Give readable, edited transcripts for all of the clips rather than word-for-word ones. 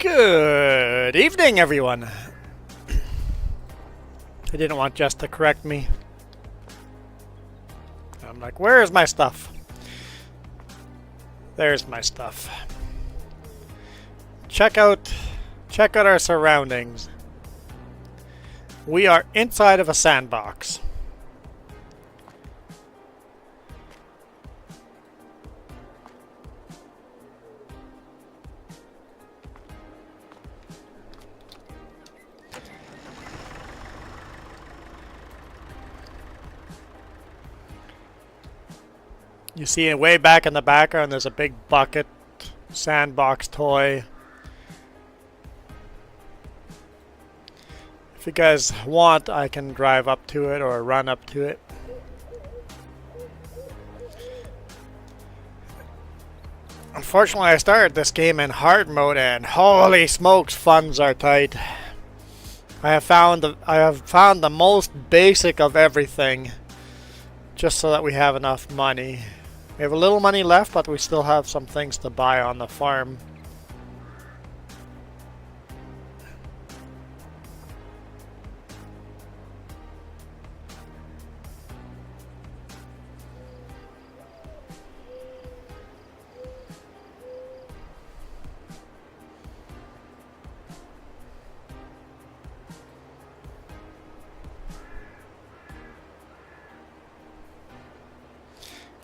Good evening, everyone. I didn't want Jess to correct me. I'm like, where is my stuff? There's my stuff. Check out our surroundings. We are inside of a sandbox. You see it way back in the background, there's a big bucket, sandbox toy. If you guys want, I can drive up to it or run up to it. Unfortunately, I started this game in hard mode and holy smokes, funds are tight. I have found the most basic of everything just so that we have enough money. We have a little money left, but we still have some things to buy on the farm.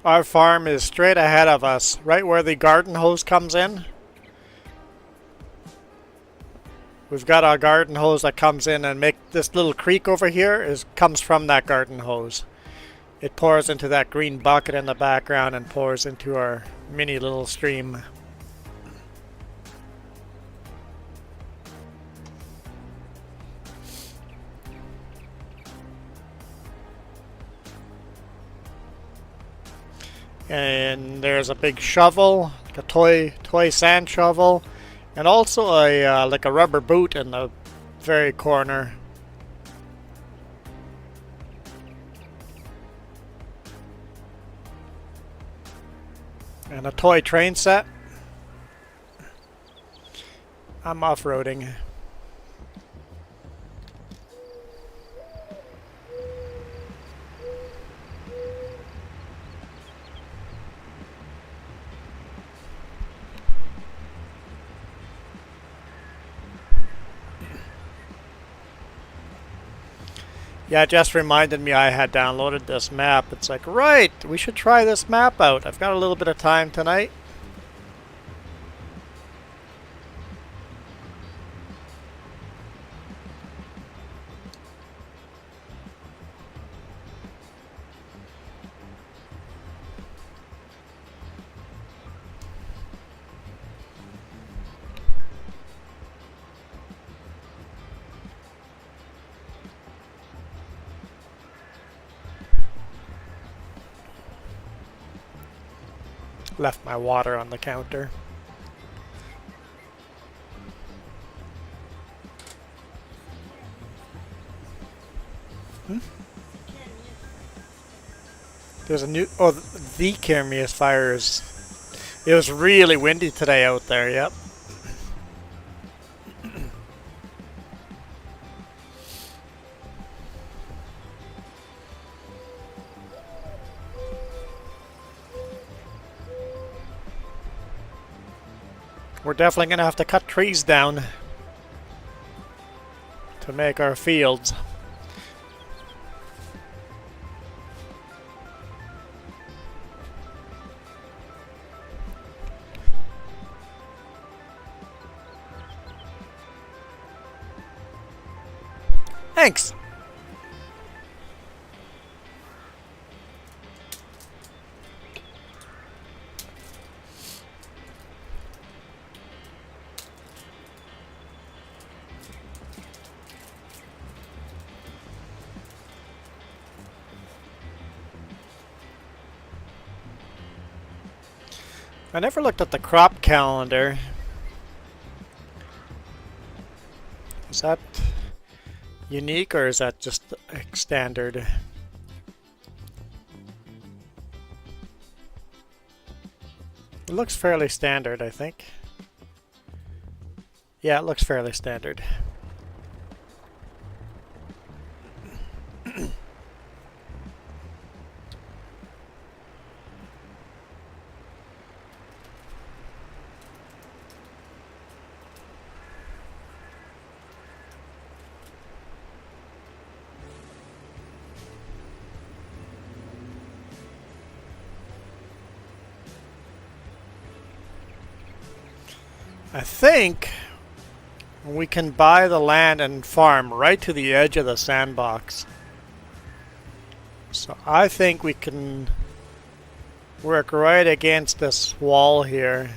Our farm is straight ahead of us, right where the garden hose comes in. We've got our garden hose that comes in and make this little creek over here comes from that garden hose. It pours into that green bucket in the background and pours into our mini little stream. And there's a big shovel, like a toy sand shovel, and also a like a rubber boot in the very corner. And a toy train set. I'm off-roading. Yeah, it just reminded me I had downloaded this map. It's like, right, we should try this map out. I've got a little bit of time tonight. Left my water on the counter. There's a new... Oh, the Kirmius fire is... It was really windy today out there, yep. We're definitely going to have to cut trees down to make our fields. Thanks! I never looked at the crop calendar. Is that unique or is that just standard? It looks fairly standard, I think. Yeah, it looks fairly standard. I think we can buy the land and farm right to the edge of the sandbox. So I think we can work right against this wall here.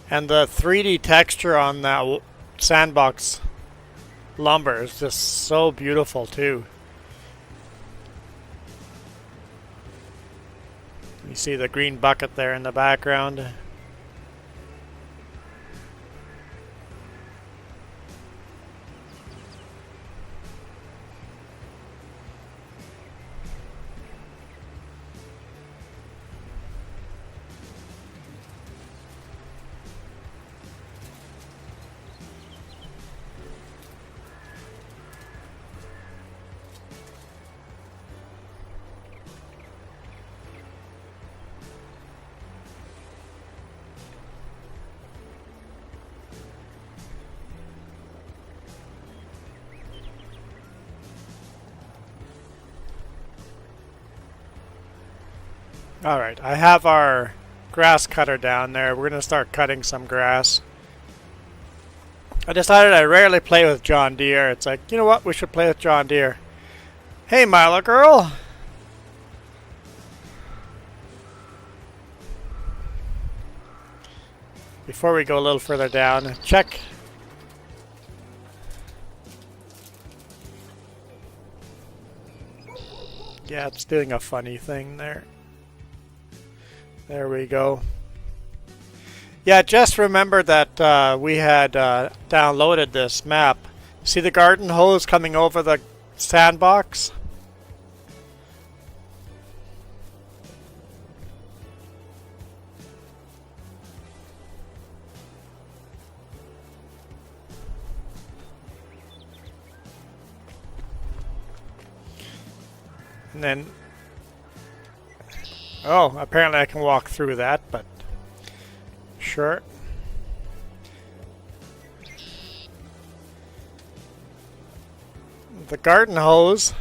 And the 3D texture on that sandbox lumber is just so beautiful too. You see the green bucket there in the background. Alright, I have our grass cutter down there. We're going to start cutting some grass. I decided I rarely play with John Deere. It's like, you know what? We should play with John Deere. Hey, Milo girl! Before we go a little further down, check. Yeah, it's doing a funny thing there. There we go. Yeah, just remember that we had downloaded this map. See the garden hose coming over the sandbox? And then... Oh, apparently I can walk through that, but... Sure. The garden hose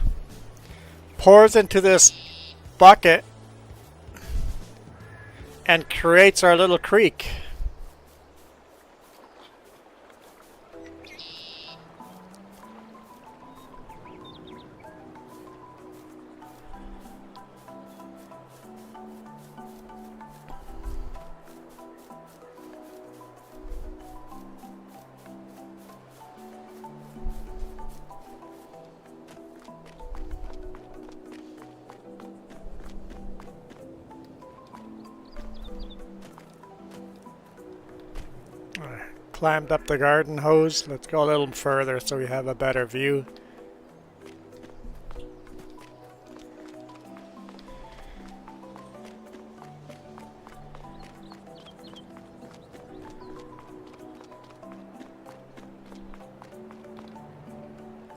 pours into this bucket and creates our little creek. Climbed up the garden hose. Let's go a little further so we have a better view.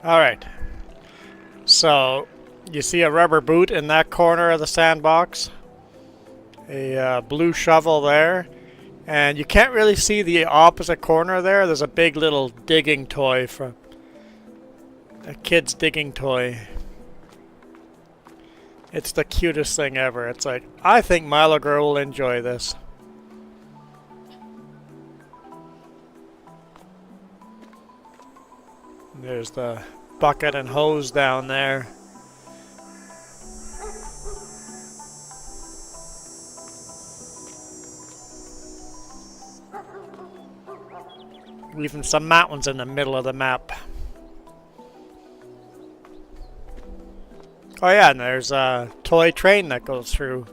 Alright. So, you see a rubber boot in that corner of the sandbox. A blue shovel there. And you can't really see the opposite corner there. There's a big little digging toy from a kid's digging toy. It's the cutest thing ever. It's like, I think Milo Girl will enjoy this. There's the bucket and hose down there. Leaving some mountains in the middle of the map. Oh yeah, and there's a toy train that goes through.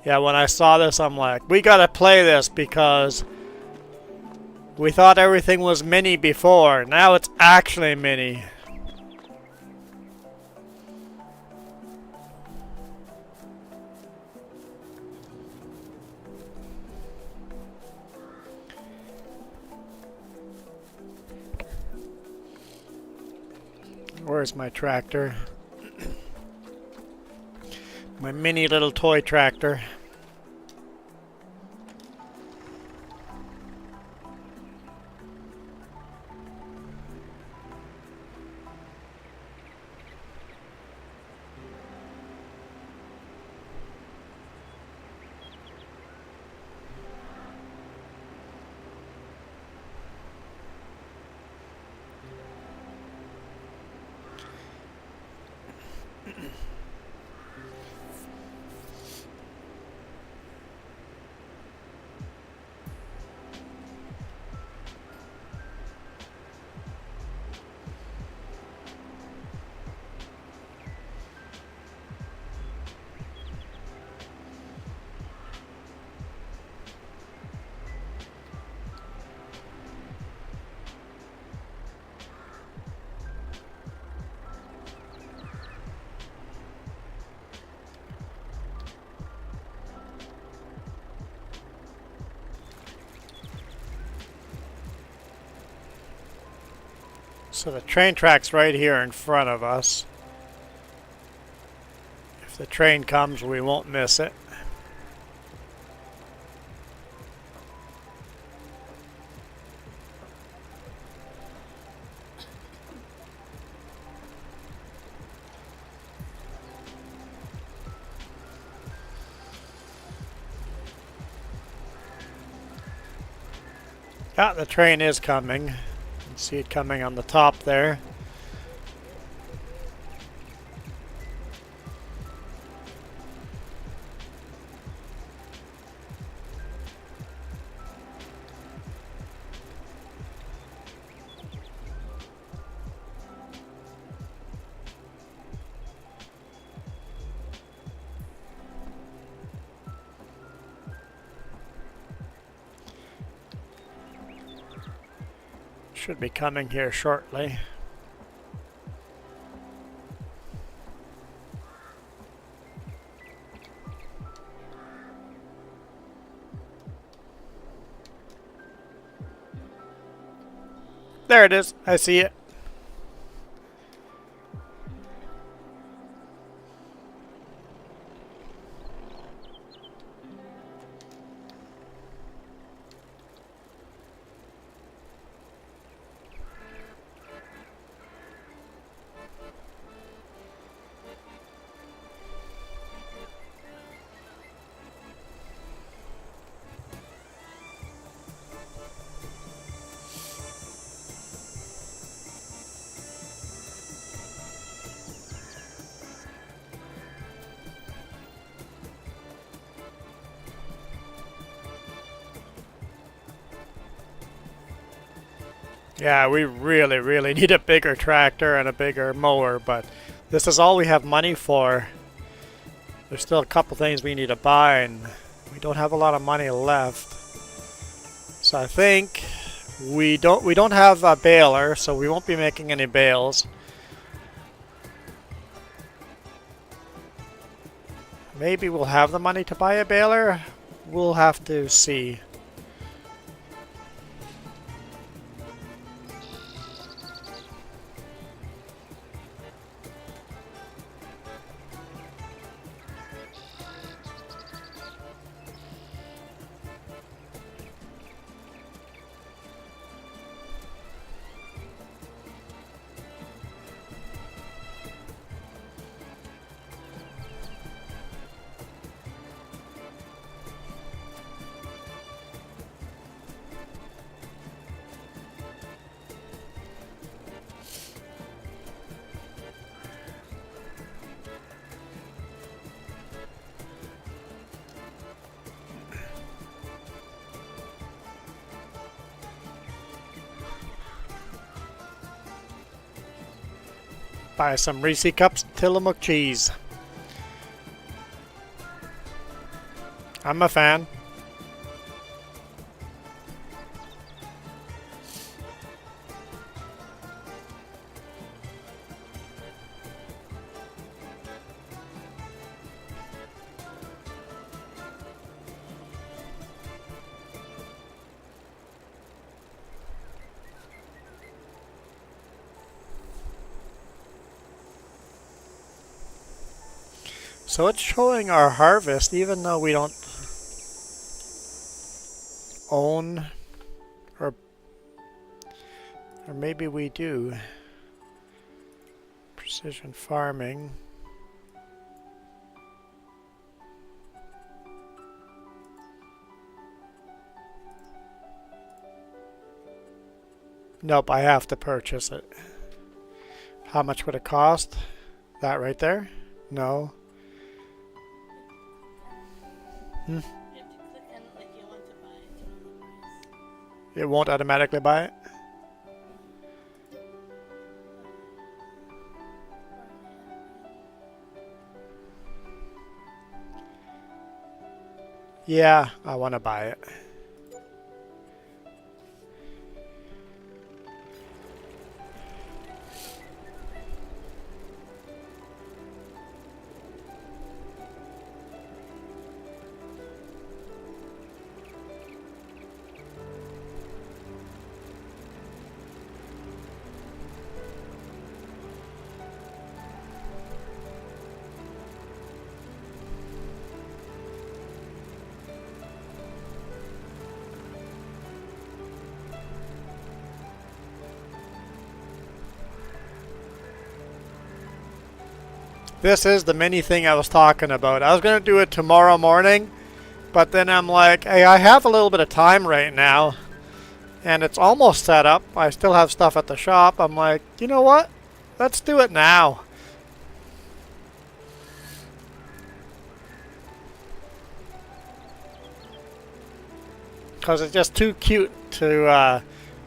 Yeah, when I saw this, I'm like, we gotta play this because We thought everything was mini before. Now it's actually mini. Where's my tractor? My mini little toy tractor. So the train track's right here in front of us. If the train comes, we won't miss it. Ah, the train is coming. You can see it coming on the top there. Should be coming here shortly. There it is. I see it. Yeah, we really need a bigger tractor and a bigger mower, but this is all we have money for. There's still a couple things we need to buy, and we don't have a lot of money left. So I think we don't have a baler, so we won't be making any bales. Maybe we'll have the money to buy a baler. We'll have to see. Buy some Reese cups, Tillamook cheese. I'm a fan. So it's showing our harvest even though we don't own, or maybe we do. Precision farming. Nope, I have to purchase it. How much would it cost? That right there? No. Hmm. It won't automatically buy it? Yeah, I want to buy it. This is the mini thing I was talking about. I was going to do it tomorrow morning, but then I'm like, hey, I have a little bit of time right now, and it's almost set up. I still have stuff at the shop. I'm like, you know what? Let's do it now. Because it's just too cute to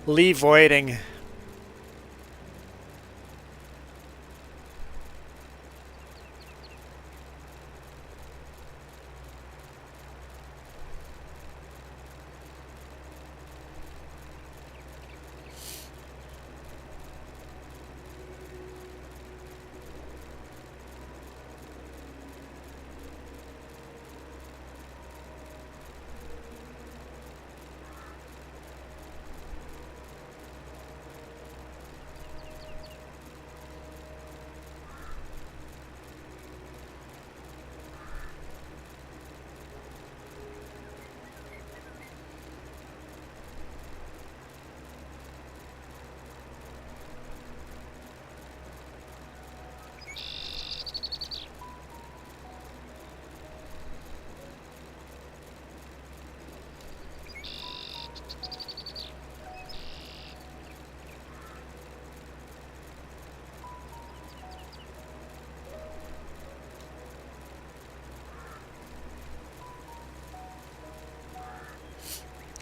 leave waiting.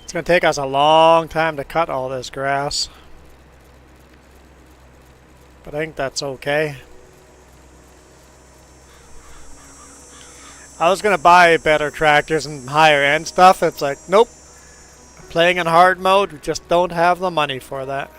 It's going to take us a long time to cut all this grass. But I think that's okay. I was going to buy better tractors and higher end stuff. It's like, nope. Playing in hard mode, we just don't have the money for that.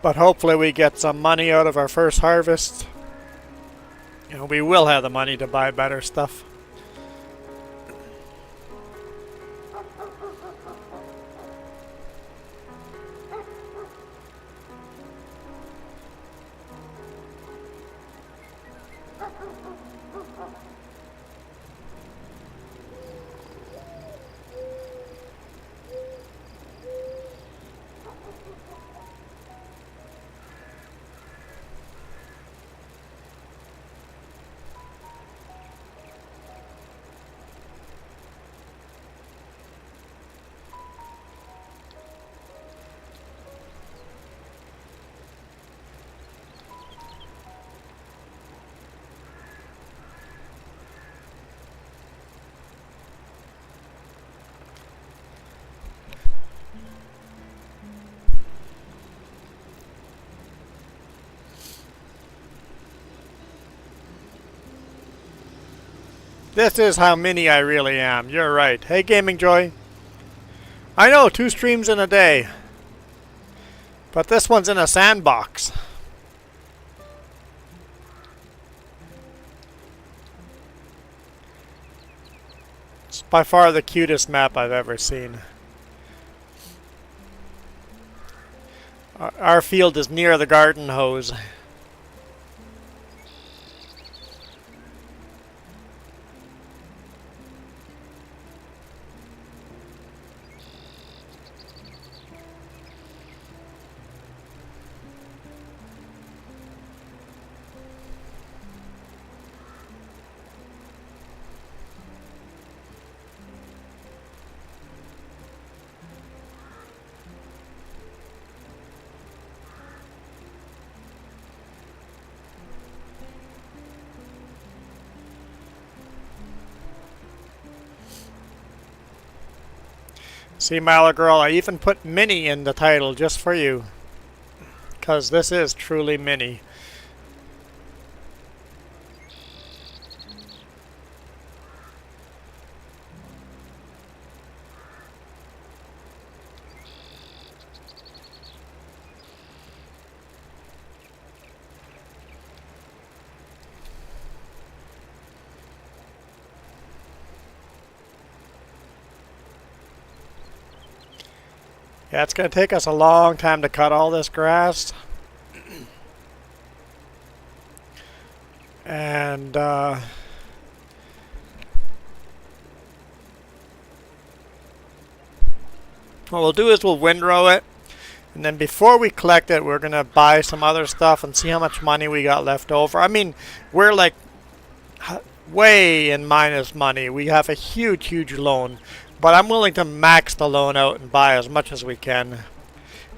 But hopefully we get some money out of our first harvest. And we will have the money to buy better stuff. This is how mini I really am. You're right. Hey, Gaming Joy. I know, 2 streams in a day. But this one's in a sandbox. It's By far the cutest map I've ever seen. Our field is near the garden hose. See, Milo Girl, I even put mini in the title just for you. Because this is truly mini. Yeah, it's going to take us a long time to cut all this grass. And, what we'll do is we'll windrow it. And then before we collect it, we're going to buy some other stuff and see how much money we got left over. I mean, we're like way in minus money. We have a huge, huge loan. But I'm willing to max the loan out and buy as much as we can.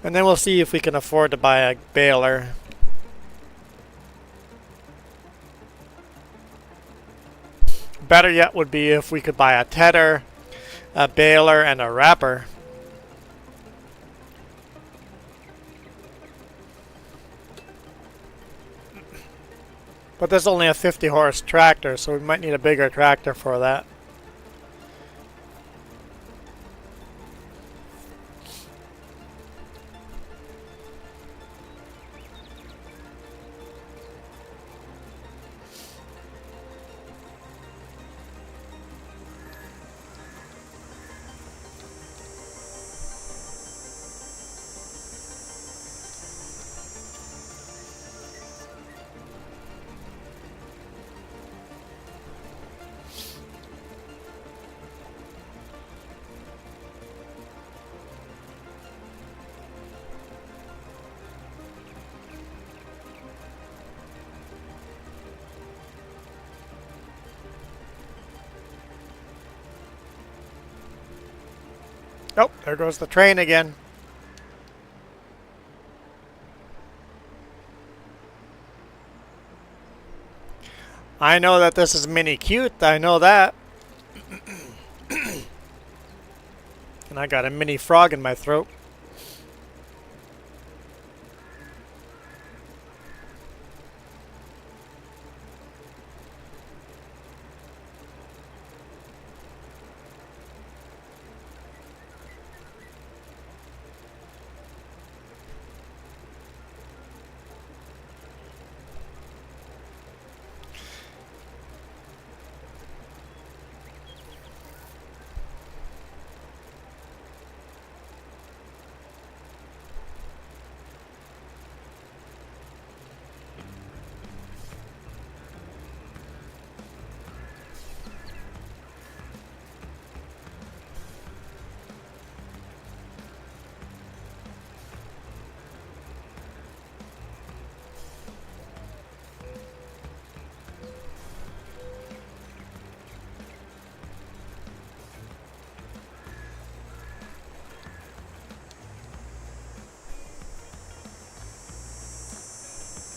And then we'll see if we can afford to buy a baler. Better yet would be if we could buy a tedder, a baler, and a wrapper. But there's only a 50 horse tractor, so we might need a bigger tractor for that. Oh, there goes the train again. I know that this is mini cute, I know that. And I got a mini frog in my throat.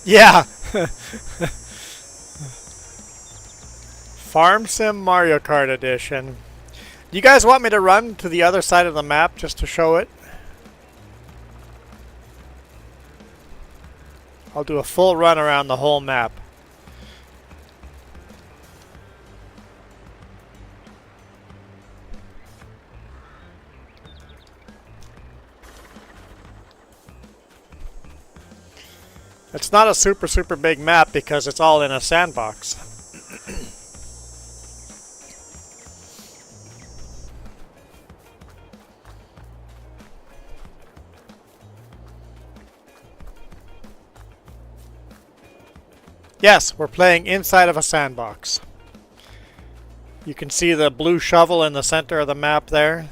Yeah! Farm Sim Mario Kart Edition. Do you guys want me to run to the other side of the map just to show it? I'll do a full run around the whole map. It's not a super big map because it's all in a sandbox. Yes, we're playing inside of a sandbox. You can see the blue shovel in the center of the map there.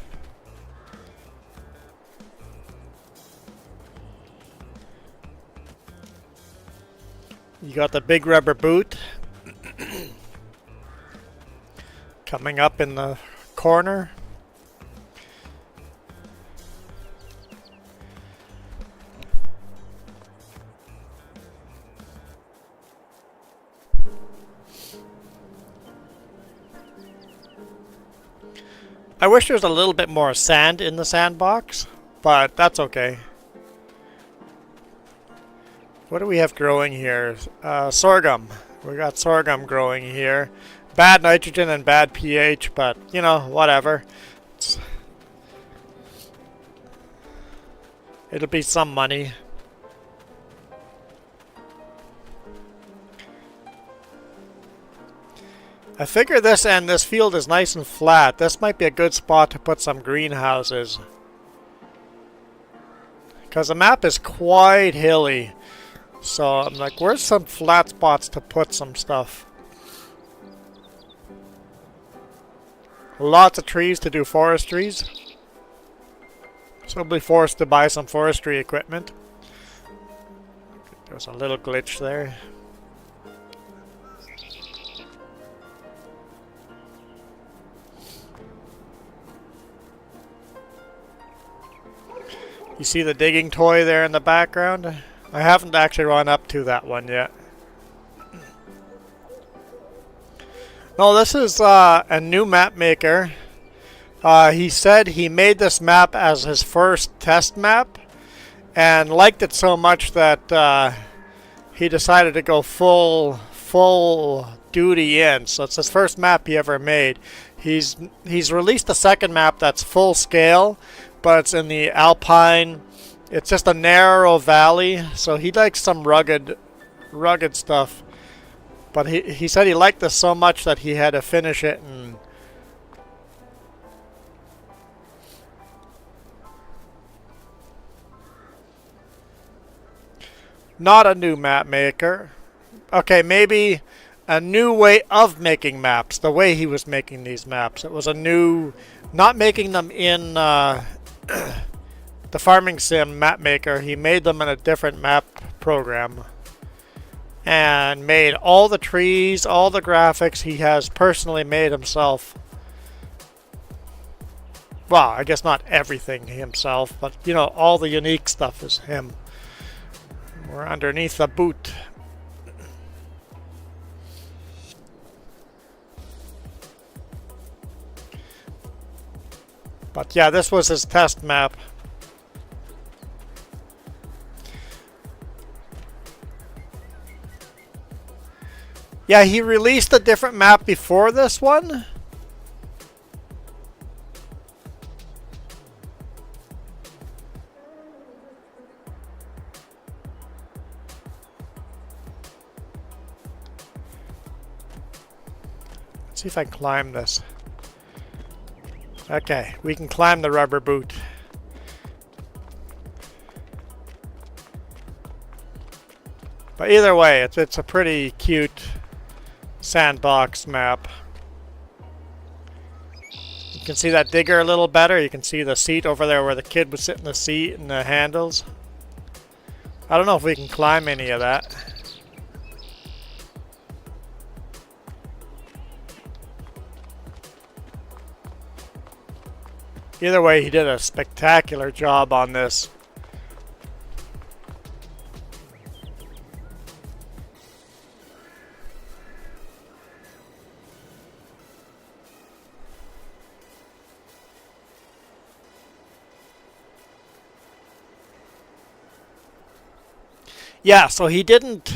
You got the big rubber boot coming up in the corner. I wish there was a little bit more sand in the sandbox, but that's okay. What do we have growing here? Sorghum. We got sorghum growing here. Bad nitrogen and bad pH, but, you know, whatever. It'll be some money. I figure this and this field is nice and flat. This might be a good spot to put some greenhouses. Because the map is quite hilly. So I'm like, where's some flat spots to put some stuff? Lots of trees to do forestries. So I'll be forced to buy some forestry equipment. There's a little glitch there. You see the digging toy there in the background? I haven't actually run up to that one yet. No, this is a new map maker. He said he made this map as his first test map and liked it so much that he decided to go full duty in. So it's his first map he ever made. He's released a second map that's full scale, but it's in the Alpine. It's just a narrow valley, so he likes some rugged stuff. But he said he liked this so much that he had to finish it and not a new map maker. Okay, maybe a new way of making maps, the way he was making these maps. It was a new, not making them in the farming sim map maker. He made them in a different map program and made all the trees, all the graphics he has personally made himself. Well, I guess not everything himself, but you know, all the unique stuff is him. We're underneath the boot. But yeah, this was his test map. Yeah, he released a different map before this one. Let's see if I can climb this. Okay, we can climb the rubber boot. But either way, it's a pretty cute sandbox map. You can see that digger a little better. You can see the seat over there where the kid would sit in the seat and the handles. I don't know if we can climb any of that. Either way, he did a spectacular job on this. Yeah, so he didn't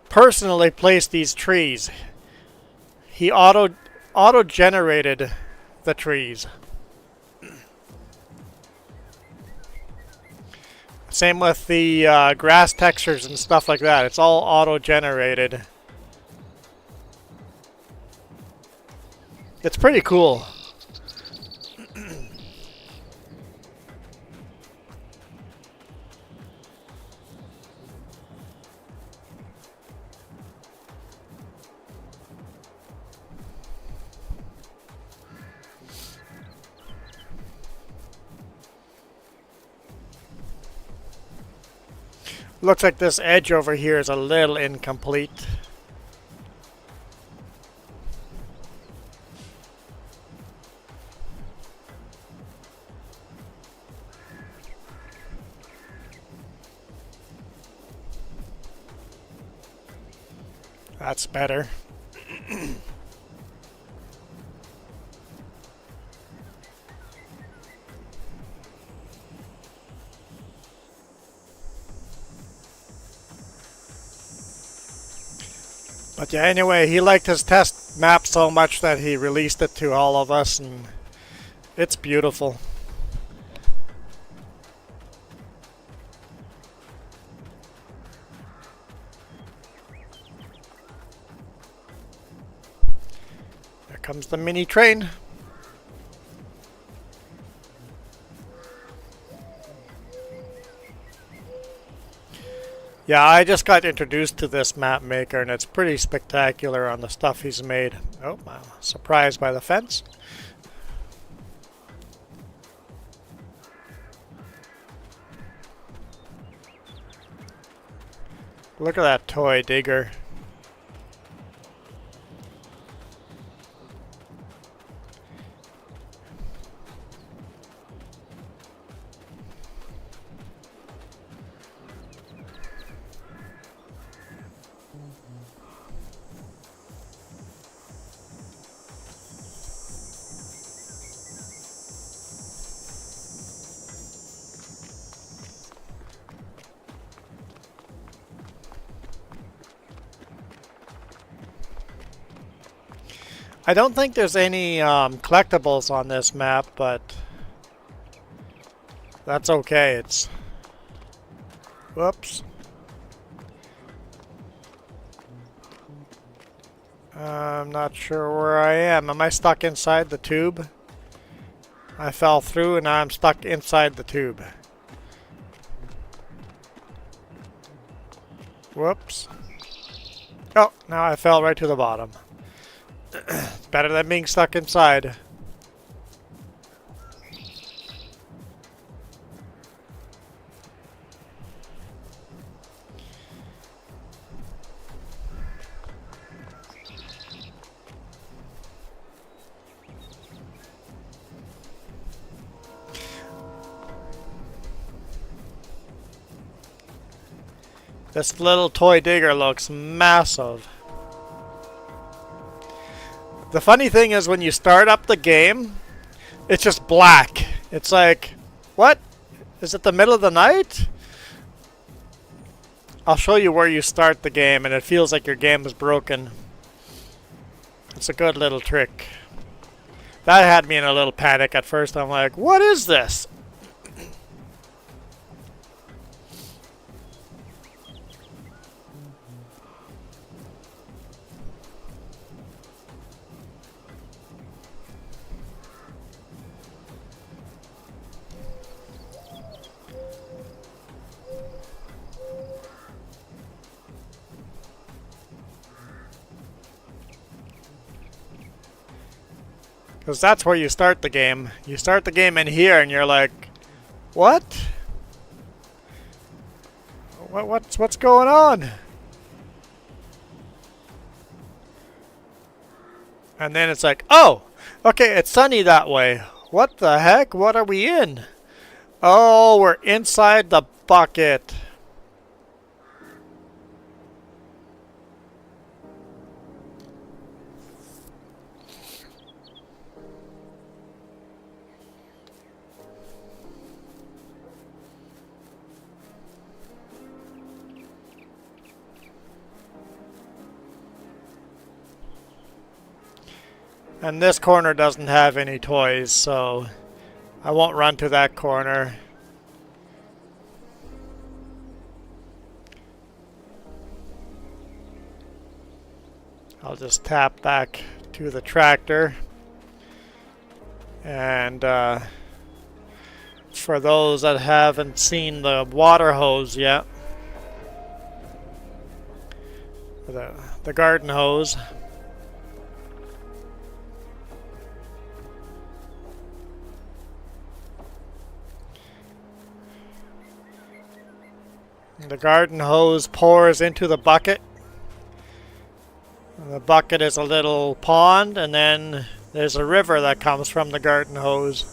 personally place these trees. He auto generated the trees. Same with the grass textures and stuff like that. It's all auto-generated. It's pretty cool. Looks like this edge over here is a little incomplete. That's better. But yeah, anyway, he liked his test map so much that he released it to all of us, and it's beautiful. There comes the mini train. Yeah, I just got introduced to this map maker, and it's pretty spectacular on the stuff he's made. Oh, wow. Surprised by the fence. Look at that toy digger. I don't think there's any collectibles on this map, but that's okay. It's... Whoops. I'm not sure where I am. Am I stuck inside the tube? I fell through and now I'm stuck inside the tube. Whoops. Oh, now I fell right to the bottom. It's better than being stuck inside. This little toy digger looks massive. The funny thing is when you start up the game, it's just black. It's like, what? Is it the middle of the night? I'll show you where you start the game and it feels like your game is broken. It's a good little trick. That had me in a little panic at first. I'm like, what is this? Because that's where you start the game. You start the game in here and you're like, what? What's going on? And then it's like, oh, okay, it's sunny that way. What the heck? What are we in? Oh, we're inside the bucket. And this corner doesn't have any toys, so I won't run to that corner. I'll just tap back to the tractor. And for those that haven't seen the water hose yet, the garden hose, The garden hose pours into the bucket. The bucket is a little pond, and then there's a river that comes from the garden hose.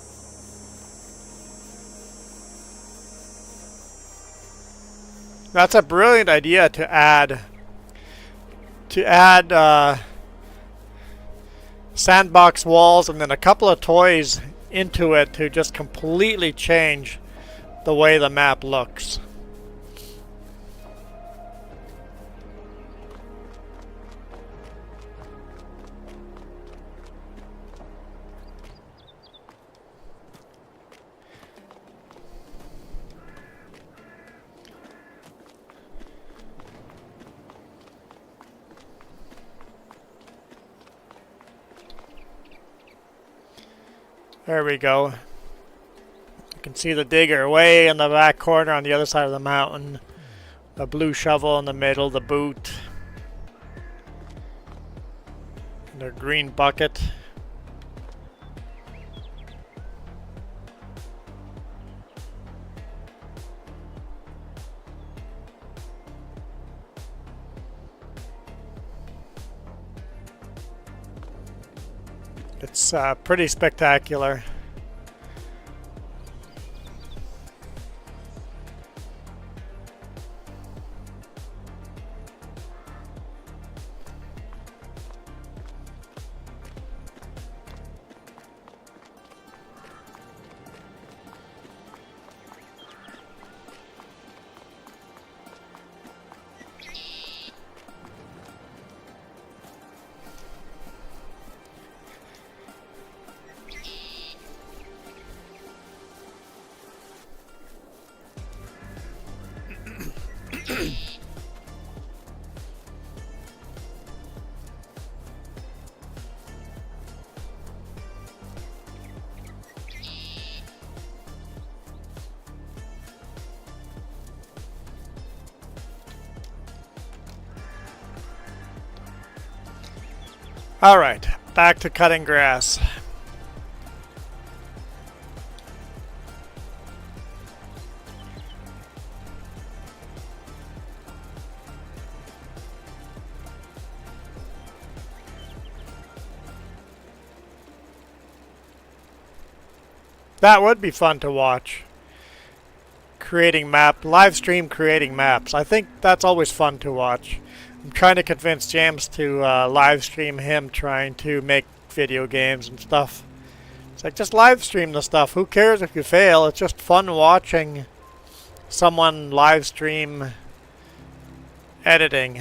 That's a brilliant idea to add sandbox walls and then a couple of toys into it to just completely change the way the map looks. There we go. You can see the digger way in the back corner on the other side of the mountain. The blue shovel in the middle, the boot. And the green bucket. It's pretty spectacular. Alright, back to cutting grass. That would be fun to watch. Live stream creating maps. I think that's always fun to watch. I'm trying to convince James to live stream him trying to make video games and stuff. It's like, just live stream the stuff. Who cares if you fail? It's just fun watching someone live stream editing.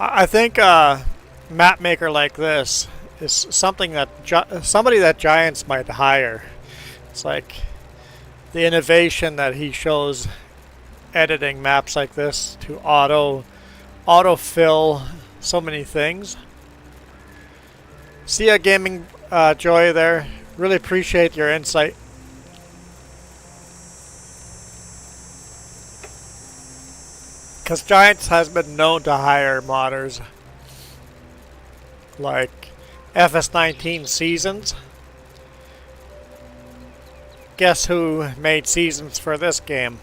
I think a map maker like this is something that somebody that Giants might hire. It's like the innovation that he shows editing maps like this to autofill so many things. See ya, Gaming Joy there. Really appreciate your insight. Because Giants has been known to hire modders like FS19 Seasons. Guess who made seasons for this game?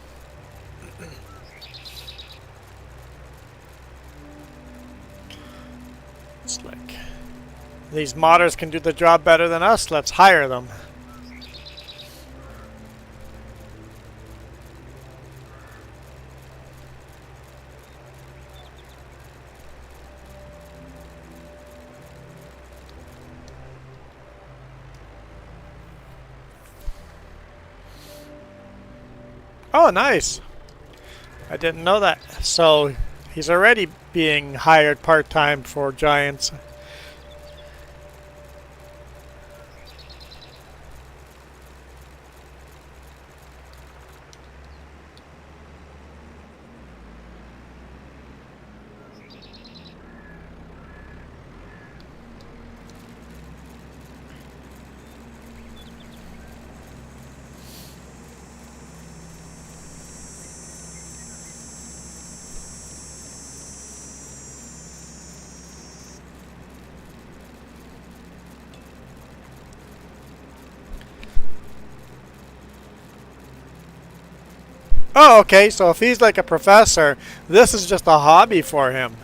It's like, these modders can do the job better than us, let's hire them. Oh, nice. I didn't know that. So he's already being hired part-time for Giants. Oh, okay, so if he's like a professor, this is just a hobby for him.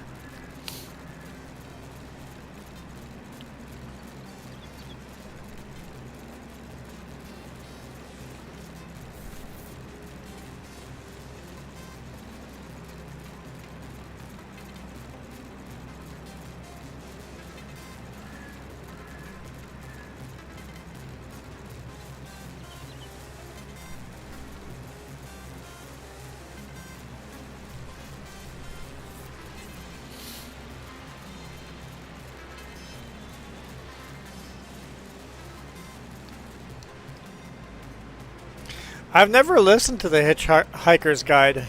I've never listened to the Hitchhiker's Guide.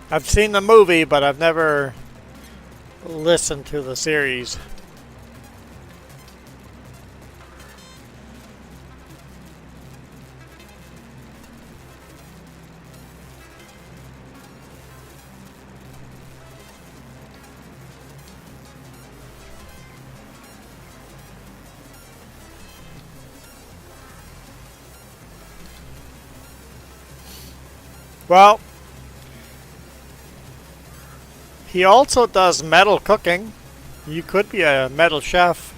I've seen the movie, but I've never listened to the series. Well, he also does metal cooking. You could be a metal chef.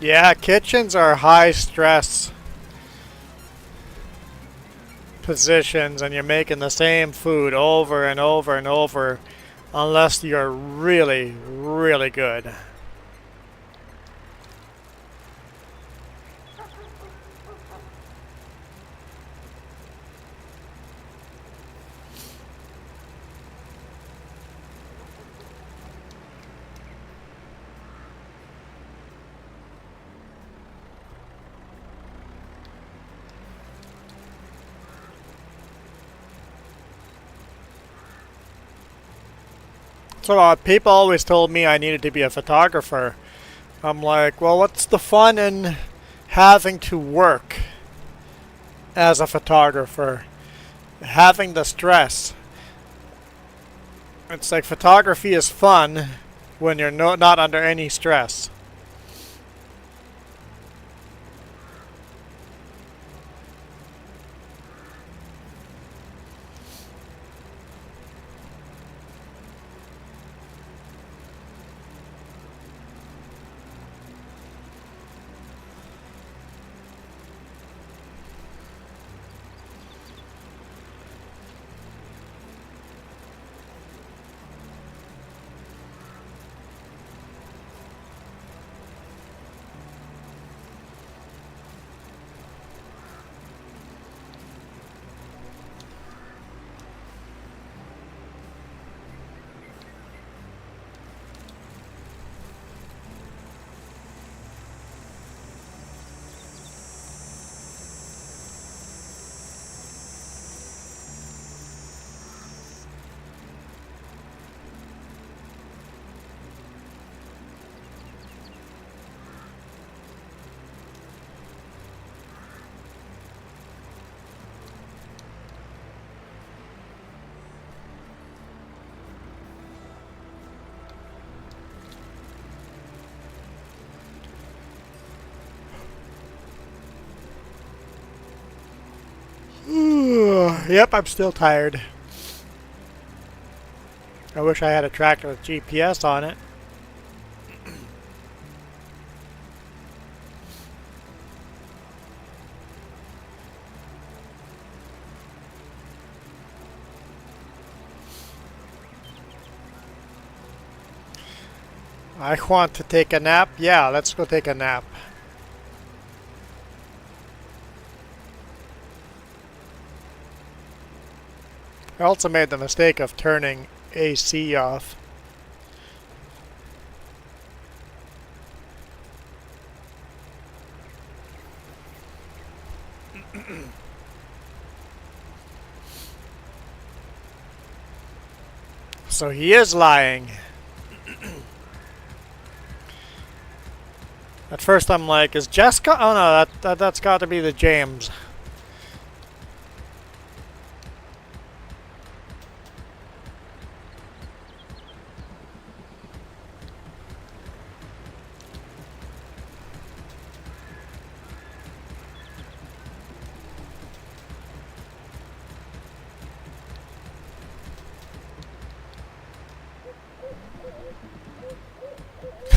Yeah, kitchens are high stress positions and you're making the same food over and over and over unless you're really, really good. So people always told me I needed to be a photographer. I'm like, well, what's the fun in having to work as a photographer? Having the stress. It's like photography is fun when you're not under any stress. Yep, I'm still tired. I wish I had a tractor with GPS on it. I want to take a nap. Yeah, let's go take a nap. I also made the mistake of turning AC off. So he is lying. At first I'm like, is Jessica? Oh no, that's got to be the James.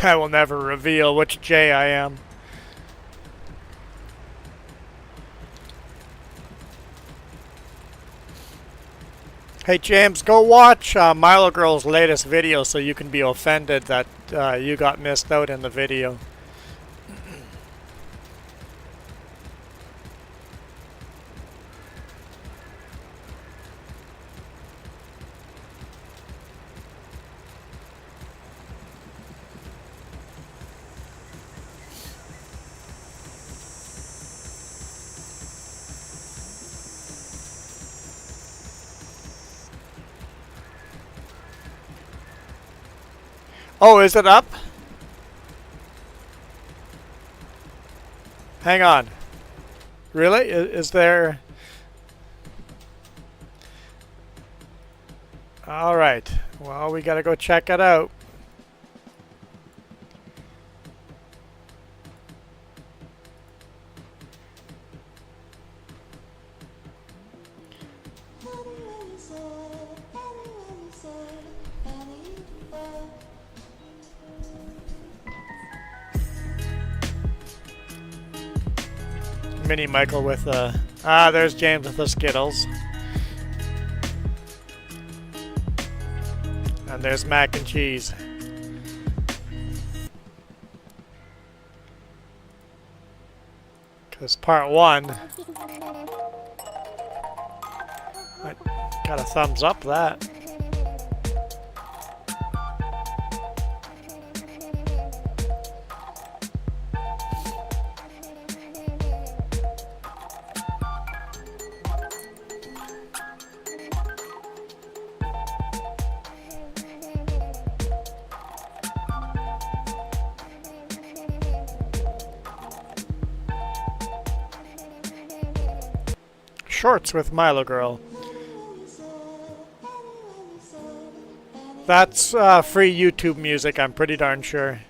I will never reveal which J I am. Hey James, go watch Milo Girl's latest video so you can be offended that you got missed out in the video. Oh, is it up? Hang on. Really? Is there... Alright. Well, we gotta go check it out. Mini Michael with there's James with the Skittles. And there's mac and cheese. Because part one, I got a thumbs up that. Shorts with Milo Girl. That's free YouTube music, I'm pretty darn sure.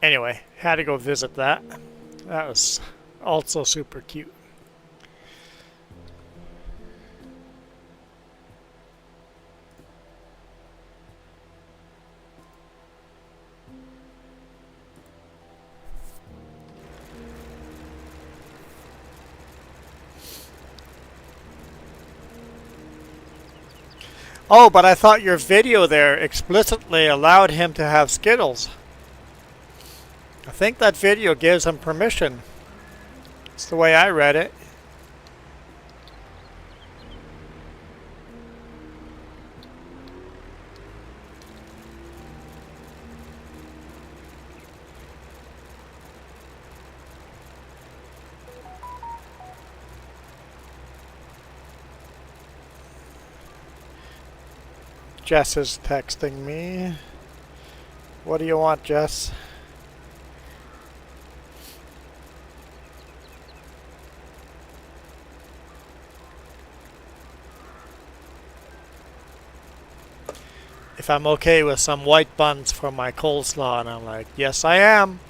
Anyway, had to go visit that. That was also super cute. Oh, but I thought your video there explicitly allowed him to have Skittles. I think that video gives him permission. It's the way I read it. Jess is texting me. What do you want, Jess? if I'm okay with some white buns for my coleslaw, and I'm like, yes, I am.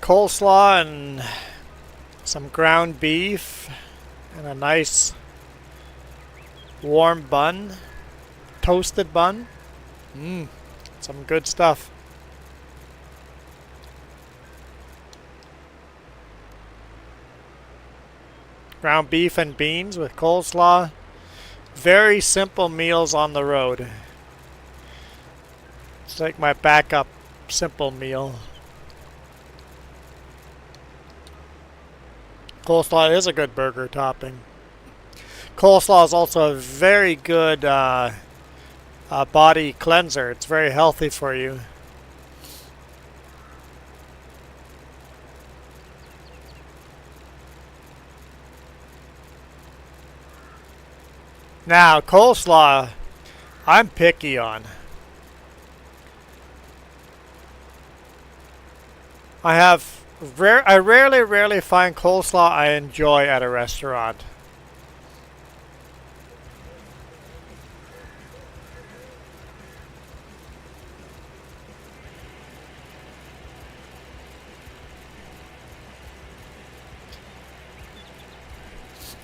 Coleslaw and some ground beef and a nice warm bun, toasted bun. Some good stuff. Ground beef and beans with coleslaw. Very simple meals on the road. It's like my backup simple meal. Coleslaw is a good burger topping. Coleslaw is also a very good body cleanser. It's very healthy for you. Now, coleslaw, I'm picky on. I rarely find coleslaw I enjoy at a restaurant.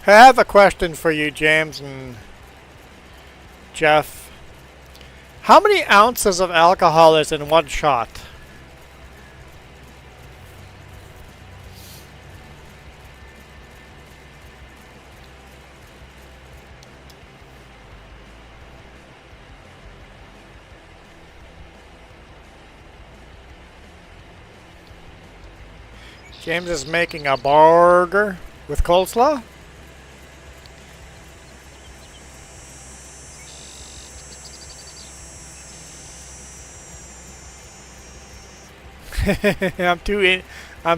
I have a question for you, James and Jeff. How many ounces of alcohol is in one shot? James is making a burger with coleslaw. I'm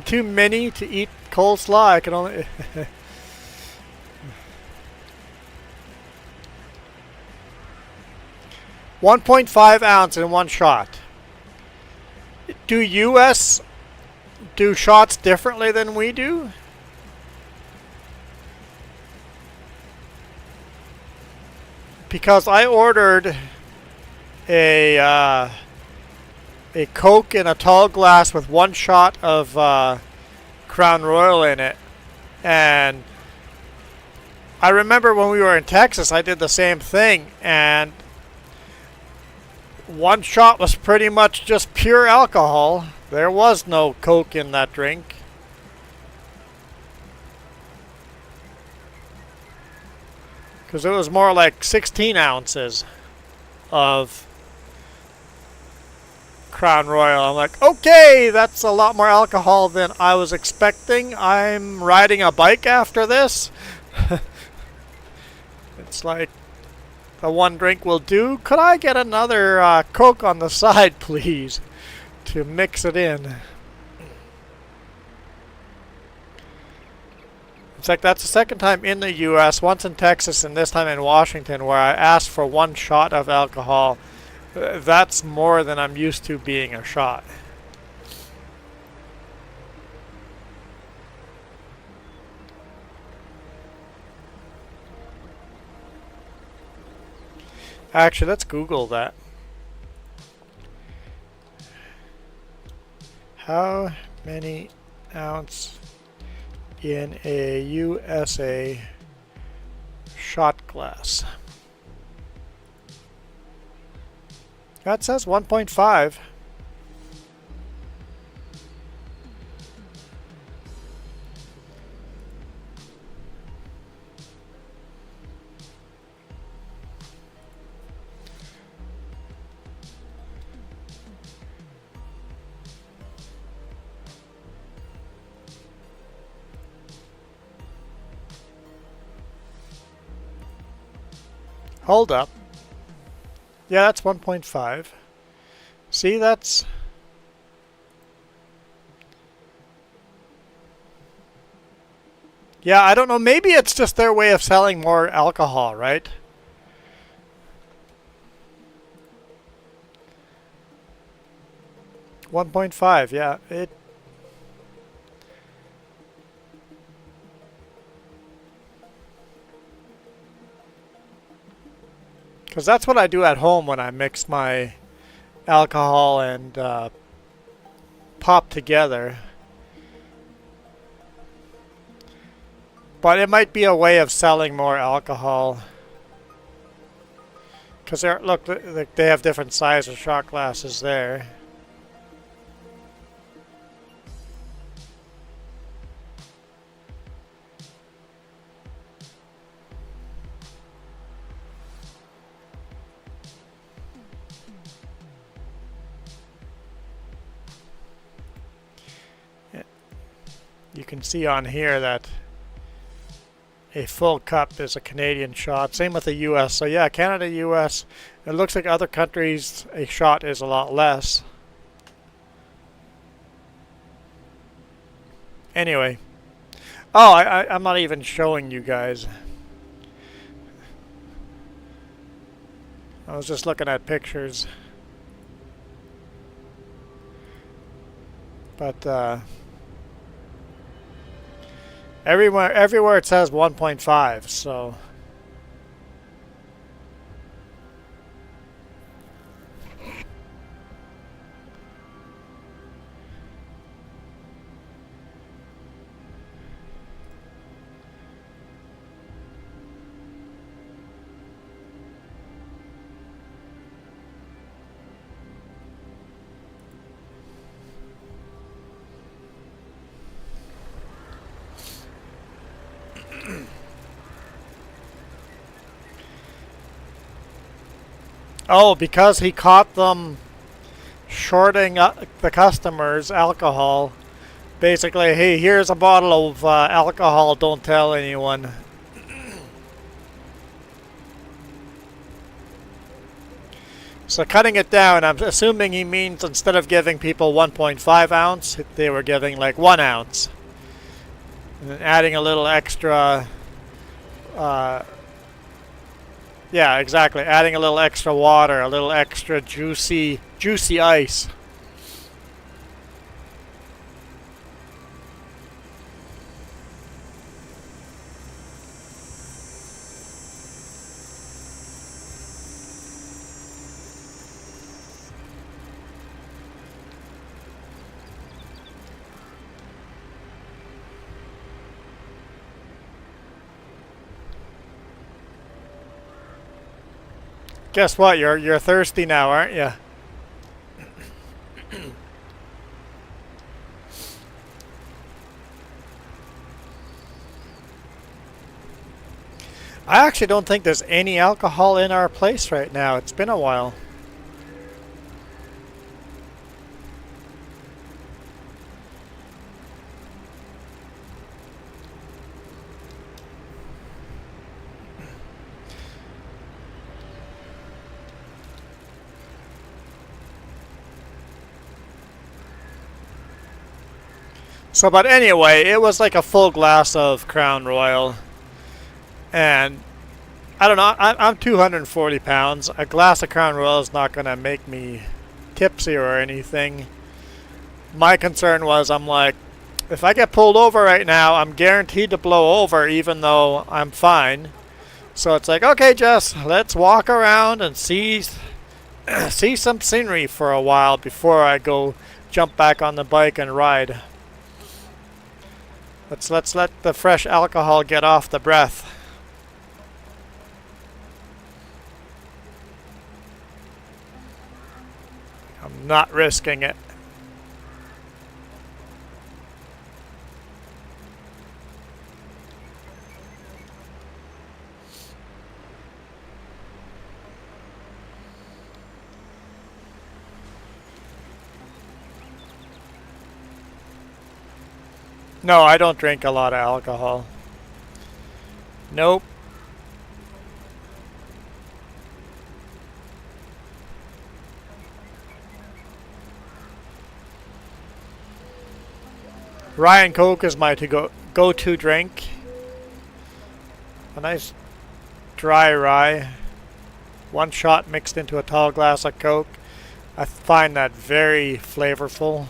too many to eat coleslaw. I can only 1.5 ounce in one shot. Do US do shots differently than we do? Because I ordered a Coke in a tall glass with one shot of Crown Royal in it, and I remember when we were in Texas, I did the same thing, and one shot was pretty much just pure alcohol. There was no Coke in that drink. Because it was more like 16 ounces of Crown Royal. I'm like, okay, that's a lot more alcohol than I was expecting. I'm riding a bike after this. It's like, the one drink will do. Could I get another Coke on the side, please, to mix it in? It's like that's the second time in the U.S., once in Texas and this time in Washington, where I asked for one shot of alcohol. That's more than I'm used to being a shot. Actually, let's Google that. How many ounce in a USA shot glass? That says 1.5. Hold up. Yeah, that's 1.5. See, that's... Yeah, I don't know. Maybe it's just their way of selling more alcohol, right? $1.5, yeah. Because that's what I do at home when I mix my alcohol and pop together. But it might be a way of selling more alcohol. Because look, they have different sizes shot glasses there. You can see on here that a full cup is a Canadian shot. Same with the US. So yeah, Canada, US. It looks like other countries a shot is a lot less. Anyway. Oh, I'm not even showing you guys. I was just looking at pictures. But everywhere it says 1.5, so oh, because he caught them shorting the customers alcohol. Basically, hey, here's a bottle of alcohol, don't tell anyone. So cutting it down, I'm assuming he means instead of giving people 1.5 ounce, they were giving like 1 ounce. And then adding a little extra... yeah, exactly. Adding a little extra water, a little extra juicy ice. Guess what? You're thirsty now, aren't you? I actually don't think there's any alcohol in our place right now. It's been a while. So, but anyway, it was like a full glass of Crown Royal. And I don't know, I'm 240 pounds. A glass of Crown Royal is not going to make me tipsy or anything. My concern was, I'm like, if I get pulled over right now, I'm guaranteed to blow over even though I'm fine. So it's like, okay, Jess, let's walk around and see some scenery for a while before I go jump back on the bike and ride. Let's let the fresh alcohol get off the breath. I'm not risking it. No, I don't drink a lot of alcohol. Nope. Rye and Coke is my go-to drink. A nice dry rye. One shot mixed into a tall glass of Coke. I find that very flavorful.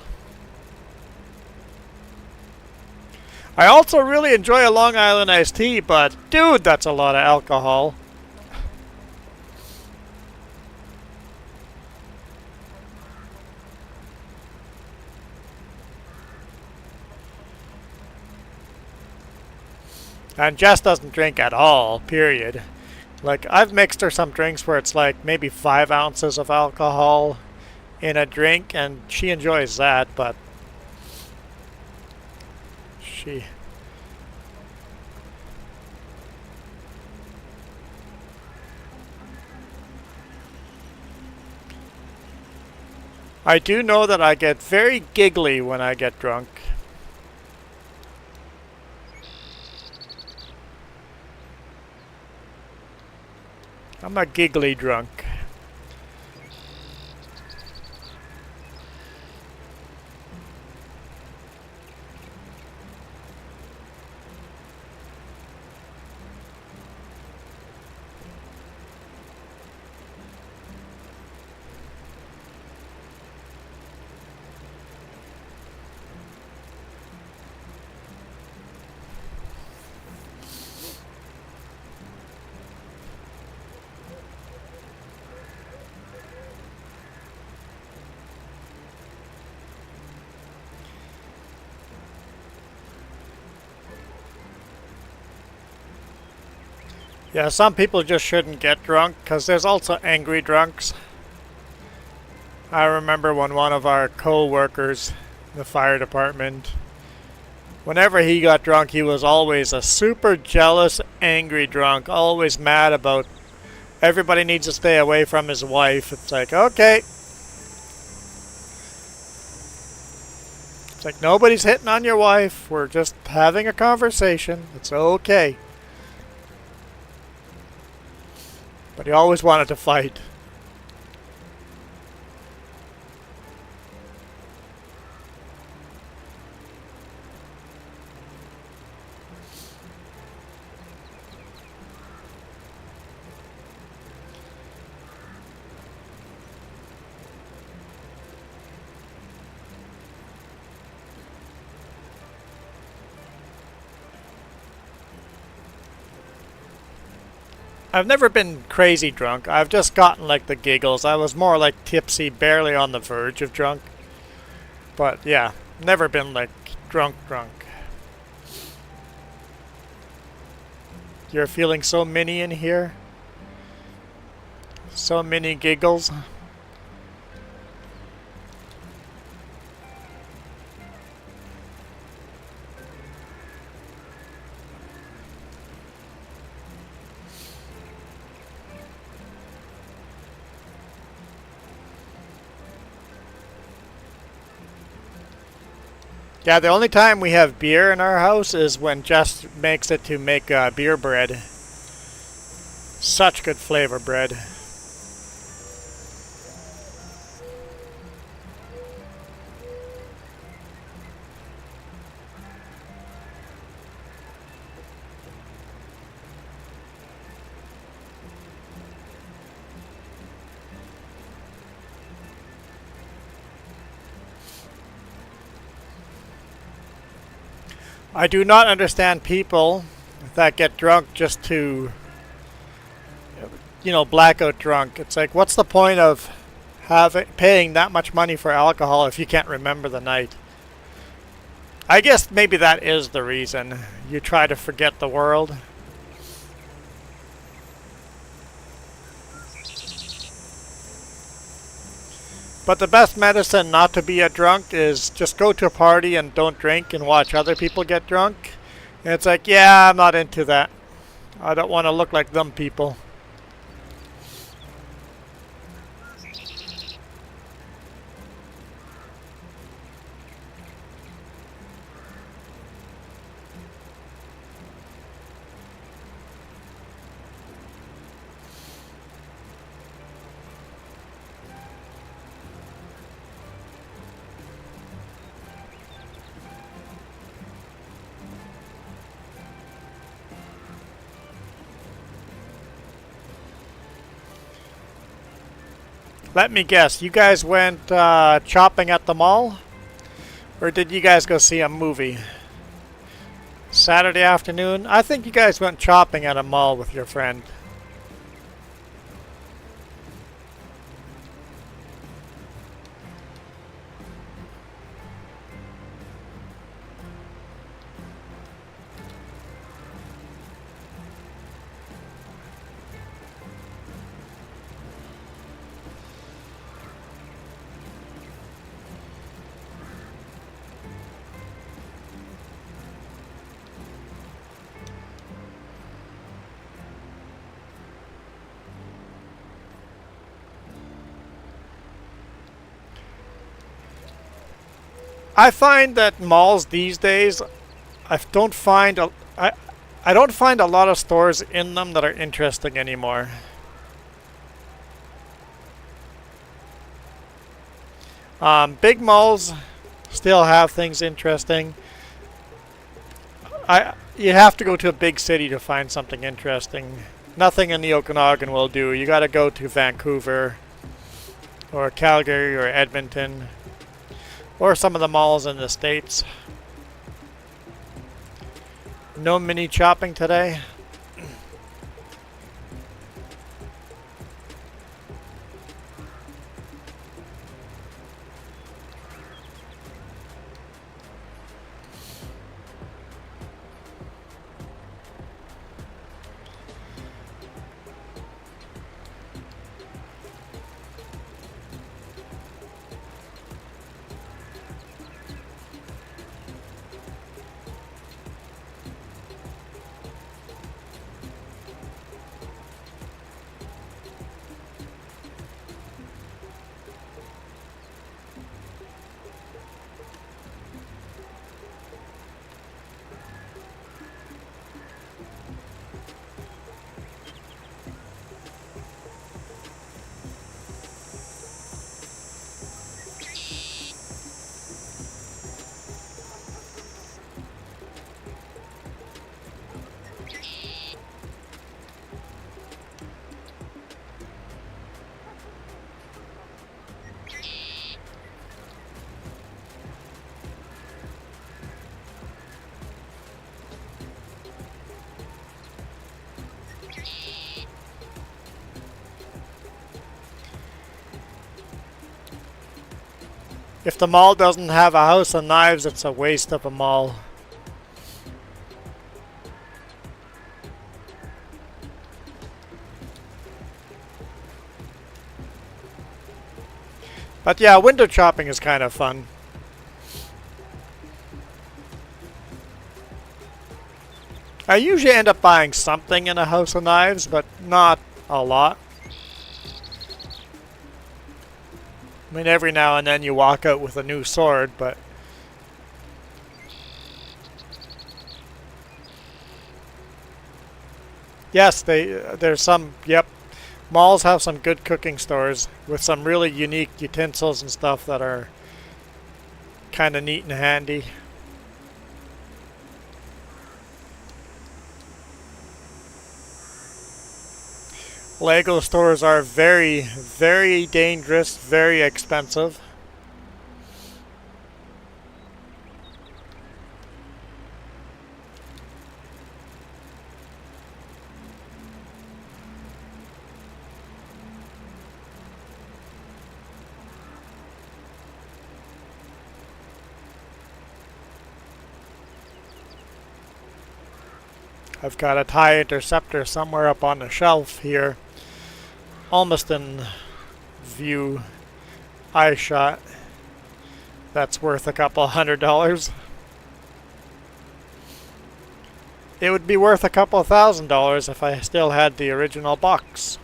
I also really enjoy a Long Island iced tea, but dude, that's a lot of alcohol. And Jess doesn't drink at all, period. Like, I've mixed her some drinks where it's like maybe 5 ounces of alcohol in a drink, and she enjoys that, but she... I do know that I get very giggly when I get drunk. I'm a giggly drunk. Yeah, some people just shouldn't get drunk, because there's also angry drunks. I remember when one of our co-workers in the fire department, whenever he got drunk, he was always a super jealous, angry drunk, always mad about everybody needs to stay away from his wife. It's like, okay. It's like, nobody's hitting on your wife. We're just having a conversation. It's okay. But he always wanted to fight. I've never been crazy drunk. I've just gotten like the giggles. I was more like tipsy, barely on the verge of drunk. But yeah, never been like drunk. You're feeling so mini in here? So many giggles? Yeah, the only time we have beer in our house is when Jess makes it to make beer bread. Such good flavor bread. I do not understand people that get drunk just to, blackout drunk. It's like, what's the point of paying that much money for alcohol if you can't remember the night? I guess maybe that is the reason. You try to forget the world. But the best medicine not to be a drunk is just go to a party and don't drink and watch other people get drunk. And it's like, yeah, I'm not into that. I don't want to look like them people. Let me guess, you guys went shopping at the mall? Or did you guys go see a movie? Saturday afternoon? I think you guys went shopping at a mall with your friend. I find that malls these days, I don't find a, I don't find a lot of stores in them that are interesting anymore. Big malls still have things interesting. You have to go to a big city to find something interesting. Nothing in the Okanagan will do. You got to go to Vancouver or Calgary or Edmonton or some of the malls in the States. No mini shopping today. If the mall doesn't have a house of knives, it's a waste of a mall. But yeah, window shopping is kind of fun. I usually end up buying something in a house of knives, but not a lot. I mean, every now and then you walk out with a new sword, but yes, there's some. Yep, malls have some good cooking stores with some really unique utensils and stuff that are kind of neat and handy. Lego stores are very, very dangerous, very expensive. I've got a TIE interceptor somewhere up on the shelf here, almost in view eye shot. That's worth a couple $100. It would be worth a couple $1,000 if I still had the original box.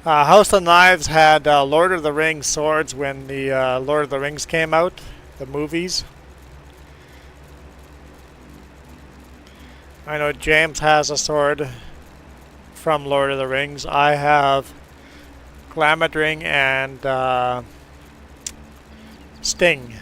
House of Knives had Lord of the Rings swords when the Lord of the Rings came out, the movies. I know James has a sword from Lord of the Rings. I have Glamourdring and Sting.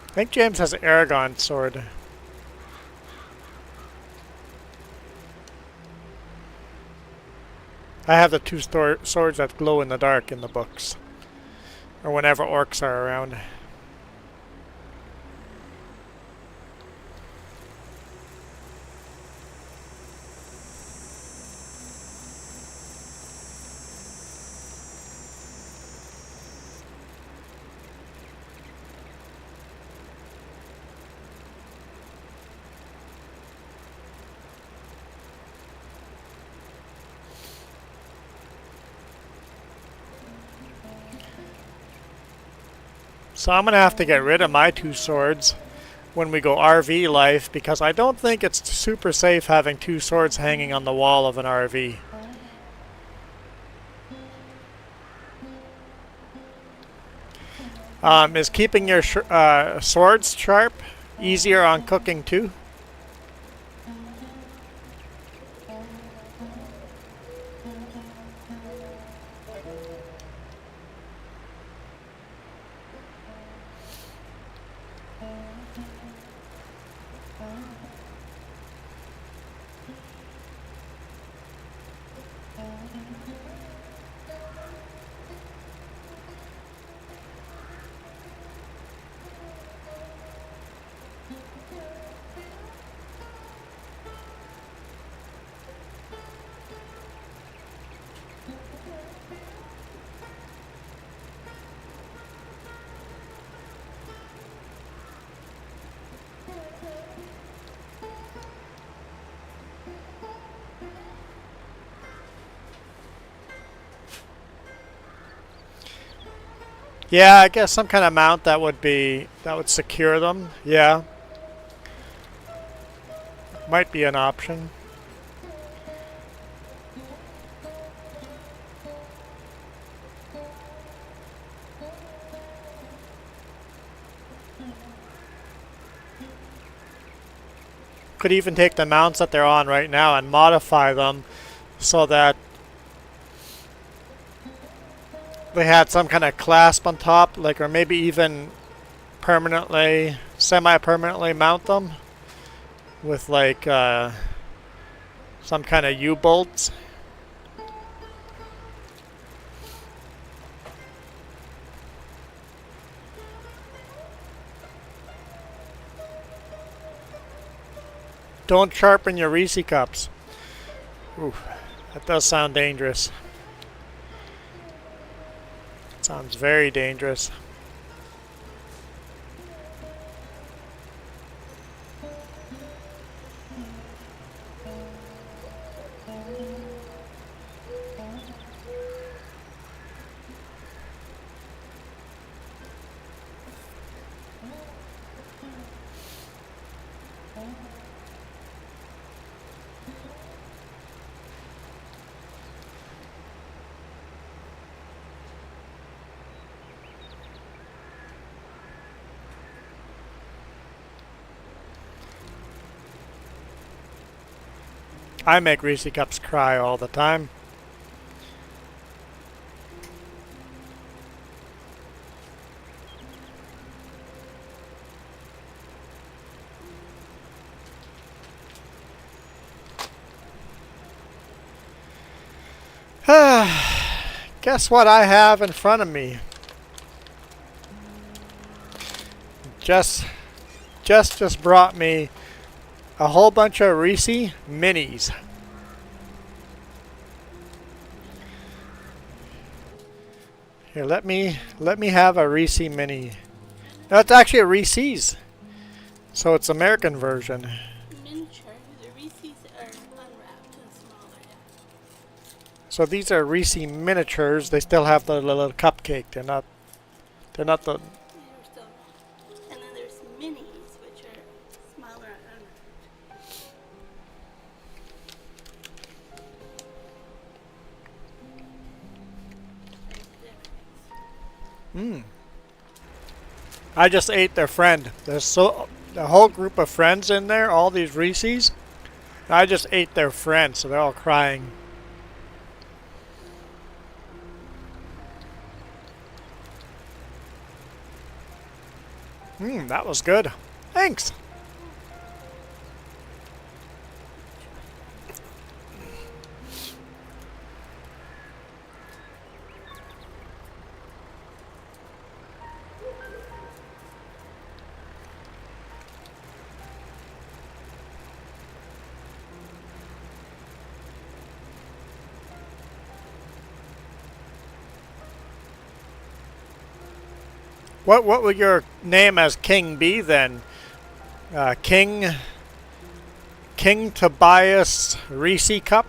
I think James has an Aragon sword. I have the two swords that glow in the dark in the books, or whenever orcs are around. So I'm going to have to get rid of my two swords when we go RV life, because I don't think it's super safe having two swords hanging on the wall of an RV. Is keeping your swords sharp easier on cooking too? Yeah, I guess some kind of mount that would secure them. Yeah, might be an option. Could even take the mounts that they're on right now and modify them so that they had some kind of clasp on top, like, or maybe even permanently, semi-permanently mount them with like some kind of U-bolts. Don't sharpen your Reese cups. Ooh, that does sound dangerous. Sounds very dangerous. I make Reese cups cry all the time. Guess what I have in front of me? Just brought me a whole bunch of Reese minis. Here, let me have a Reese mini. No, it's actually a Reese's, so it's American version. Miniature. The Reese's are unwrapped and smaller. So these are Reese miniatures. They still have the little cupcake. They're not the. These are still. And then there's Hmm. I just ate their friend. There's a whole group of friends in there, all these Reese's. I just ate their friend, so they're all crying. That was good. Thanks. What would your name as king be then? King Tobias Reese Cup?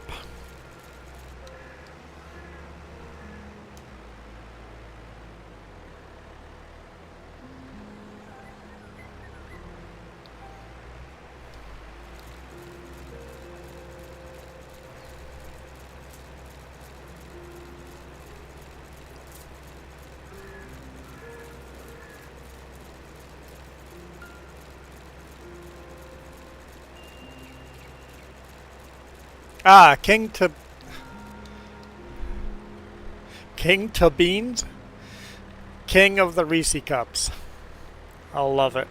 Ah, King to Beans? King of the Reese Cups. I love it.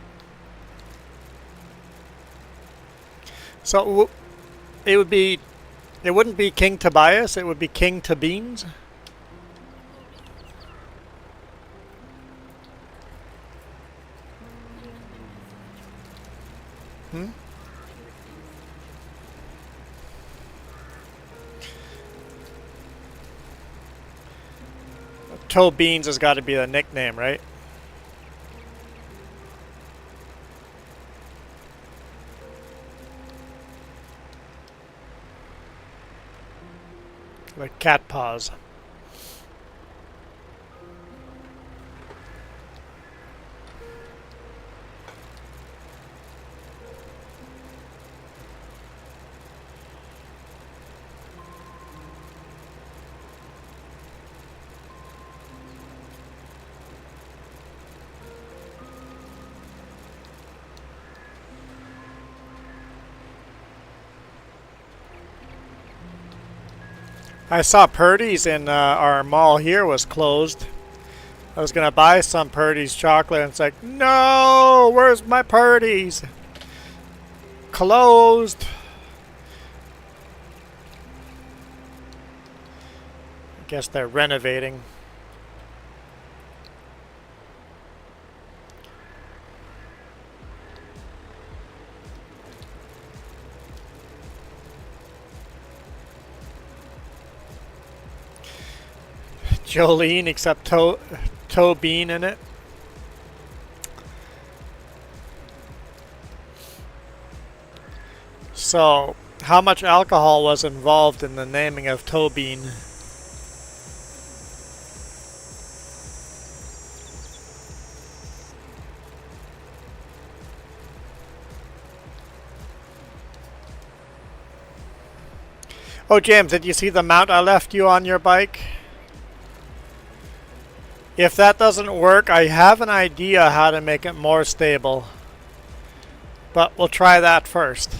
So it would be, it wouldn't be King Tobias, it would be King to Beans? Hmm? Toe Beans has got to be the nickname, right? Like cat paws. I saw Purdy's in our mall here was closed. I was gonna buy some Purdy's chocolate and it's like, no, where's my Purdy's? Closed. I guess they're renovating. Jolene, except toe bean in it. So, how much alcohol was involved in the naming of toe bean? Oh, James, did you see the mount I left you on your bike? If that doesn't work, I have an idea how to make it more stable. But we'll try that first.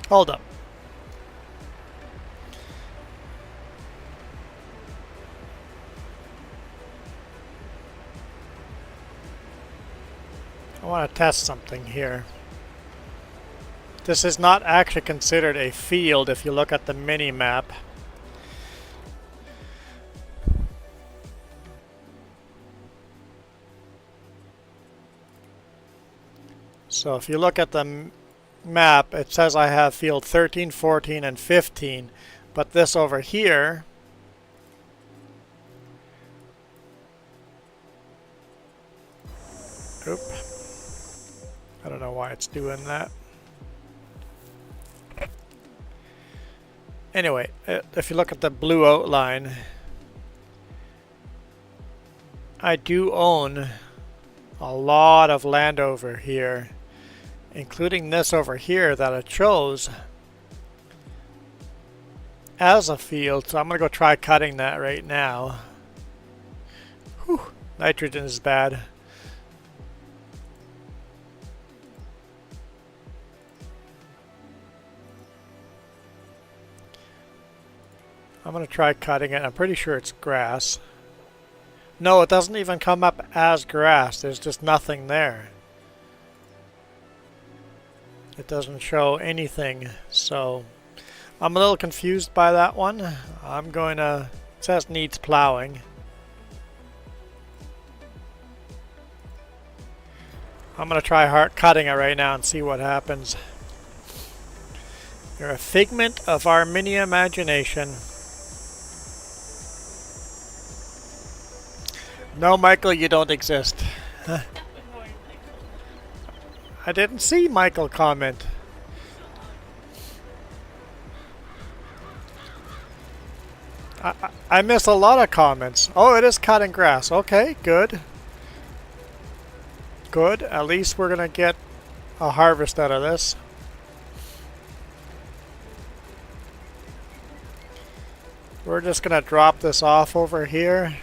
Hold up. I want to test something here. This is not actually considered a field if you look at the mini map. So if you look at the map, it says I have field 13, 14, and 15. But this over here, oop, I don't know why it's doing that. Anyway, if you look at the blue outline, I do own a lot of land over here, including this over here that I chose as a field, so I'm going to go try cutting that right now. Whew, nitrogen is bad. I'm going to try cutting it. I'm pretty sure it's grass. No, it doesn't even come up as grass. There's just nothing there. It doesn't show anything, so I'm a little confused by that one. I'm going to... It says needs plowing. I'm going to try cutting it right now and see what happens. You're a figment of our mini imagination. No, Michael, you don't exist. I didn't see Michael comment. I miss a lot of comments. Oh, it is cutting grass. Okay, good. Good. At least we're going to get a harvest out of this. We're just going to drop this off over here.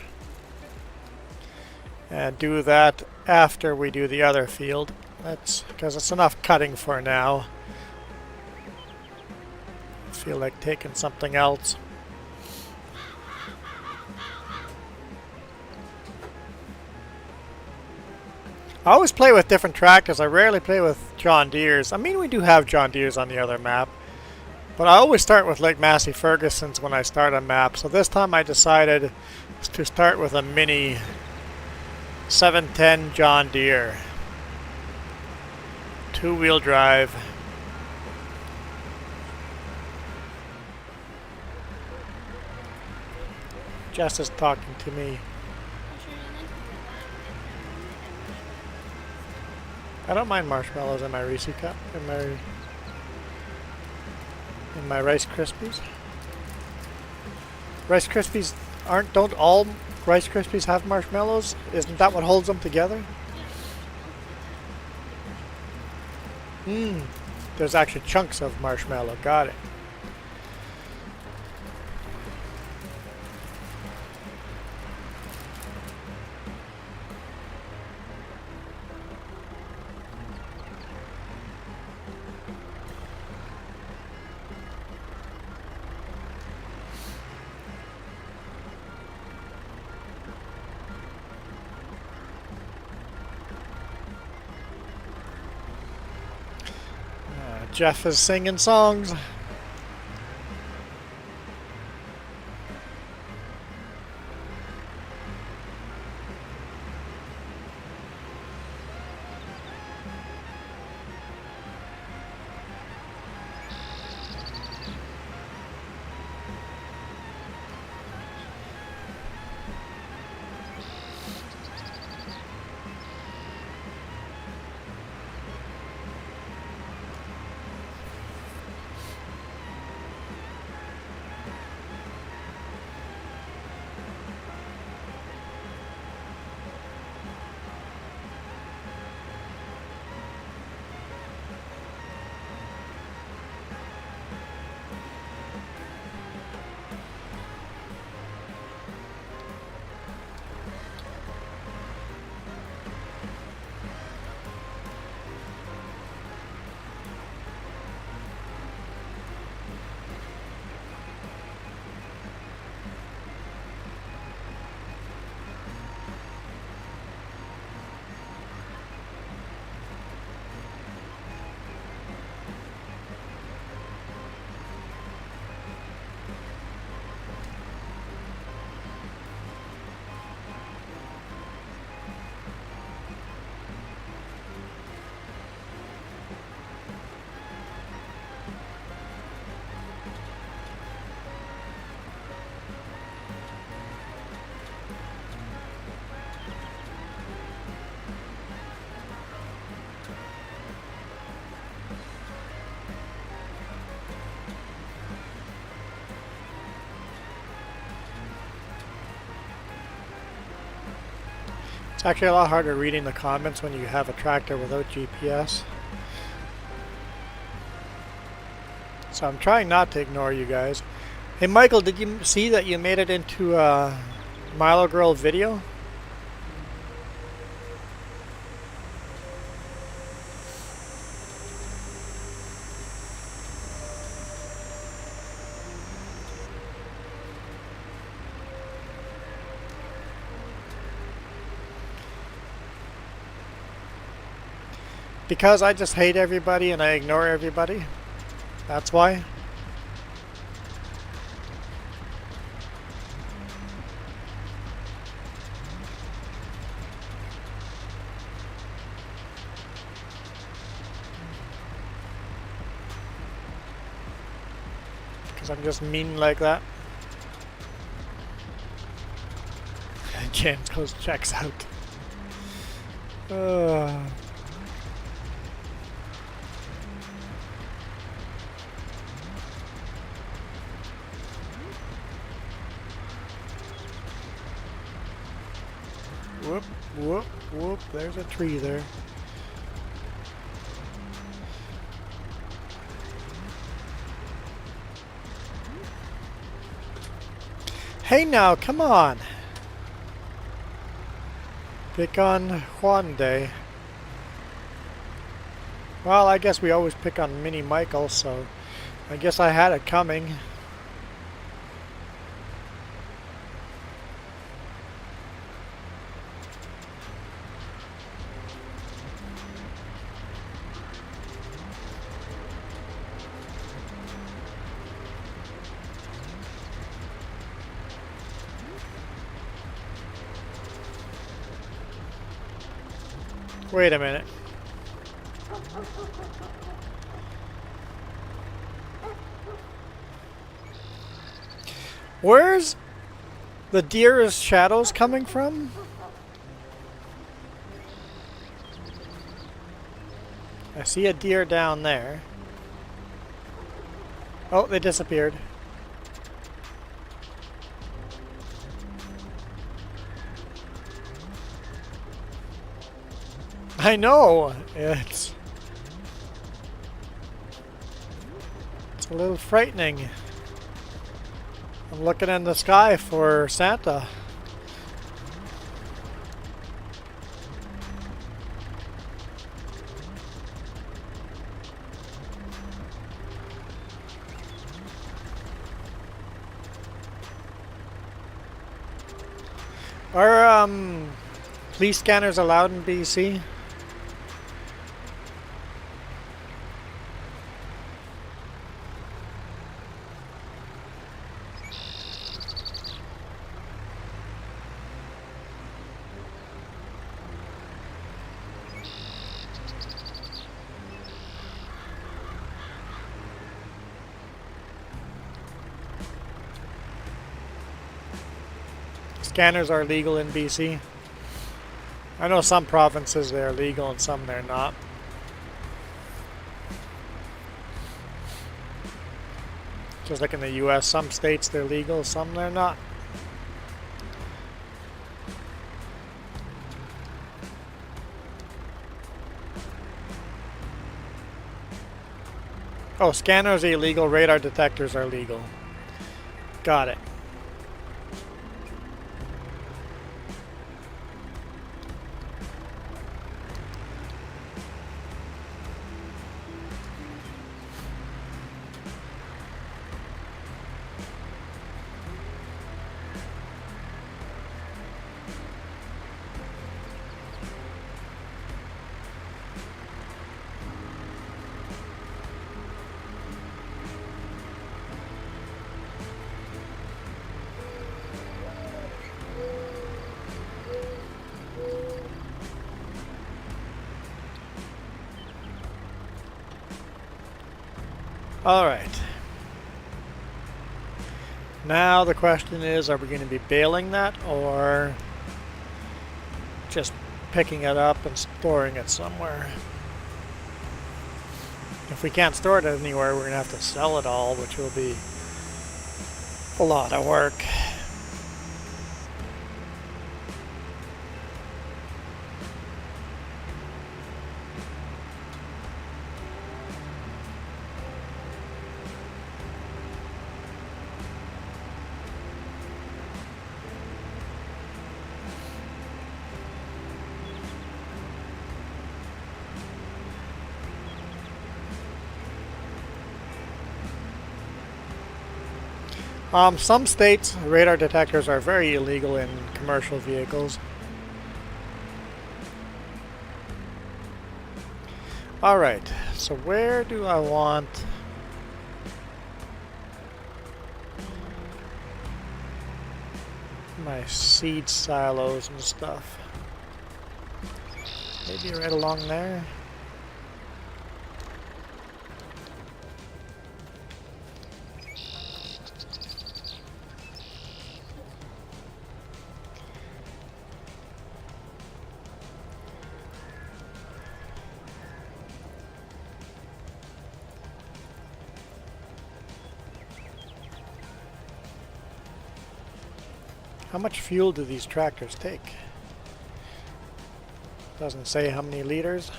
And do that after we do the other field. That's because it's enough cutting for now. I feel like taking something else. I always play with different tractors. I rarely play with John Deere's. I mean, we do have John Deere's on the other map. But I always start with Lake Massey Ferguson's when I start a map. So this time I decided to start with a mini 710 John Deere. Two-wheel drive. Jess is talking to me. I don't mind marshmallows in my Reese cup, in my Rice Krispies. Rice Krispies don't all Rice Krispies have marshmallows? Isn't that what holds them together? There's actually chunks of marshmallow. Got it. Jeff is singing songs. It's actually a lot harder reading the comments when you have a tractor without GPS. So I'm trying not to ignore you guys. Hey Michael, did you see that you made it into a Milo Girl video? Because I just hate everybody and I ignore everybody. That's why. Because I'm just mean like that. James goes checks out. Whoop, whoop, whoop. There's a tree there. Hey now, come on. Pick on Juan Day. Well, I guess we always pick on Mini Michael, so I guess I had it coming. Wait a minute. Where's the deer's shadows coming from? I see a deer down there. Oh, they disappeared. I know! It's a little frightening. I'm looking in the sky for Santa. Are police scanners allowed in BC? Scanners are legal in BC. I know some provinces they're legal and some they're not. Just like in the US, some states they're legal, some they're not. Oh, scanners are illegal, radar detectors are legal. Got it. Alright. Now the question is, are we going to be bailing that or just picking it up and storing it somewhere? If we can't store it anywhere, we're going to have to sell it all, which will be a lot of work. Some states, radar detectors are very illegal in commercial vehicles. Alright, so where do I want... my seed silos and stuff? Maybe right along there? How much fuel do these tractors take? Doesn't say how many liters.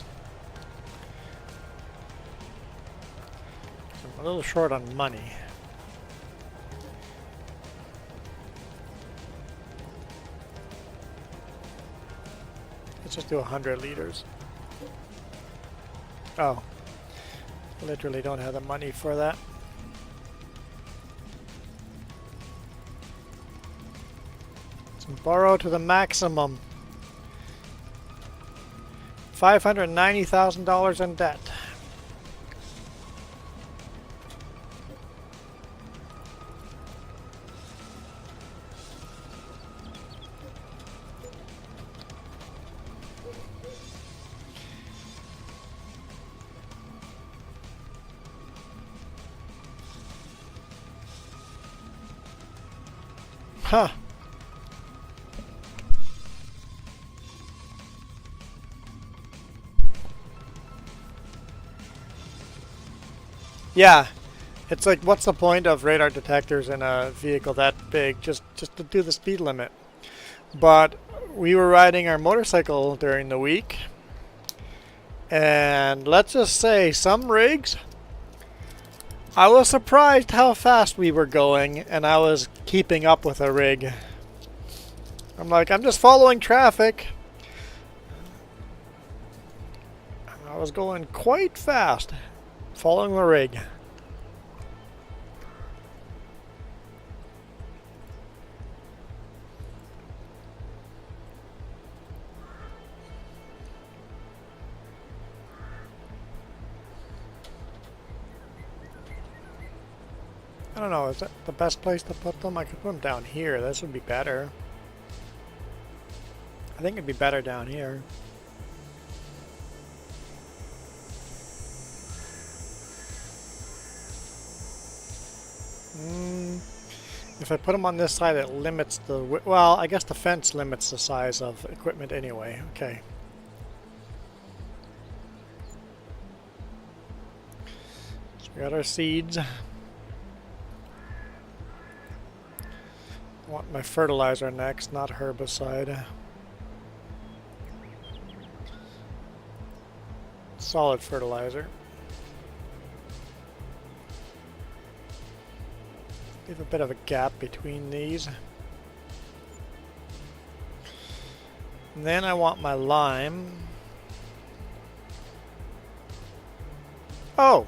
I'm a little short on money. Let's just do 100 liters. Oh. Literally don't have the money for that. Borrow to the maximum. $590,000 in debt. Huh. Yeah, it's like, what's the point of radar detectors in a vehicle that big? Just to do the speed limit. But we were riding our motorcycle during the week, and let's just say some rigs, I was surprised how fast we were going, and I was keeping up with a rig. I'm like, I'm just following traffic. I was going quite fast. Following the rig. I don't know, is that the best place to put them? I could put them down here. This would be better. I think it'd be better down here. If I put them on this side, it limits the... well, I guess the fence limits the size of equipment anyway. Okay. So we got our seeds. I want my fertilizer next, not herbicide. Solid fertilizer. Leave a bit of a gap between these. And then I want my lime. Oh!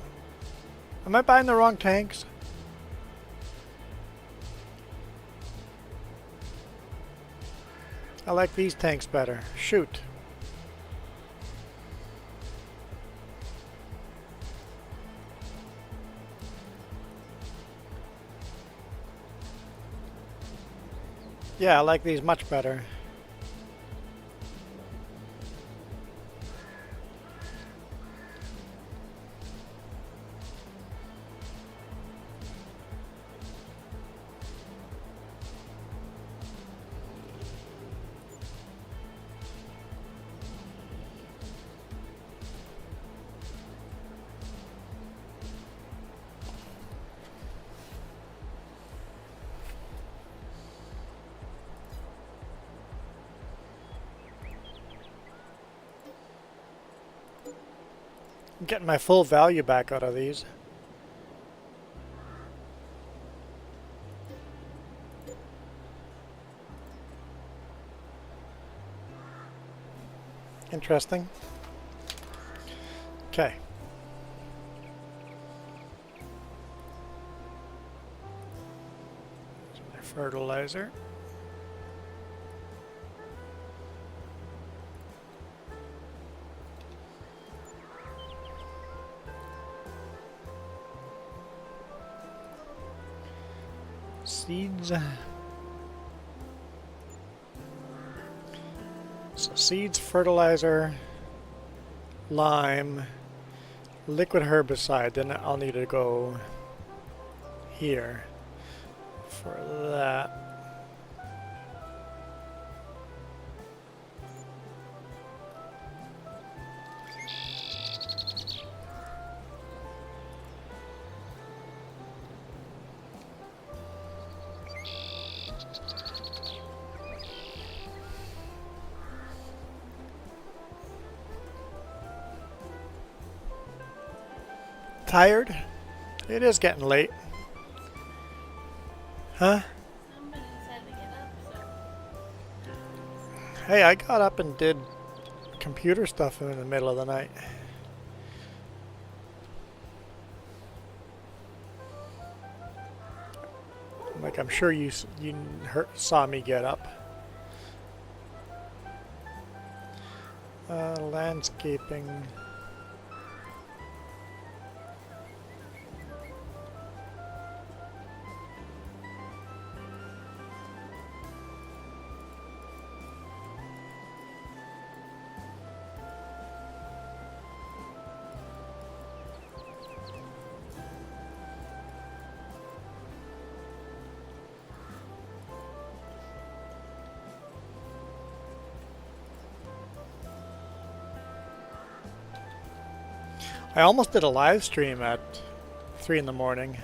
Am I buying the wrong tanks? I like these tanks better. Shoot. Yeah, I like these much better. I'm getting my full value back out of these. Interesting. Okay. Fertilizer. Seeds. So seeds, fertilizer, lime, liquid herbicide. Then I'll need to go here for that. Tired? It is getting late. Huh? Somebody decided to get up, so. Hey, I got up and did computer stuff in the middle of the night. Like, I'm sure you saw me get up. Landscaping. I almost did a live stream at 3 in the morning.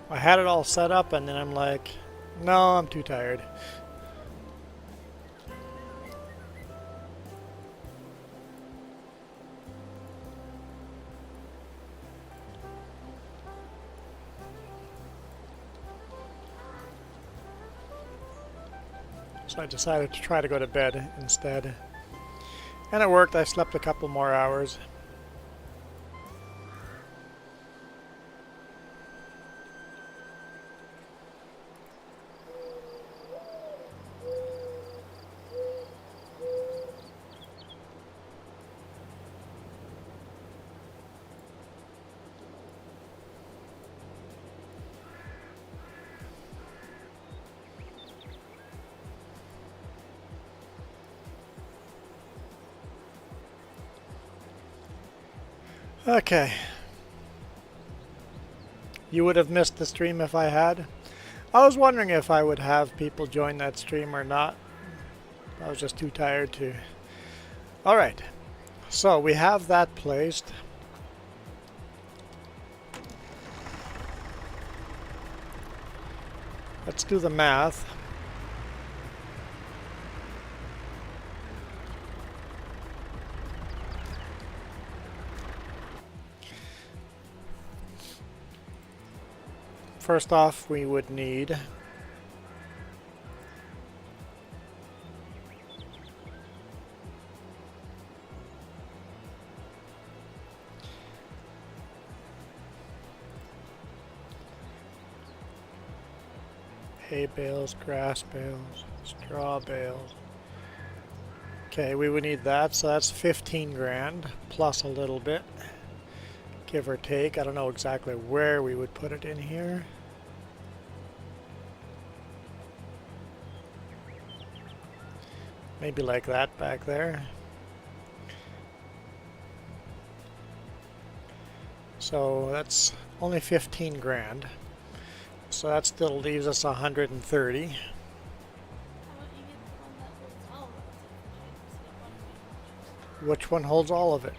I had it all set up and then I'm like, no, I'm too tired. So I decided to try to go to bed instead. And it worked. I slept a couple more hours. Okay. You would have missed the stream if I had. I was wondering if I would have people join that stream or not. I was just too tired to. Alright. So we have that placed. Let's do the math. First off, we would need hay bales, grass bales, straw bales. Okay, we would need that, so that's 15 grand plus a little bit, give or take. I don't know exactly where we would put it in here. Maybe like that back there. So that's only 15 grand. So that still leaves us 130. How about you get the one that holds all of it? Which one holds all of it?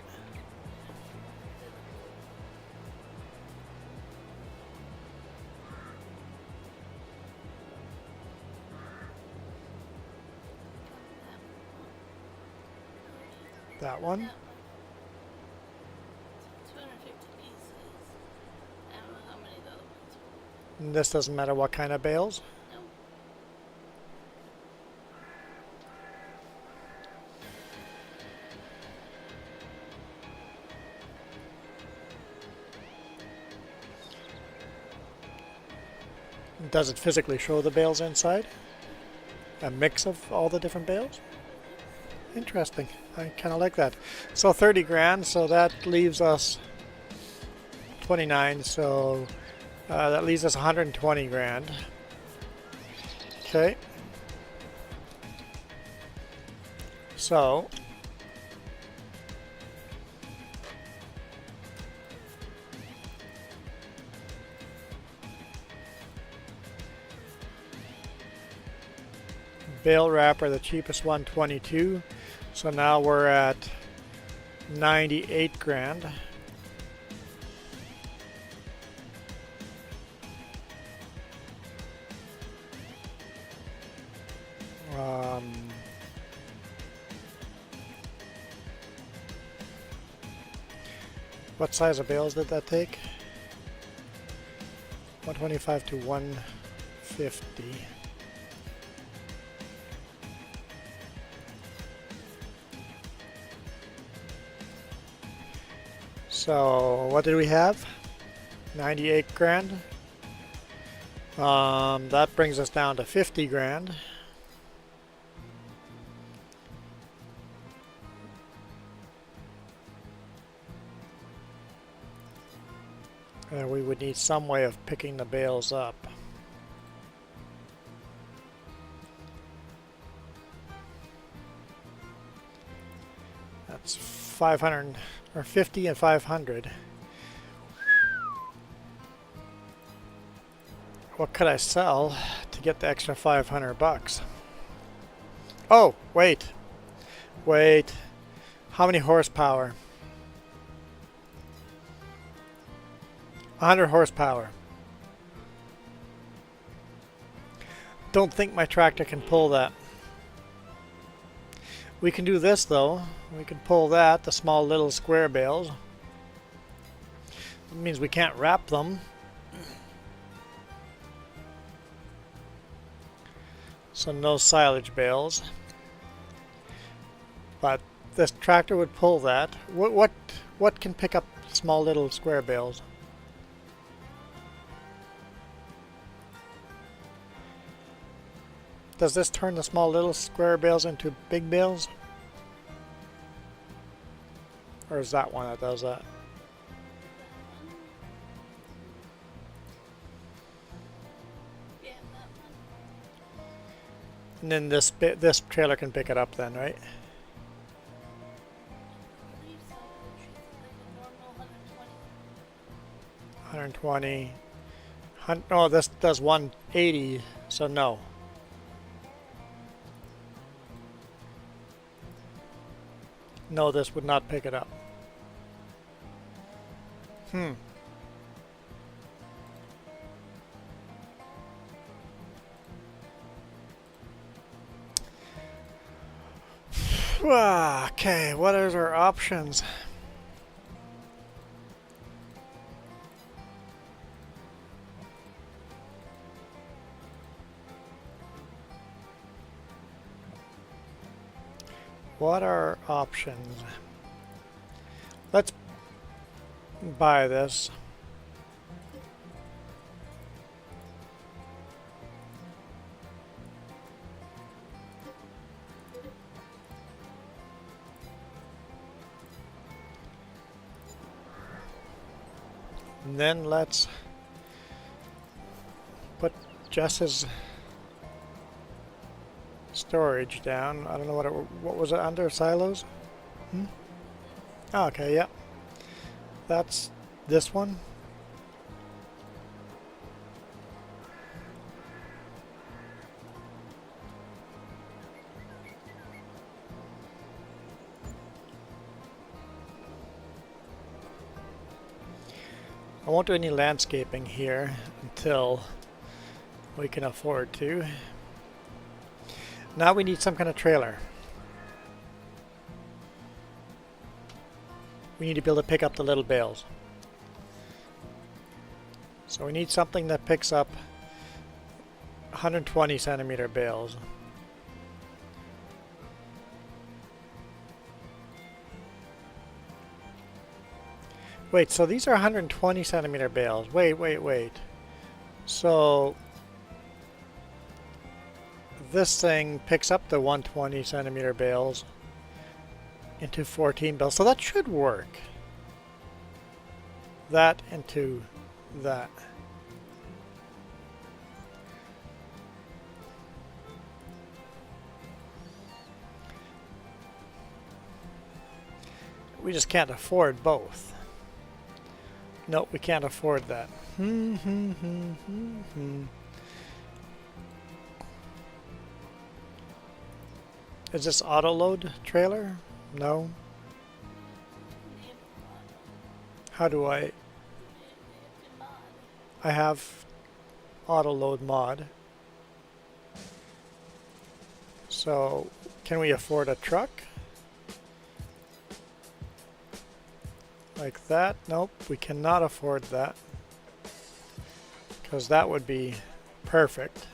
That one? 250 pieces. I don't know how many the other ones were. And this doesn't matter what kind of bales? No. does it physically show the bales inside? A mix of all the different bales? Interesting. I kind of like that. So 30 grand, so that leaves us 29, so that leaves us 120 grand. Okay. So bale wrapper, the cheapest one, 22. So now we're at 98 grand. What size of bales did that take? 125 to 150. So what did we have? 98 grand. That brings us down to 50 grand. And we would need some way of picking the bales up. That's 500 or 50 and 500. What could I sell to get the extra 500 bucks? Oh, wait. Wait. How many horsepower? 100 horsepower. Don't think my tractor can pull that. We can do this though. We can pull that, the small little square bales. It means we can't wrap them. So no silage bales. But this tractor would pull that. What can pick up small little square bales? Does this turn the small little square bales into big bales? Or is that one that does that? Yeah, that one. And then this trailer can pick it up then, right? I believe so. It's like a normal 120. Oh, this does 180, so no. No, this would not pick it up. Okay, what are our options? What are options? Let's buy this. And then let's put Jess's storage down. I don't know what was it under, silos? Oh, okay, yeah. That's this one. I won't do any landscaping here until we can afford to. Now we need some kind of trailer. We need to be able to pick up the little bales. So we need something that picks up 120 centimeter bales. Wait, so these are 120 centimeter bales. Wait. So this thing picks up the 120 centimeter bales into 14 bales, so that should work. That into that. We just can't afford both. Nope, we can't afford that. Is this auto load trailer? No. How do I have auto load mod. So can we afford a truck? Like that? Nope, we cannot afford that. Because that would be perfect.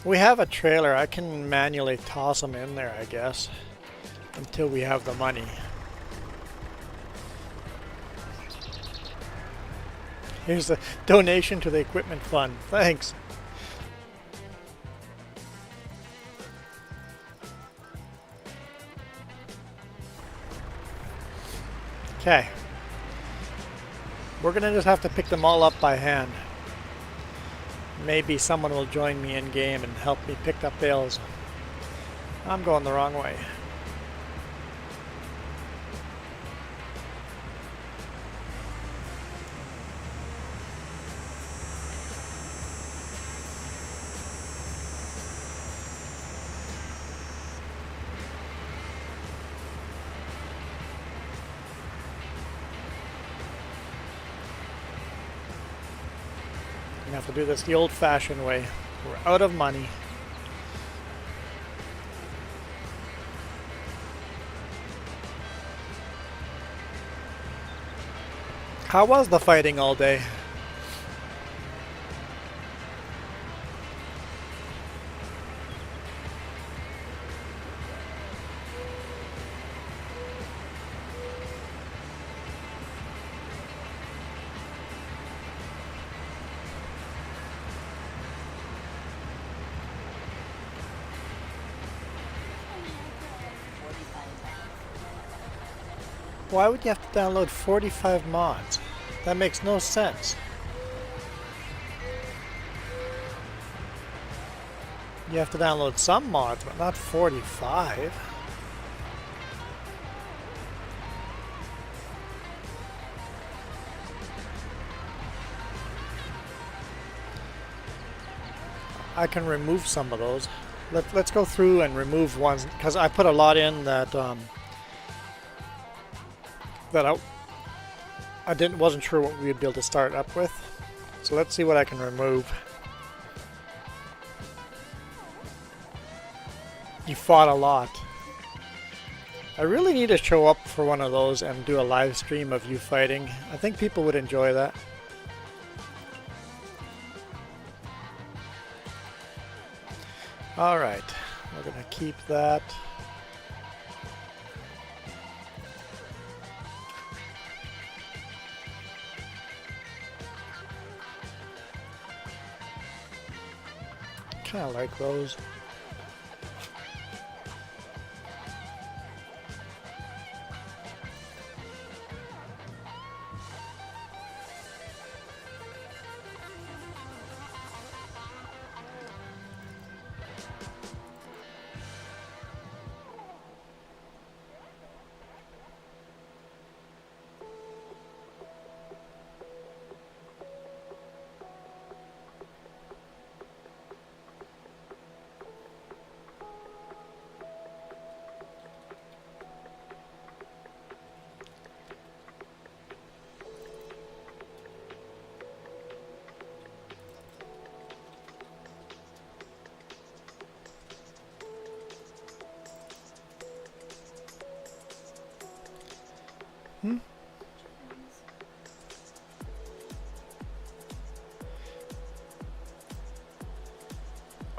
We have a trailer. I can manually toss them in there, I guess, until we have the money. Here's the donation to the equipment fund. Thanks. Okay. We're gonna just have to pick them all up by hand. Maybe someone will join me in game and help me pick up bales. I'm going the wrong way. We have to do this the old-fashioned way. We're out of money. How was the fighting all day? Why would you have to download 45 mods? That makes no sense. You have to download some mods, but not 45. I can remove some of those. Let's go through and remove ones, because I put a lot in that I wasn't sure what we'd be able to start up with. So let's see what I can remove. You fought a lot. I really need to show up for one of those and do a live stream of you fighting. I think people would enjoy that. Alright, we're gonna keep that. Kind of like those.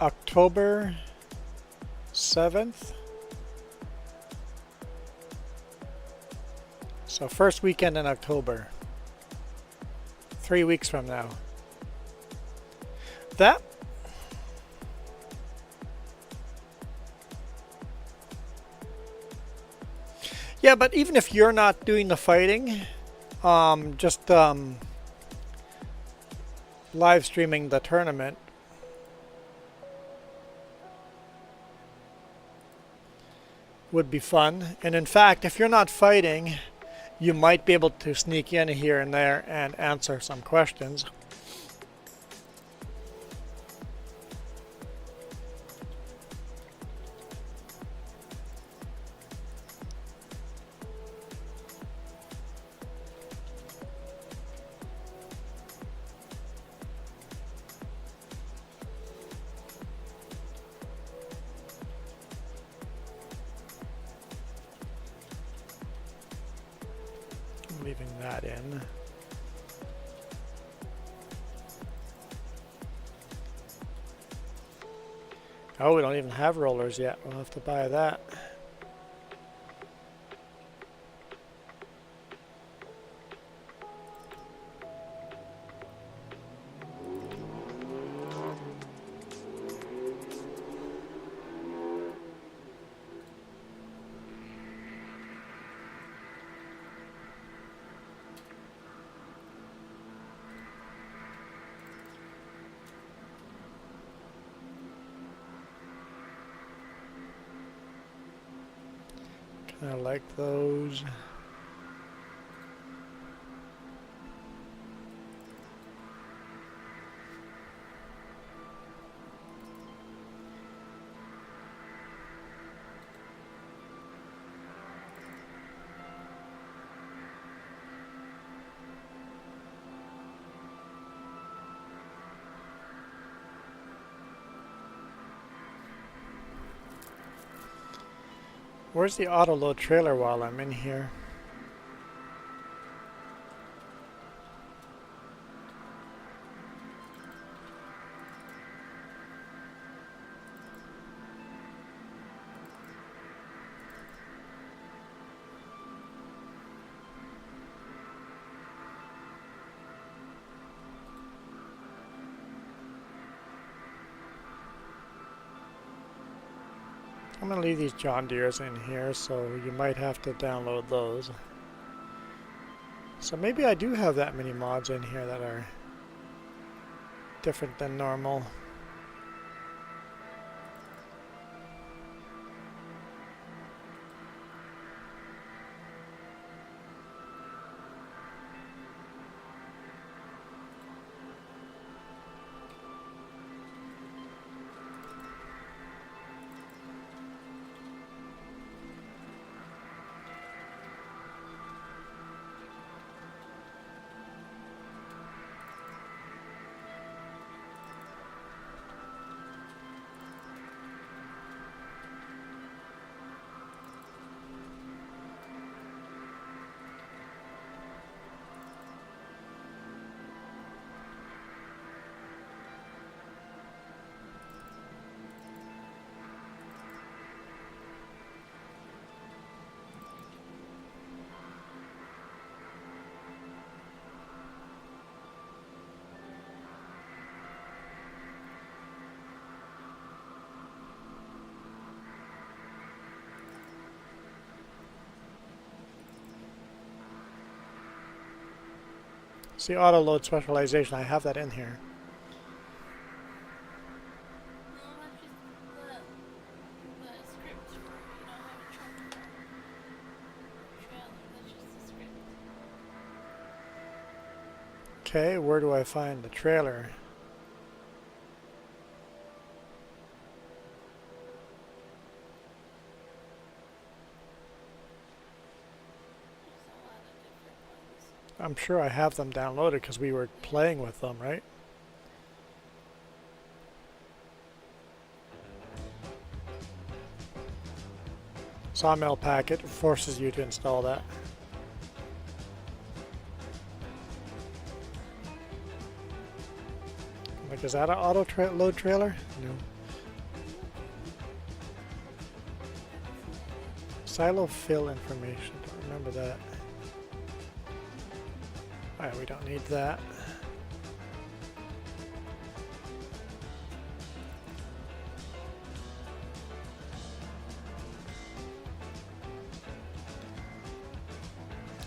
October 7th. So first weekend in October. 3 weeks from now. That. Yeah, but even if you're not doing the fighting, just live streaming the tournament would be fun. And in fact, if you're not fighting, you might be able to sneak in here and there and answer some questions. Leaving that in. Oh, we don't even have rollers yet. We'll have to buy that. I like those. Where's the auto load trailer while I'm in here? I'm going to leave these John Deeres in here, so you might have to download those. So maybe I do have that many mods in here that are different than normal. See, auto load specialization, I have that in here. No, that's just the script for you don't have a truck trailer. That's just the script. Okay, where do I find the trailer? There's a lot of different ones. I'm sure I have them downloaded because we were playing with them, right? Sawmill packet forces you to install that. Like, is that an auto load trailer? No. Silo fill information. Don't remember that. Alright, we don't need that.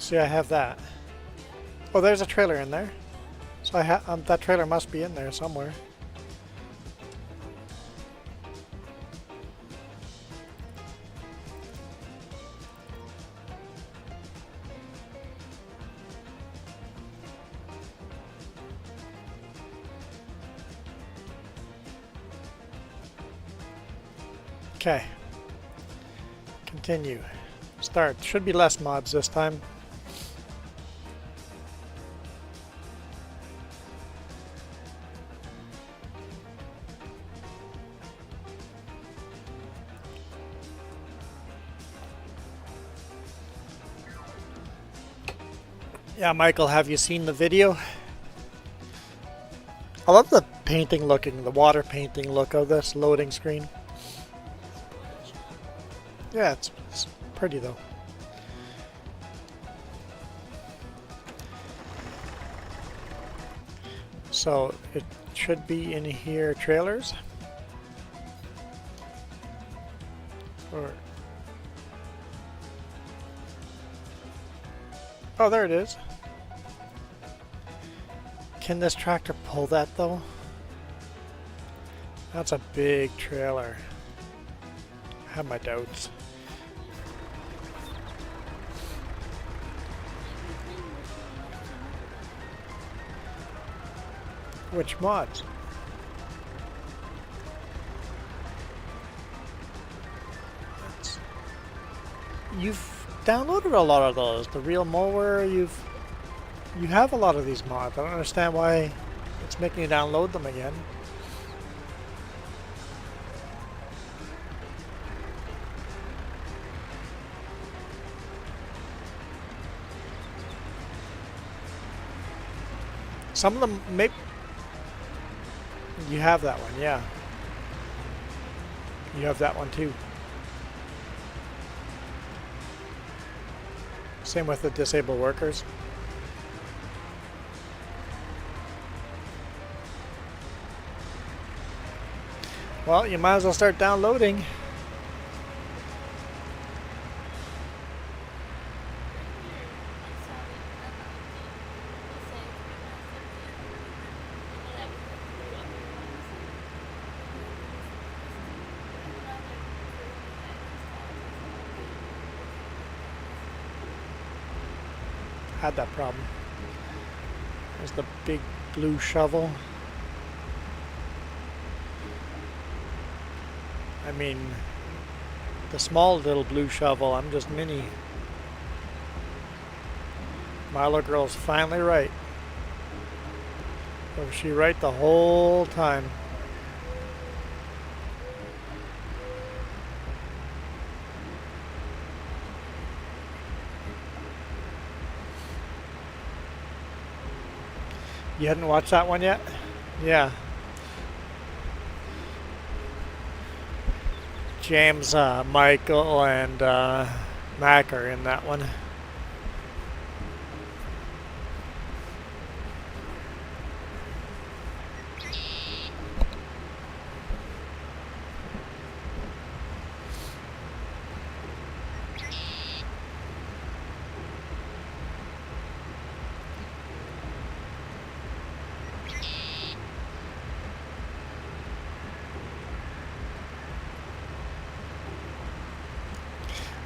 See, I have that. Oh, there's a trailer in there. So that trailer must be in there somewhere. Okay. Continue. Start. Should be less mods this time. Yeah, Michael, have you seen the video? I love the the water painting look of this loading screen. Yeah, it's pretty though. So it should be in here, trailers. Or oh, there it is. Can this tractor pull that though? That's a big trailer. I have my doubts. Which mods? You've downloaded a lot of those. The real mower, you have a lot of these mods. I don't understand why it's making you download them again. Some of them may... You have that one, yeah. You have that one too. Same with the disabled workers. Well, you might as well start downloading. Had that problem. There's the big blue shovel. I mean, the small little blue shovel, I'm just mini. Milo Girl's finally right. Was she right the whole time? You hadn't watched that one yet? Yeah. James, Michael, and Mac are in that one.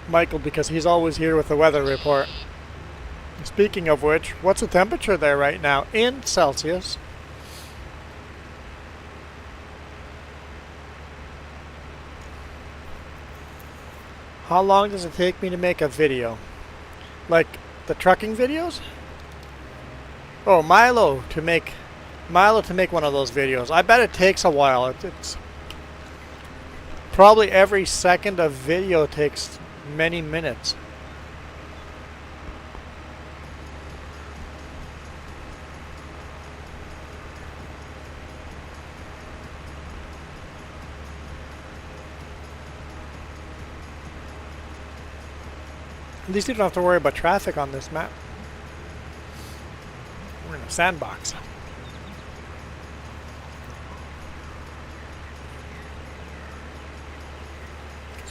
Michael, because he's always here with the weather report. Speaking of which, what's the temperature there right now in Celsius? How long does it take me to make a video? Like the trucking videos? Oh, Milo to make one of those videos. I bet it takes a while. It's probably every second of video takes many minutes. At least you don't have to worry about traffic on this map. We're in a sandbox.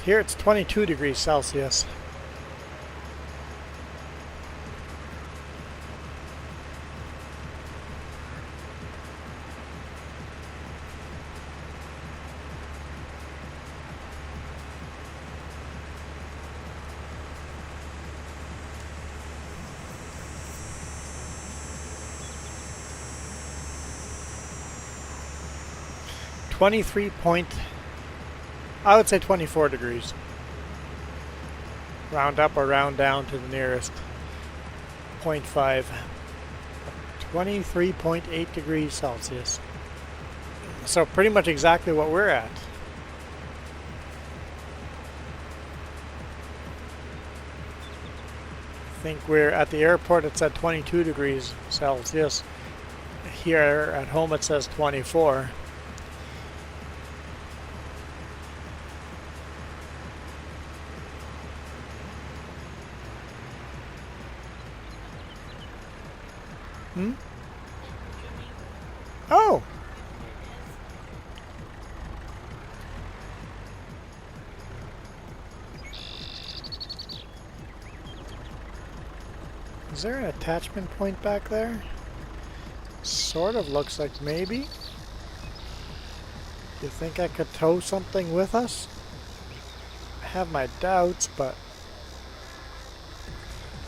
Here it's 22 degrees Celsius. 23 point, I would say 24 degrees. Round up or round down to the nearest 0.5. 23.8 degrees Celsius. So pretty much exactly what we're at. I think we're at the airport, it's at 22 degrees Celsius. Here at home it says 24. Hmm? Oh! Is there an attachment point back there? Sort of looks like maybe. Do you think I could tow something with us? I have my doubts, but...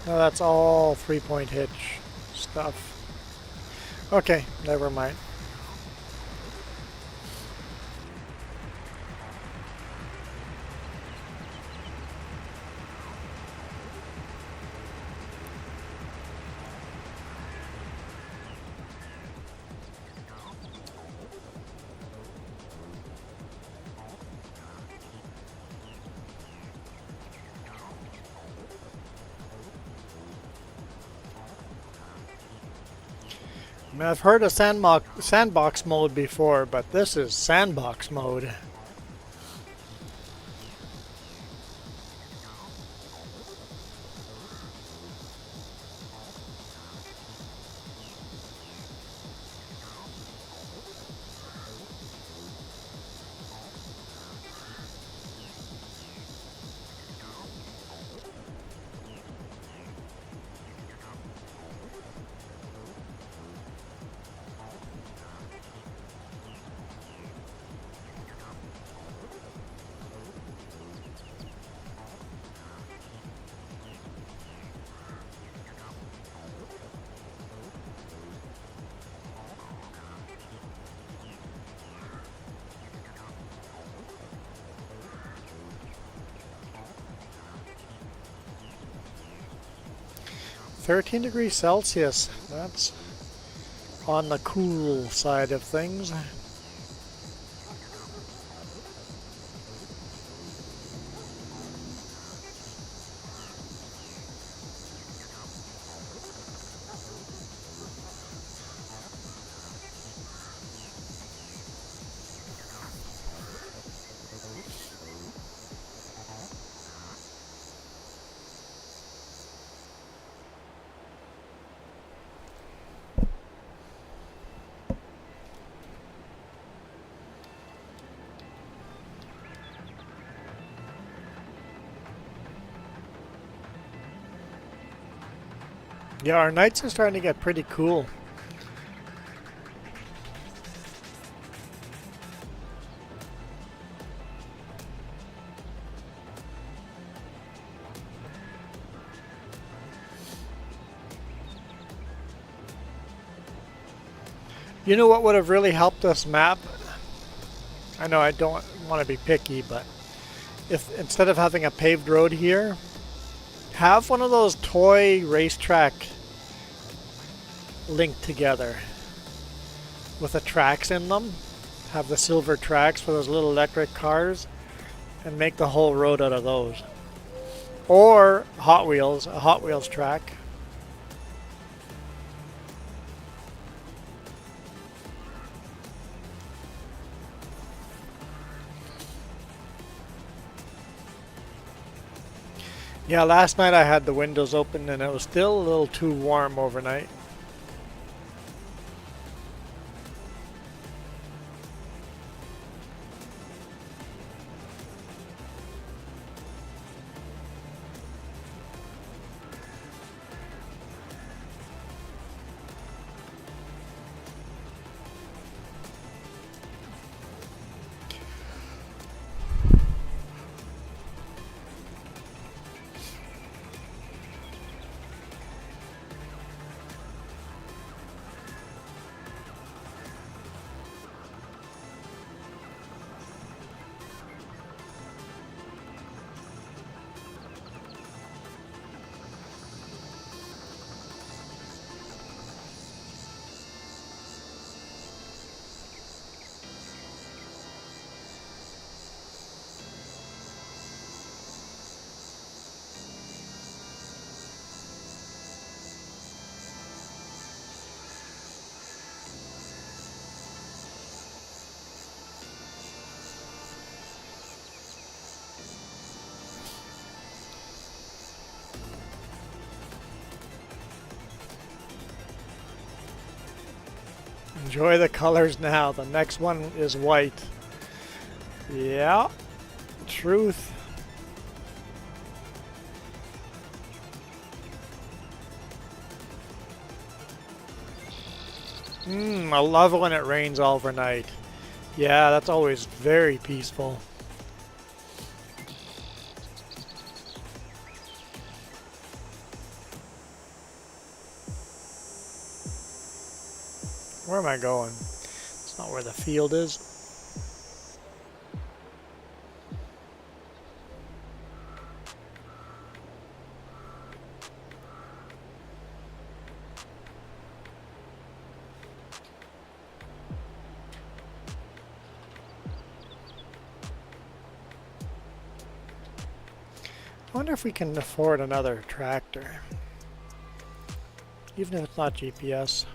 No, that's all 3-point hitch stuff. Okay, never mind. I mean, I've heard of sandbox mode before, but this is sandbox mode. -13 degrees Celsius. That's on the cool side of things. Yeah, our nights are starting to get pretty cool. You know what would have really helped us map? I know I don't want to be picky, but if instead of having a paved road here, have one of those toy racetrack linked together with the tracks in them. Have the silver tracks for those little electric cars and make the whole road out of those. Or Hot Wheels, a Hot Wheels track. Yeah, last night I had the windows open and it was still a little too warm overnight. Enjoy the colors now. The next one is white. Yeah. Truth. I love it when it rains overnight. Yeah, that's always very peaceful. Where am I going? It's not where the field is. I wonder if we can afford another tractor. Even if it's not GPS.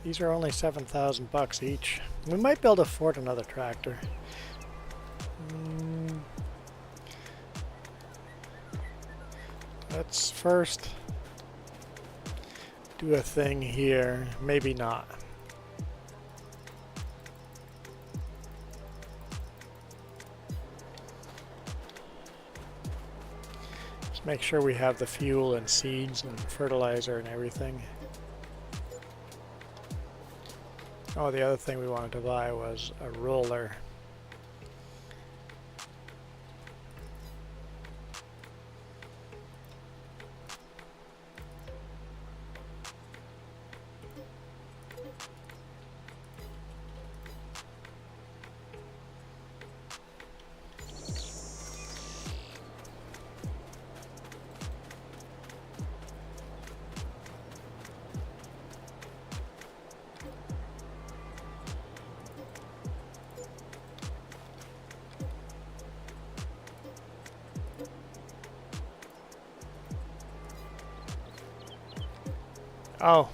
These are only 7,000 bucks each. We might be able to afford another tractor. Let's first do a thing here. Maybe not. Just make sure we have the fuel and seeds and fertilizer and everything. Oh, the other thing we wanted to buy was a roller. Oh,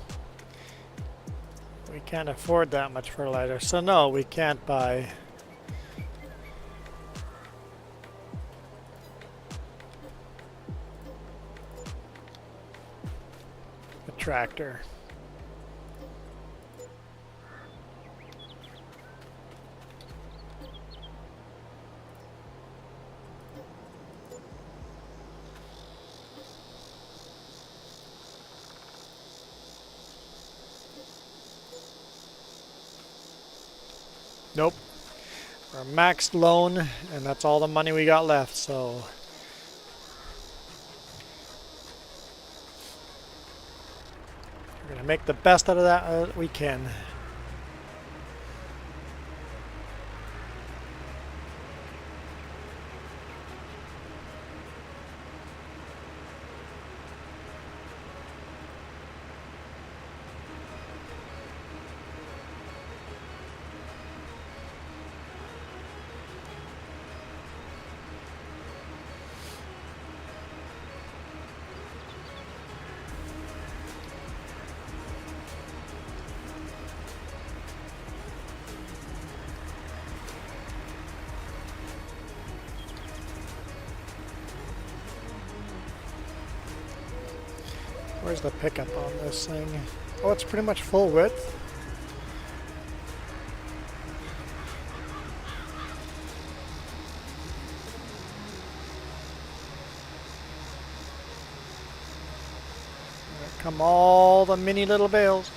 we can't afford that much fertilizer, so no, we can't buy. A tractor. Nope. We're maxed loan, and that's all the money we got left, so. We're gonna make the best out of that we can. Where's the pickup on this thing? Oh, it's pretty much full width. Here come all the mini little bales.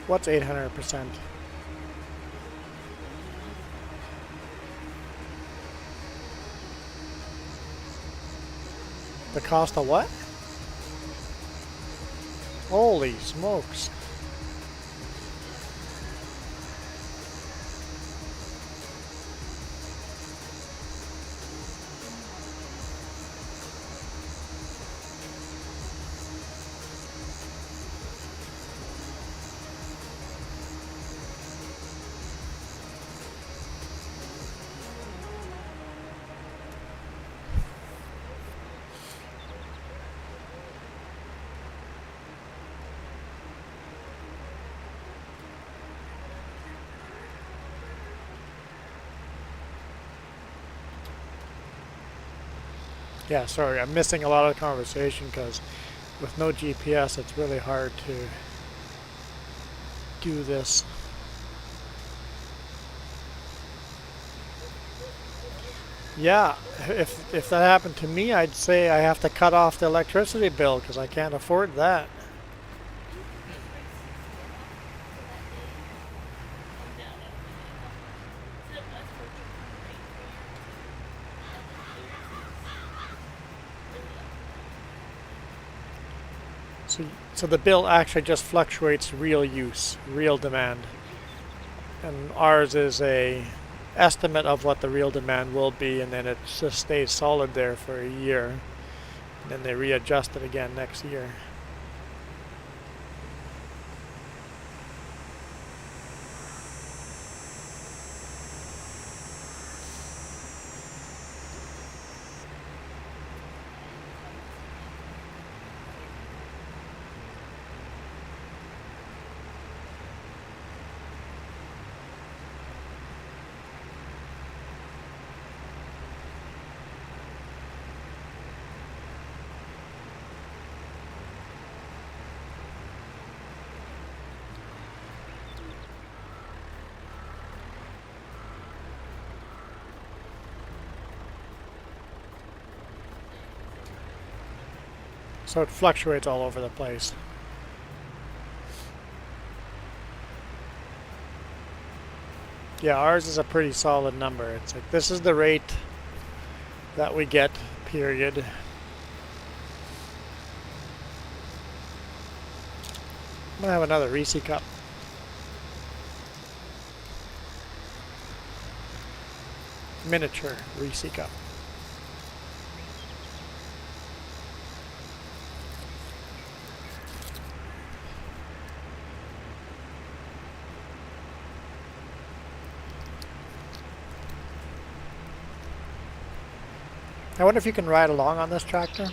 What's 800%? The cost of what? Holy smokes. Yeah, sorry, I'm missing a lot of the conversation because with no GPS, it's really hard to do this. Yeah, if that happened to me, I'd say I have to cut off the electricity bill because I can't afford that. You pay prices for off for that day. Come down after they come. Set up as for to come right for your and then yours is really up to them. So the bill actually just fluctuates real use, real demand, and ours is a estimate of what the real demand will be, and then it just stays solid there for a year, and then they readjust it again next year. So it fluctuates all over the place. Yeah, ours is a pretty solid number. It's like this is the rate that we get, period. I'm gonna have another Reese cup. Miniature Reese cup. I wonder if you can ride along on this tractor.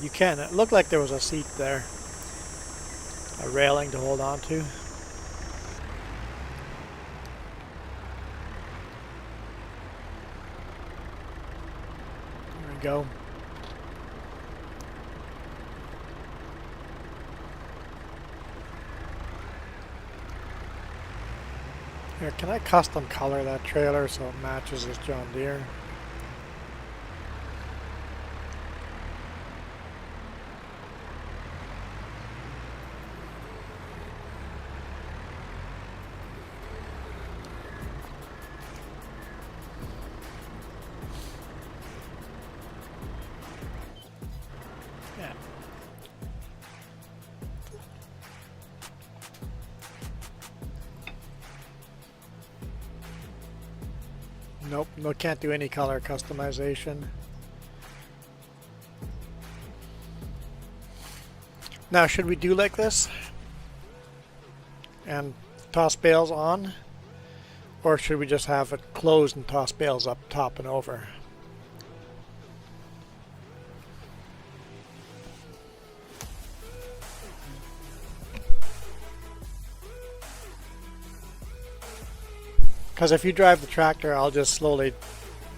You can. It looked like there was a seat there. A railing to hold on to. There we go. Here, can I custom color that trailer so it matches this John Deere? Yeah. Nope, no, can't do any color customization. Now, should we do like this and toss bales on, or should we just have it closed and toss bales up top and over? Because if you drive the tractor, I'll just slowly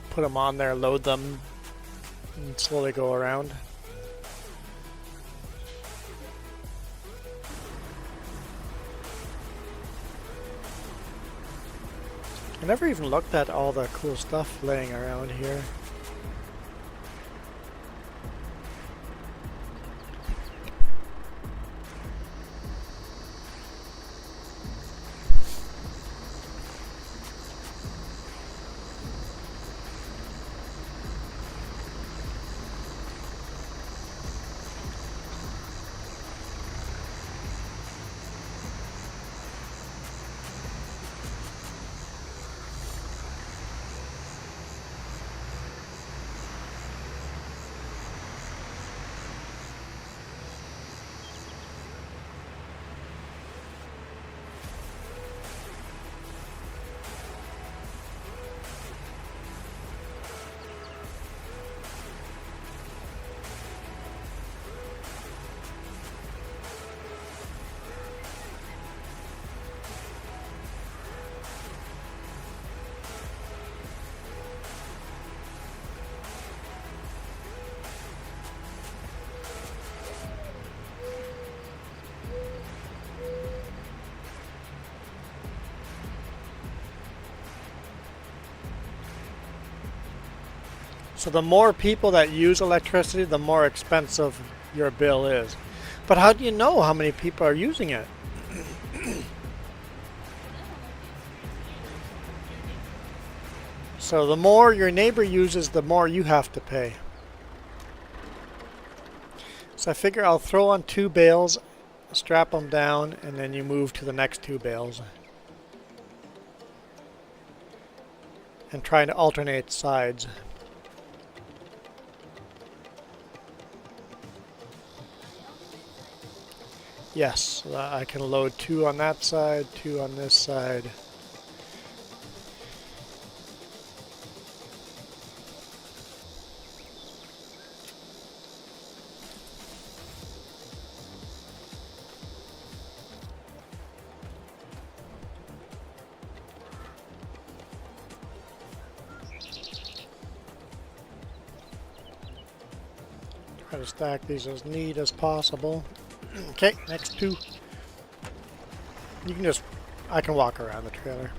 put them on there, load them, and slowly go around. I never even looked at all the cool stuff laying around here. So the more people that use electricity, the more expensive your bill is. But how do you know how many people are using it? So the more your neighbor uses, the more you have to pay. So I figure I'll throw on 2 bales, strap them down, and then you move to the next 2 bales. And try to alternate sides. Yes, I can load 2 on that side, 2 on this side. Try to stack these as neat as possible. Okay, next 2. You can just, I can walk around the trailer.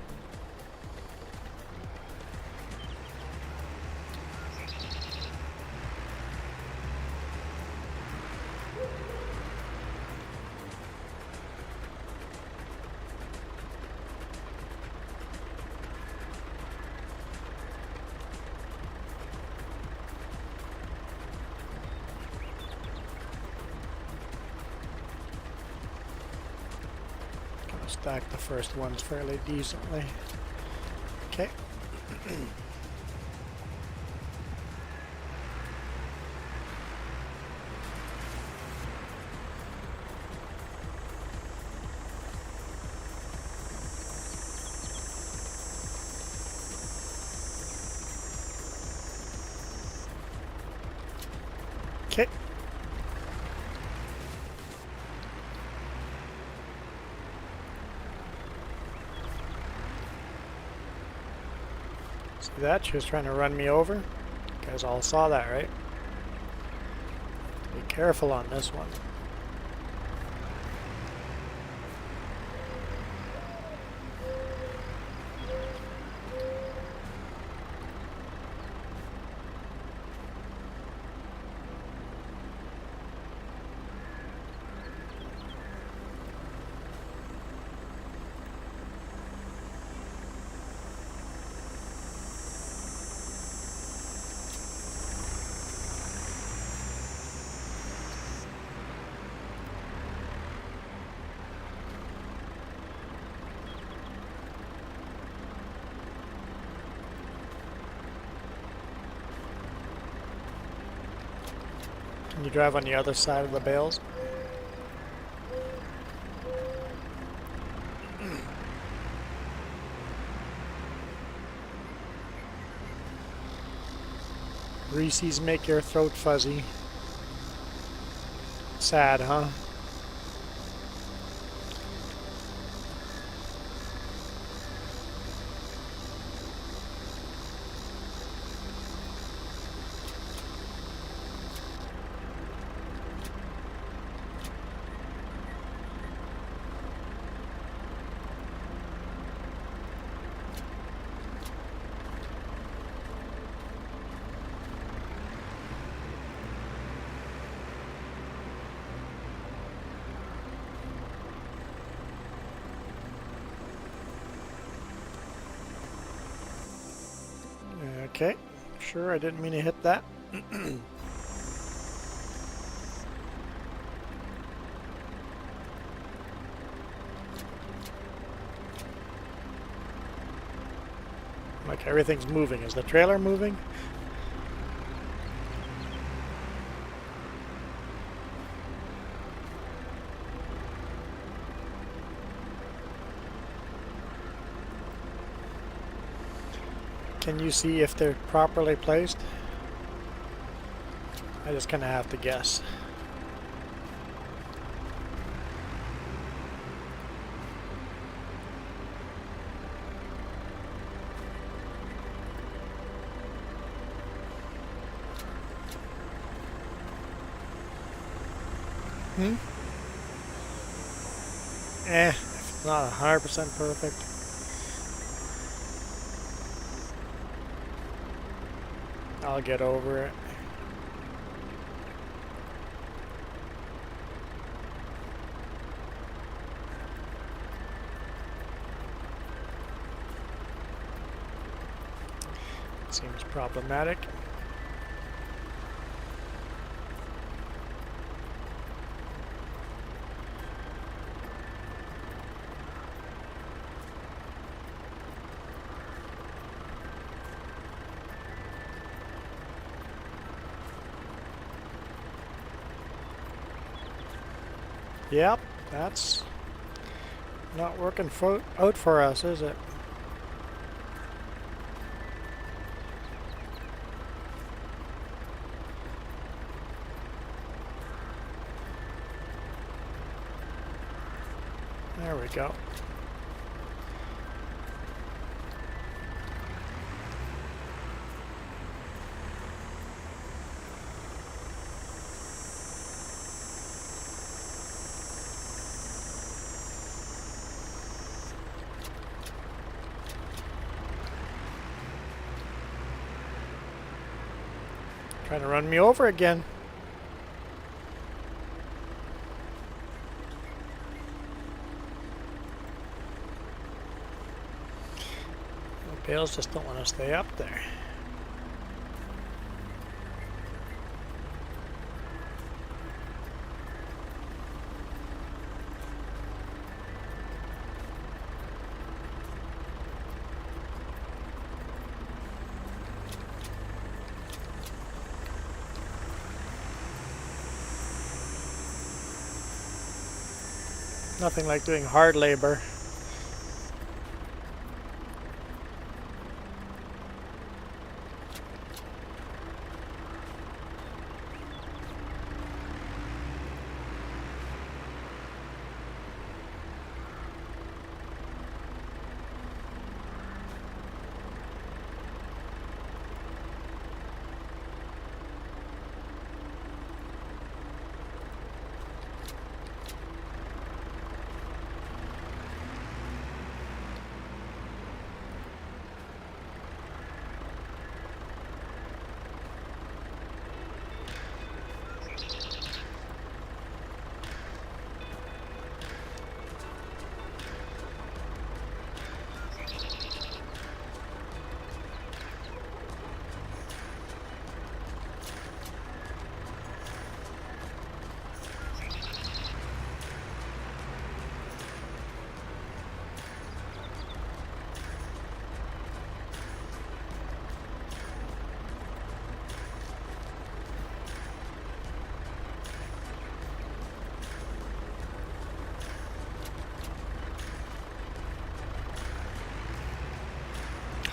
Stack the first ones fairly decently. Okay. Okay. See that? She was trying to run me over. You guys all saw that, right? Be careful on this one. Can you drive on the other side of the bales? Reese's make your throat fuzzy. Sad, huh? Okay, sure, I didn't mean to hit that. Like everything's moving. Is the trailer moving? Can you see if they're properly placed? I just kind of have to guess. It's not 100% perfect. I'll get over it. Seems problematic. Yep, that's not working out for us, is it? There we go. Trying to run me over again. The bales just don't want to stay up there. Nothing like doing hard labor.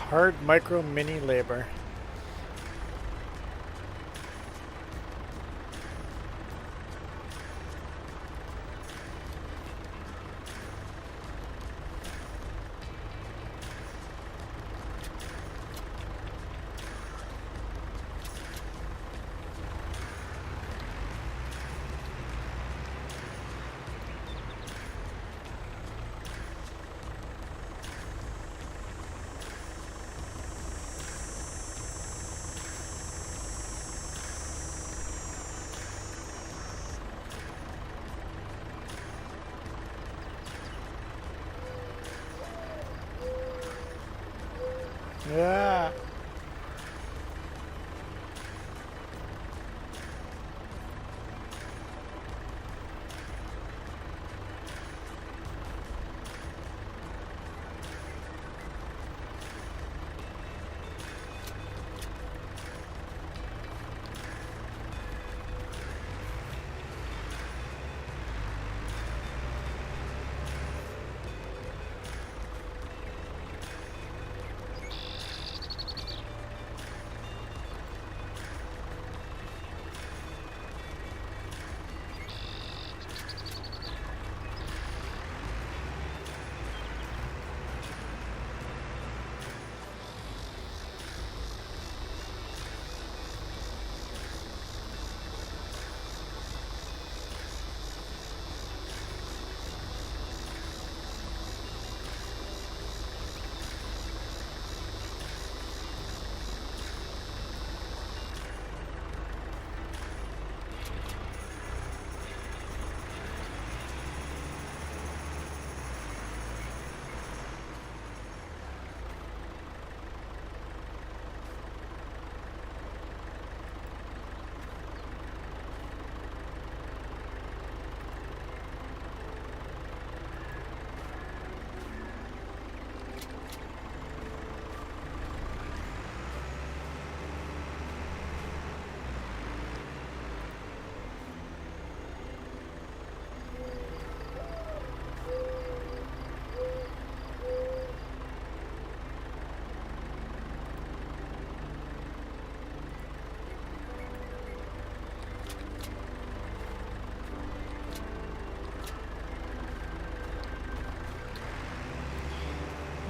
Hard micro mini labor. Yeah.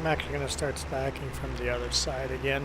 I'm actually going to start stacking from the other side again.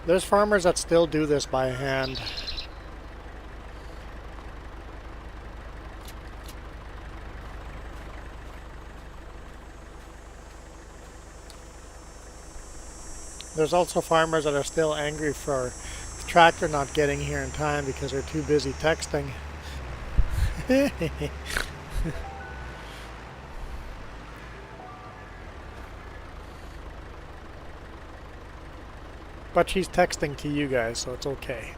There's farmers that still do this by hand. There's also farmers that are still angry for the tractor not getting here in time because they're too busy texting. But she's texting to you guys, so it's okay.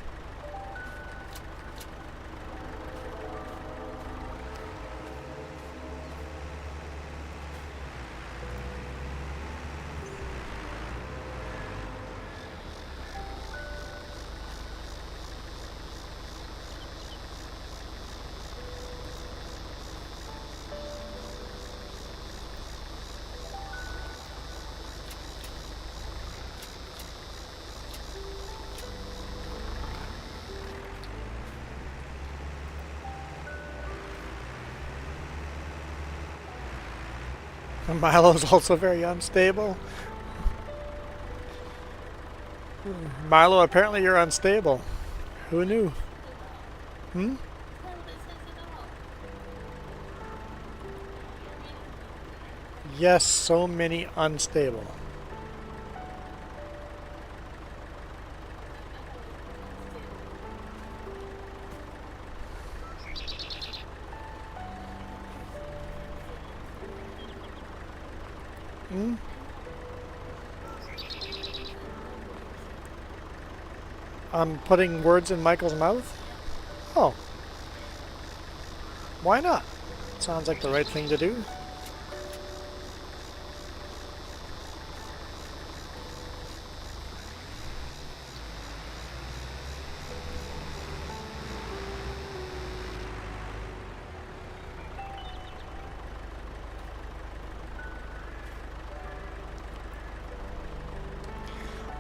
And Milo's also very unstable. Milo, apparently you're unstable. Who knew? Hmm? Yes, so many unstable. Hmm? I'm putting words in Michael's mouth? Oh. Why not? Sounds like the right thing to do.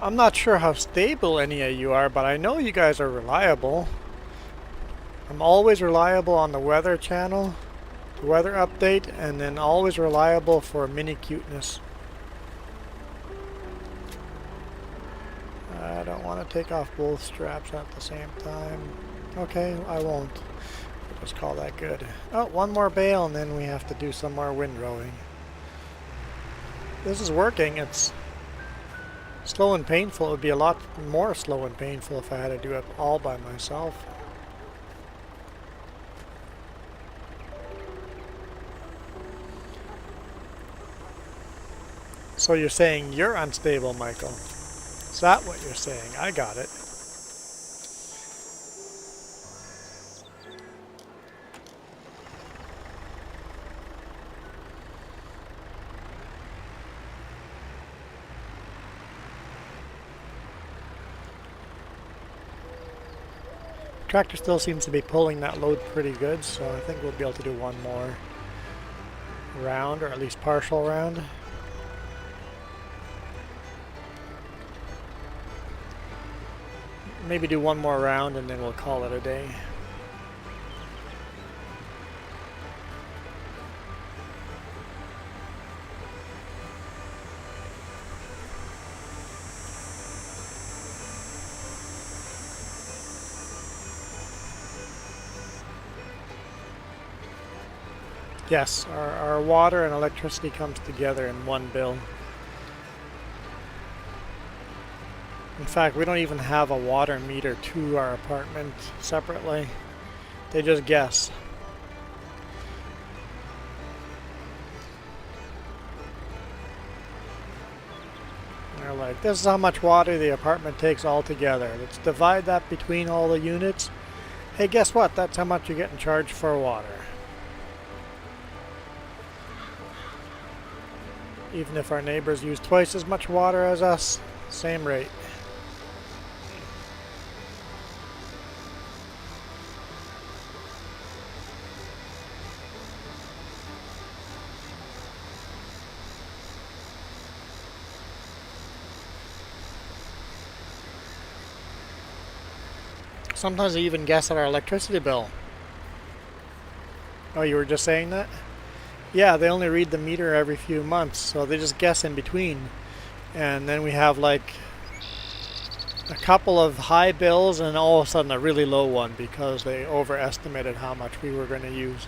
I'm not sure how stable any of you are, but I know you guys are reliable. I'm always reliable on the weather channel, the weather update, and then always reliable for mini cuteness. I don't want to take off both straps at the same time. Okay, I won't. We'll just call that good. Oh, one more bale and then we have to do some more windrowing. This is working. It's slow and painful. It would be a lot more slow and painful if I had to do it all by myself. So you're saying you're unstable, Michael? Is that what you're saying? I got it. Tractor still seems to be pulling that load pretty good, so I think we'll be able to do one more round, or at least partial round. Maybe do one more round and then we'll call it a day. Yes, our water and electricity comes together in one bill. In fact, we don't even have a water meter to our apartment separately. They just guess. They're like, this is how much water the apartment takes altogether. Let's divide that between all the units. Hey, guess what? That's how much you're getting charged for water. Even if our neighbors use twice as much water as us, same rate. Sometimes they even guess at our electricity bill. Oh, you were just saying that? Yeah, they only read the meter every few months, so they just guess in between. And then we have like a couple of high bills and all of a sudden a really low one because they overestimated how much we were going to use.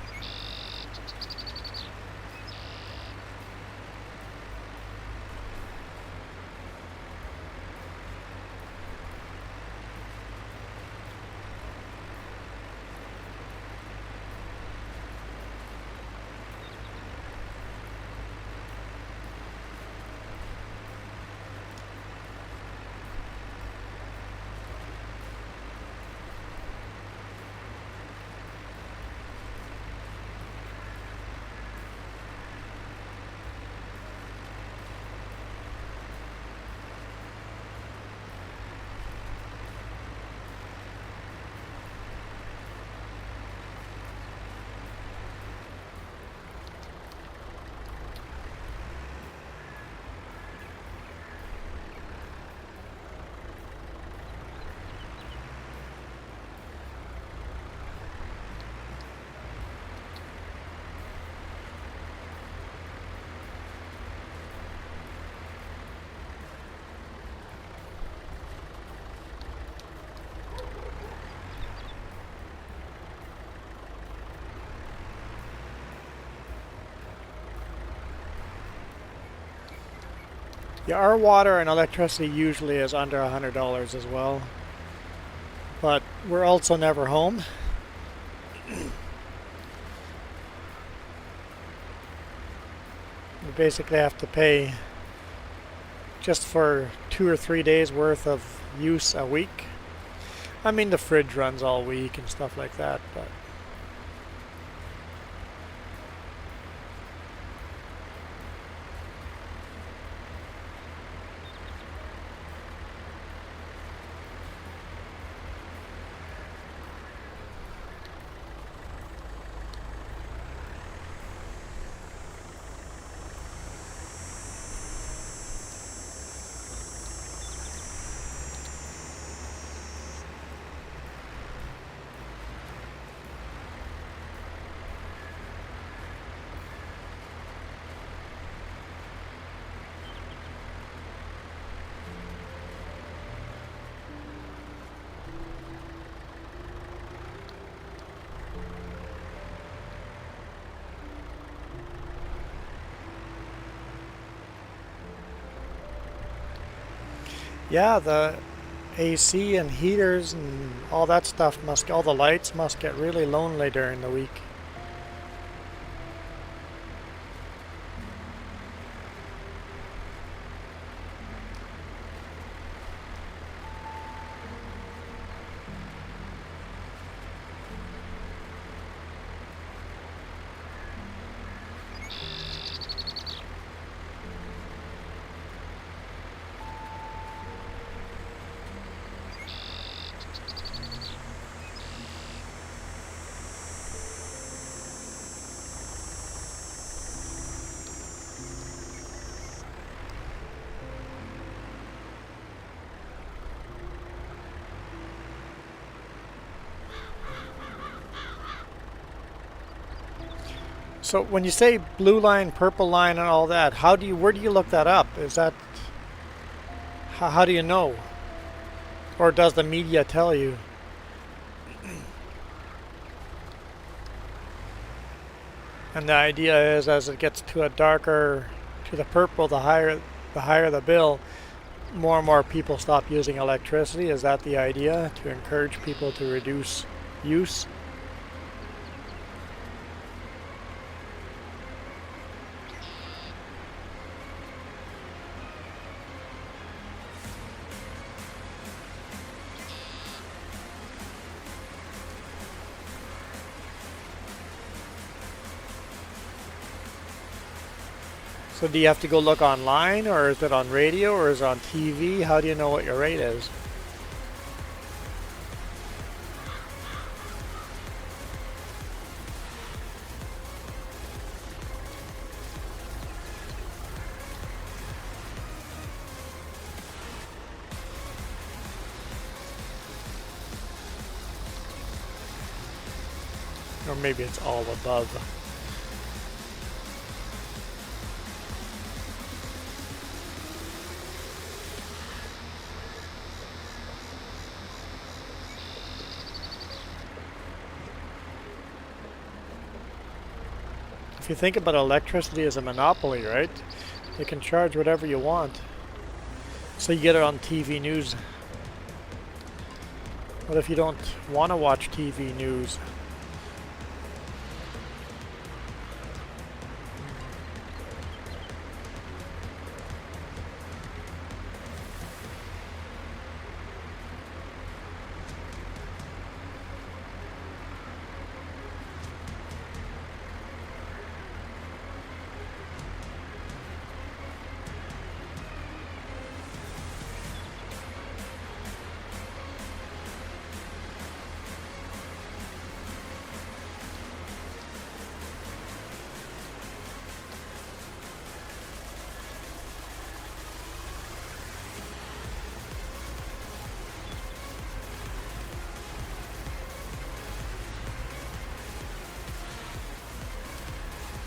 Yeah, our water and electricity usually is under $100 as well. But we're also never home. We basically have to pay just for 2 or 3 days worth of use a week. I mean, the fridge runs all week and stuff like that, but yeah, the AC and heaters and all that stuff all the lights must get really lonely during the week. So when you say blue line, purple line, and all that, where do you look that up? Is that how do you know? Or does the media tell you? And the idea is, as it gets to the purple, the higher the bill. more and more people stop using electricity. Is that the idea? To encourage people to reduce use? So do you have to go look online, or is it on radio, or is it on TV? How do you know what your rate is? Or maybe it's all above. If you think about electricity as a monopoly, right? You can charge whatever you want. So you get it on TV news. What if you don't want to watch TV news?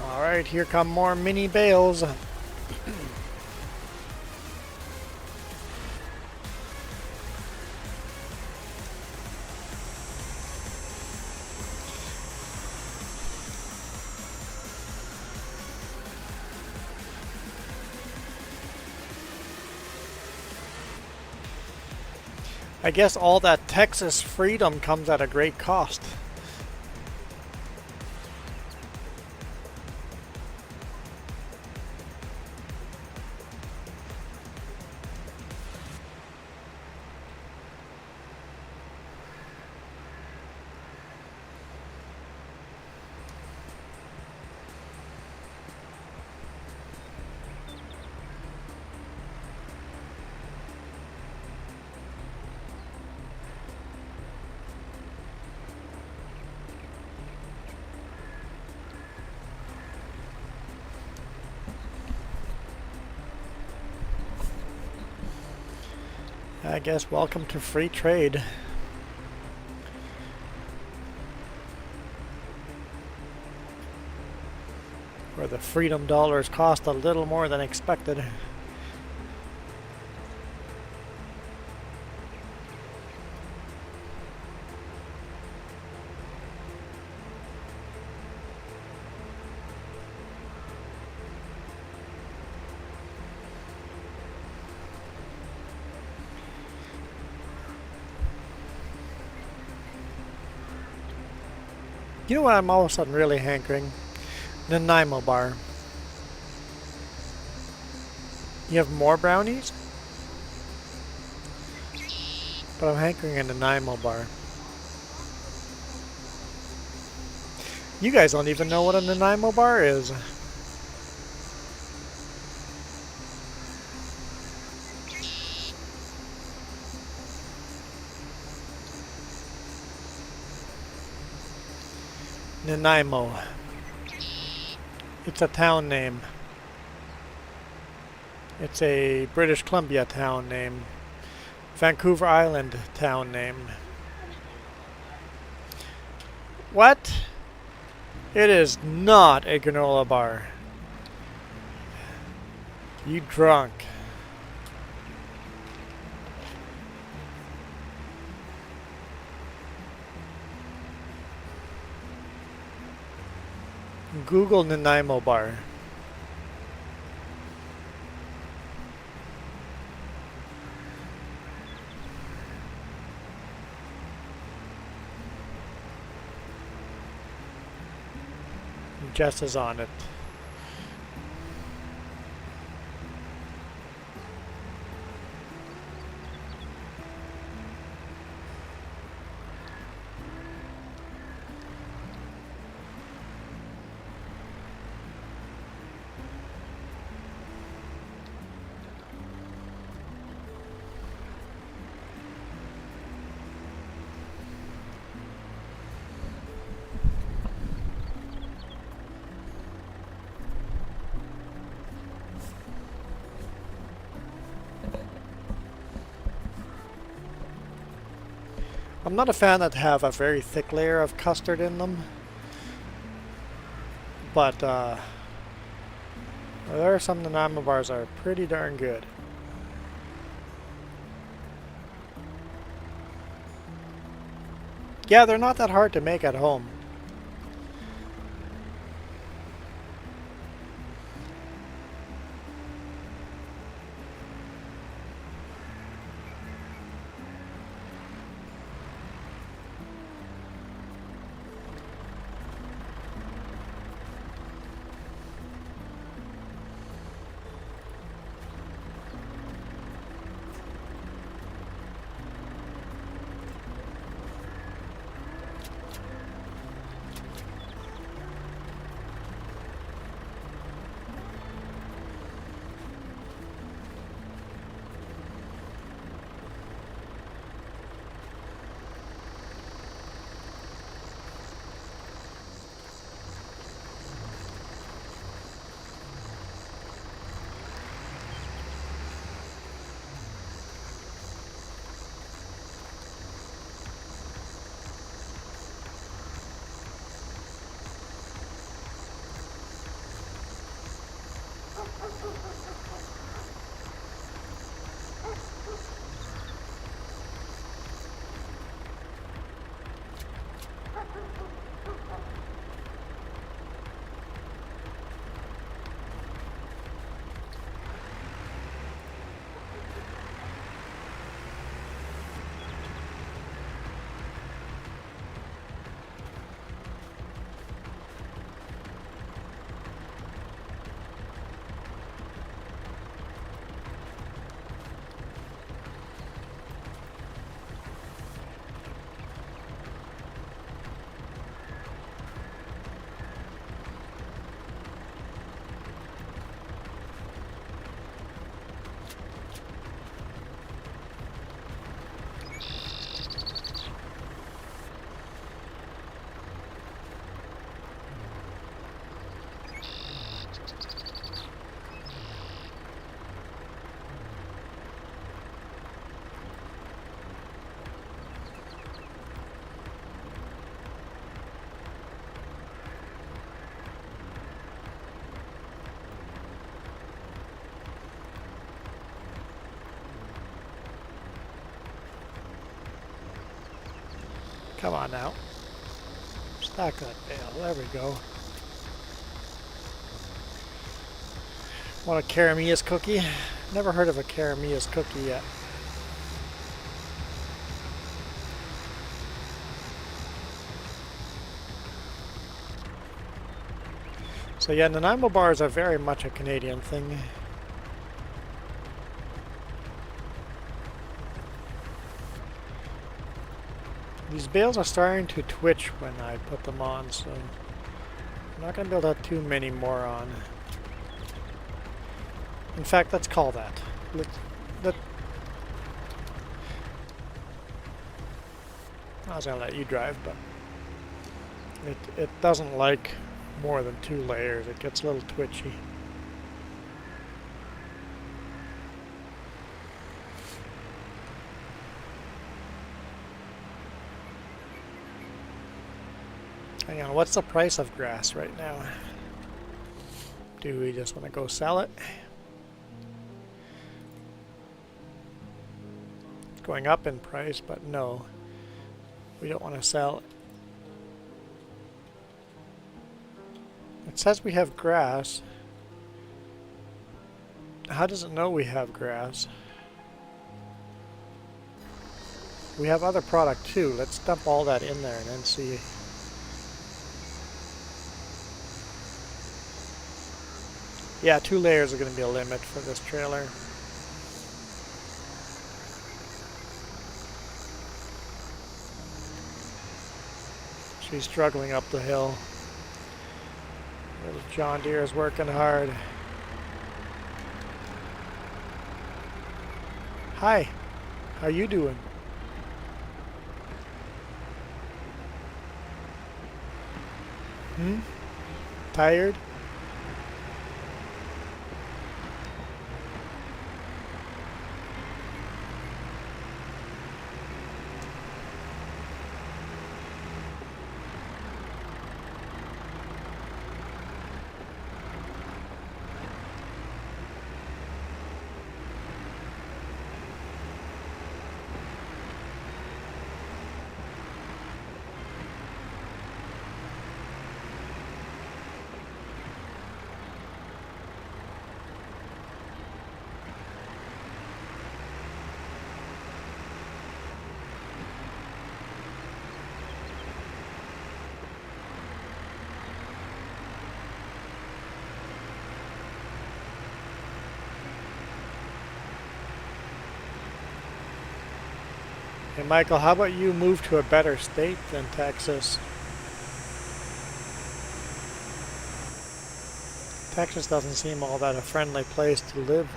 Alright, here come more mini bales. I guess all that Texas freedom comes at a great cost. I guess welcome to free trade. Where the freedom dollars cost a little more than expected. You know what I'm all of a sudden really hankering? Nanaimo bar. You have more brownies? But I'm hankering a Nanaimo bar. You guys don't even know what a Nanaimo bar is. Nanaimo. It's a town name. It's a British Columbia town name. Vancouver Island town name. What? It is not a granola bar. You drunk. Google Nanaimo bar. Jess is on it. I'm not a fan that have a very thick layer of custard in them, but there are some Nanaimo bars that are pretty darn good. Yeah, they're not that hard to make at home. Come on now. Stack that bale. There we go. Want a Caramias cookie? Never heard of a Caramias cookie yet. So yeah, Nanaimo bars are very much a Canadian thing. These bales are starting to twitch when I put them on, so I'm not going to be able to have too many more on. In fact, let's call that. I was going to let you drive, but it doesn't like more than 2 layers. It gets a little twitchy. Hang on, what's the price of grass right now? Do we just want to go sell it? It's going up in price, but no. We don't want to sell it. It says we have grass. How does it know we have grass? We have other product too. Let's dump all that in there and then see. Yeah, 2 layers are going to be a limit for this trailer. She's struggling up the hill. Little John Deere is working hard. Hi, how you doing? Hmm? Tired? Hey Michael, how about you move to a better state than Texas? Texas doesn't seem all that a friendly place to live.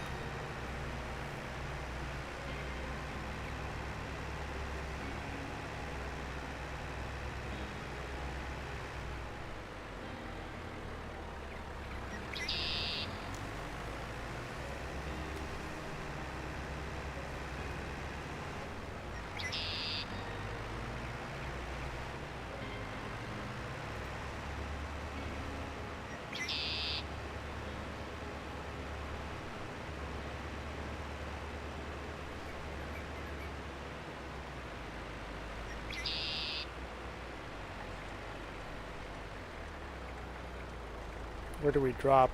Where do we drop?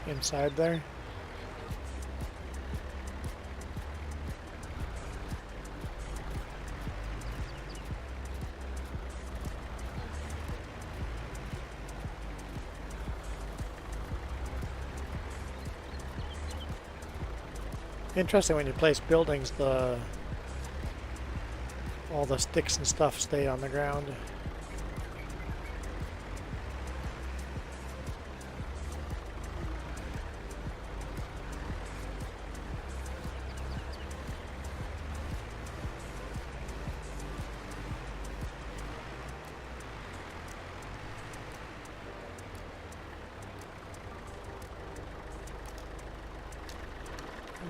Inside there? Interesting when you place buildings, all the sticks and stuff stay on the ground.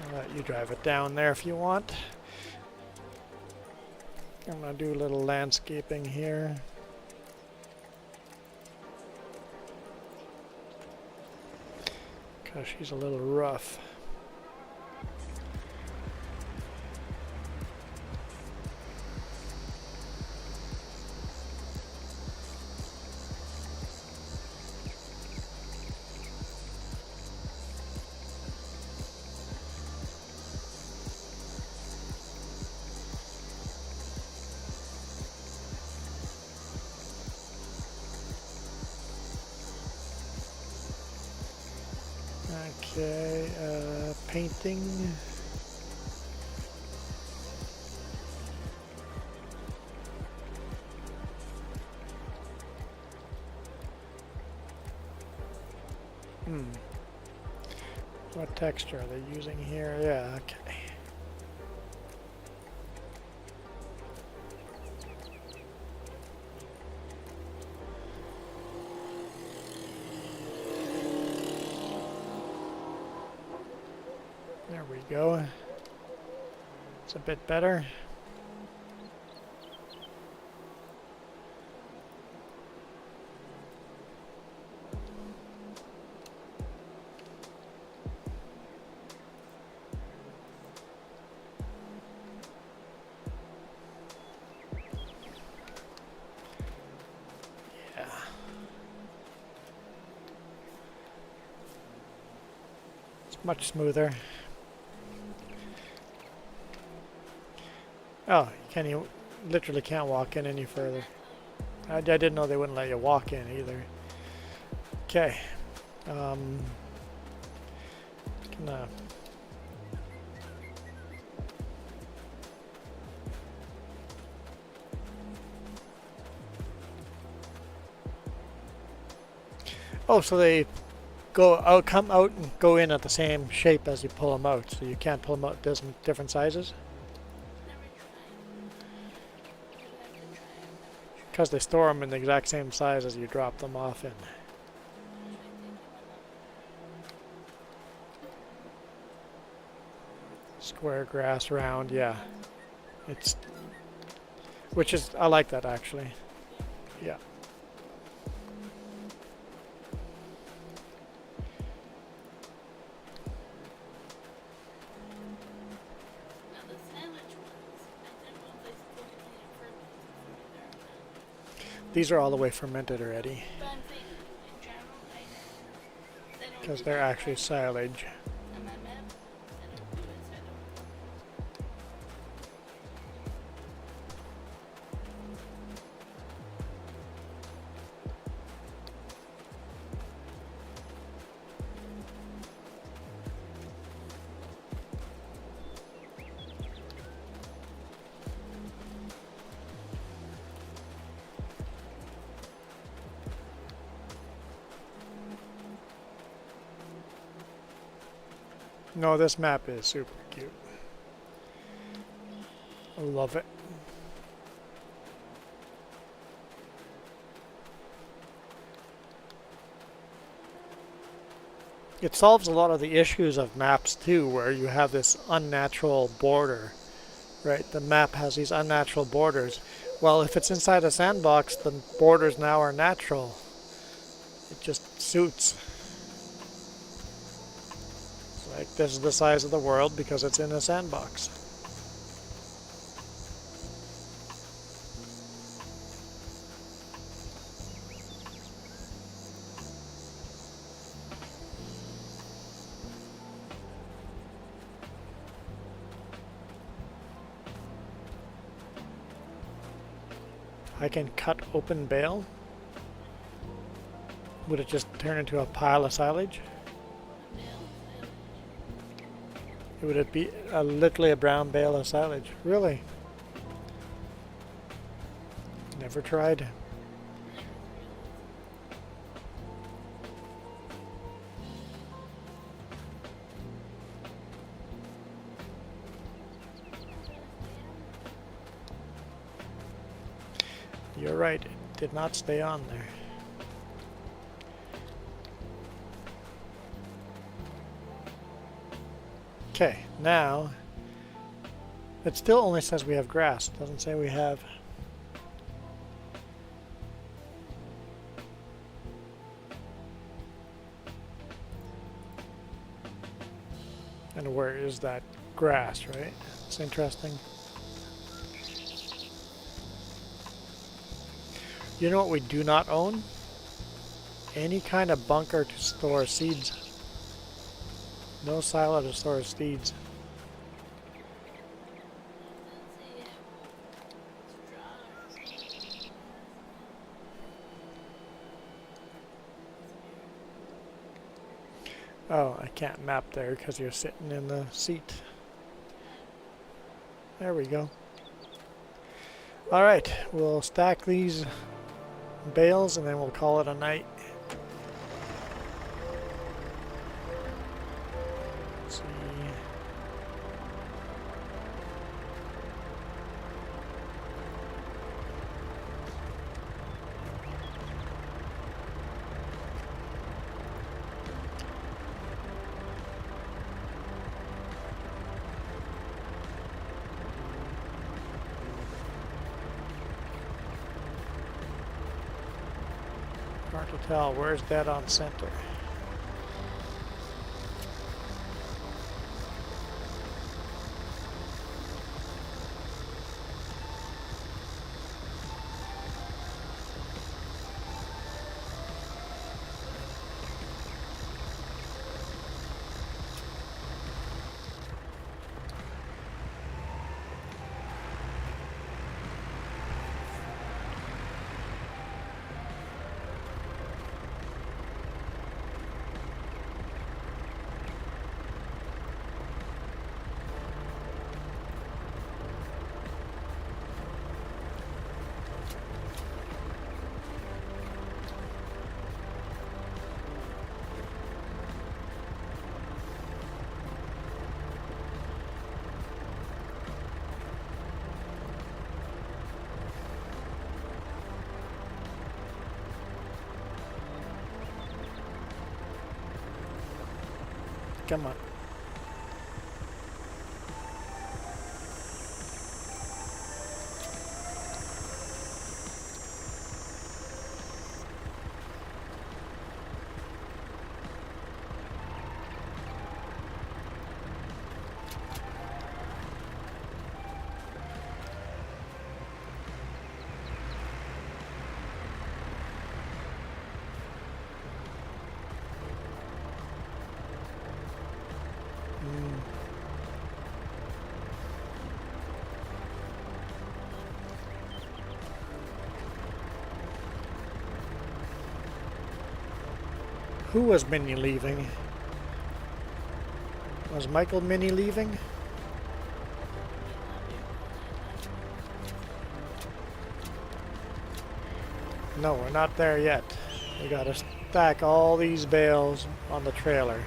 I'll let you drive it down there if you want. I'm going to do a little landscaping here. Because she's a little rough. Okay, painting. What texture are they using here? Yeah, okay. There we go. It's a bit better. Yeah. It's much smoother. Oh, you literally can't walk in any further. I didn't know they wouldn't let you walk in either. Okay, Um, can, oh, so they go out, come out, and go in at the same shape as you pull them out. So you can't pull them out different sizes Never tried. You have to try. I've never tried. because they store them in the exact same size as you drop them off in. Try taking one up. Square, grass, round, yeah. It's, which is, I like that actually. Yeah. Now the sandwich ones, I didn't know if they still contain fermented food or not. These are all the way fermented already But I'm saying in general, they don't because do they're that actually right silage. on my map. They don't do it, so I don't know. No, this map is super cute. I love it. It solves a lot of the issues of maps too, where you have this unnatural border, right? The map has these unnatural borders. Well, if it's inside a sandbox, the borders now are natural. It just suits. Like, this is the size of the world because it's in a sandbox. I can cut open bale. Would it just turn into a pile of silage? Would it be literally a brown bale of silage? Really? Never tried. You're right, it did not stay on there. Okay, now it still only says we have grass. It doesn't say we have. And where is that grass, right? It's interesting. You know what we do not own? Any kind of bunker to store seeds. No silo to store seeds. Oh, I can't map there because you're sitting in the seat. There we go. Alright, we'll stack these bales and then we'll call it a night. Let's see. Hard to tell. Where's dead on center? Come on. Who was Minnie leaving? Was Michael Minnie leaving? No, we're not there yet. We gotta stack all these bales on the trailer.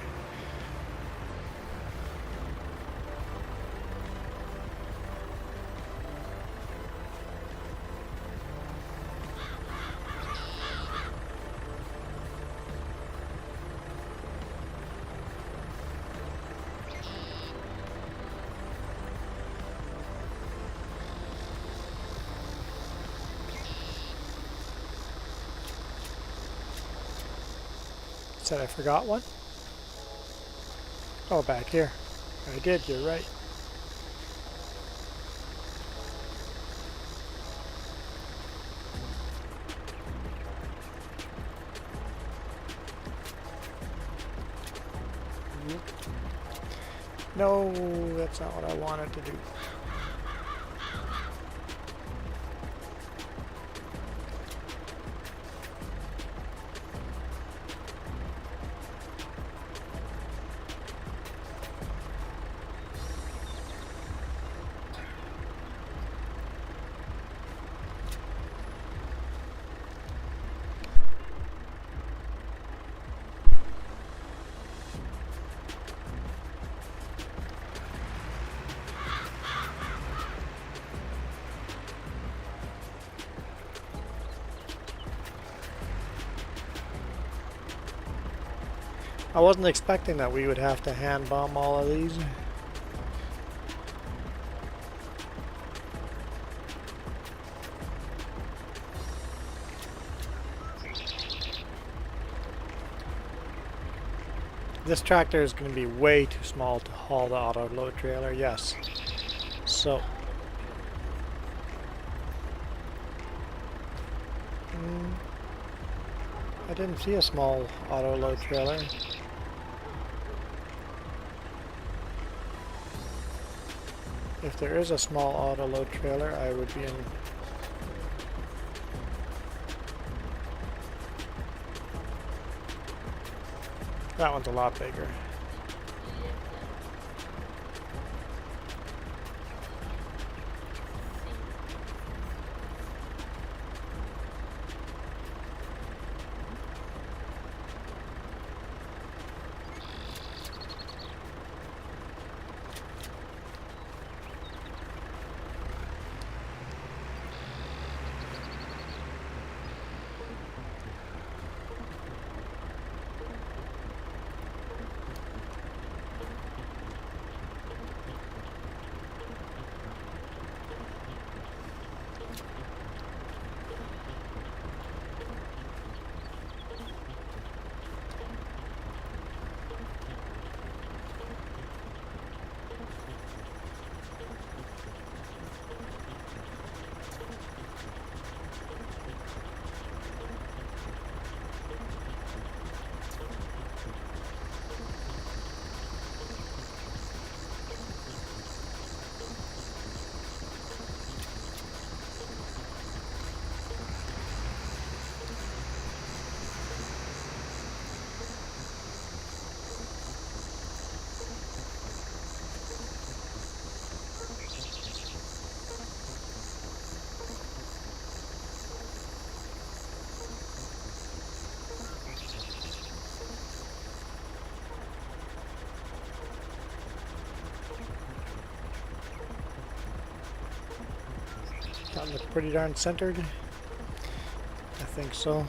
Said I forgot one? Oh, back here. I did, you're right. No, that's not what I wanted to do. I wasn't expecting that we would have to hand bomb all of these. This tractor is going to be way too small to haul the auto load trailer, yes. So, I didn't see a small auto load trailer. If there is a small auto load trailer, I would be in. That one's a lot bigger. That looks pretty darn centered. I think so.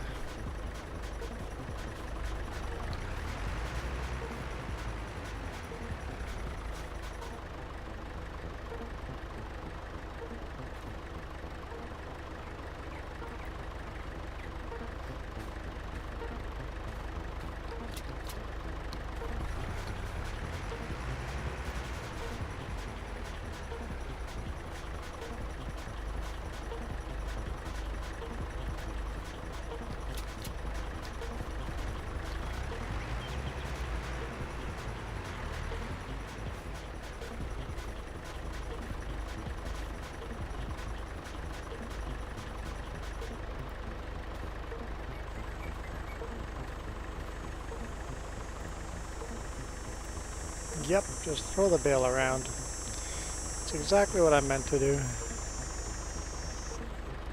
Yep, just throw the bale around. It's exactly what I meant to do.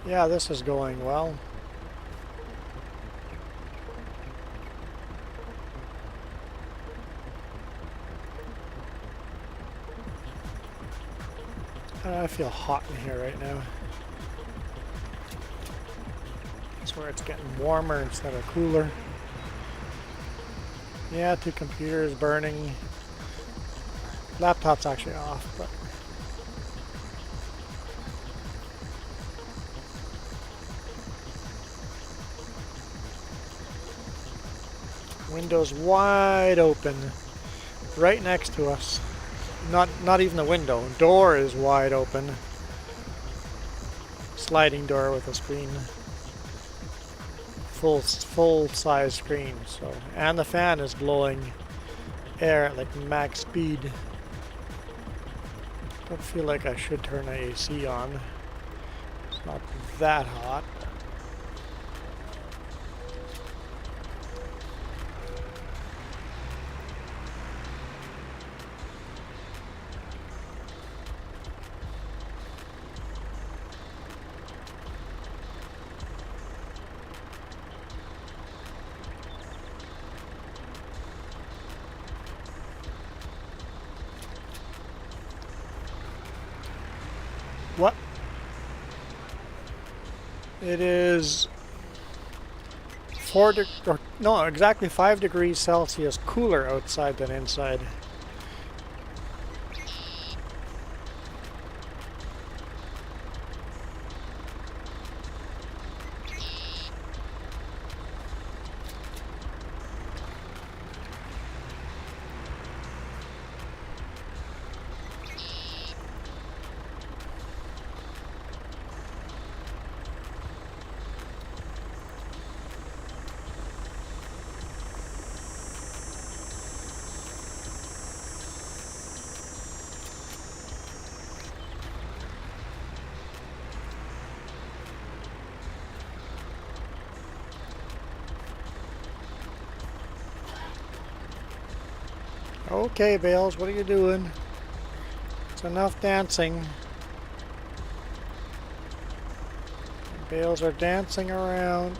Yeah, this is going well. I feel hot in here right now. That's where it's getting warmer instead of cooler. Yeah, 2 computers burning. Laptop's actually off, but window's wide open, right next to us. Not even the window. Door is wide open. Sliding door with a screen. Full size screen. So, and the fan is blowing air at like max speed. Don't feel like I should turn the AC on. It's not that hot. What? It is exactly 5 degrees Celsius cooler outside than inside. Okay, Bales, what are you doing? It's enough dancing. Bales are dancing around.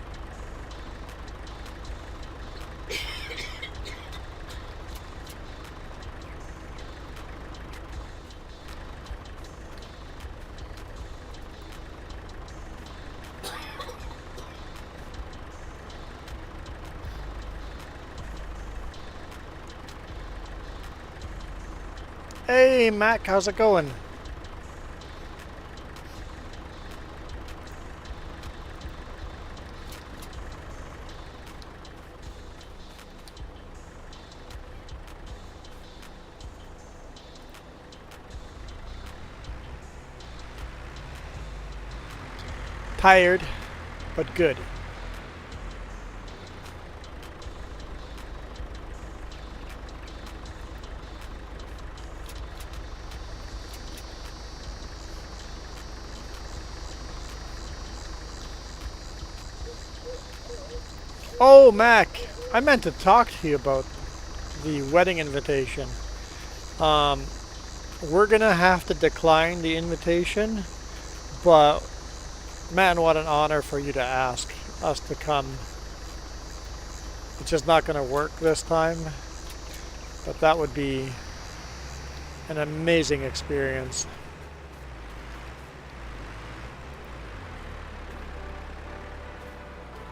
Hey, Mac, how's it going? Tired, but good. Oh, Mac, I meant to talk to you about the wedding invitation. We're gonna have to decline the invitation, but man, what an honor for you to ask us to come. It's just not gonna work this time, but that would be an amazing experience.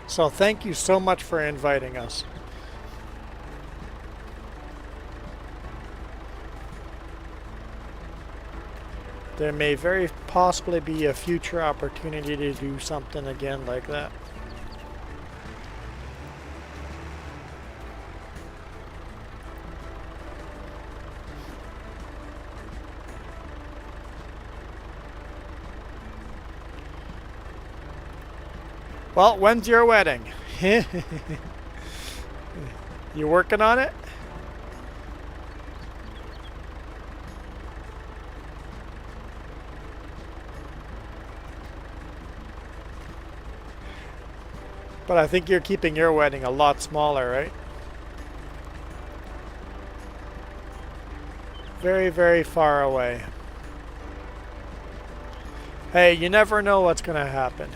So thank you so much for inviting us. There may very possibly be a future opportunity to do something again like that. Well, when's your wedding? You working on it? But I think you're keeping your wedding a lot smaller, right? Very, very far away. Hey, you never know what's going to happen.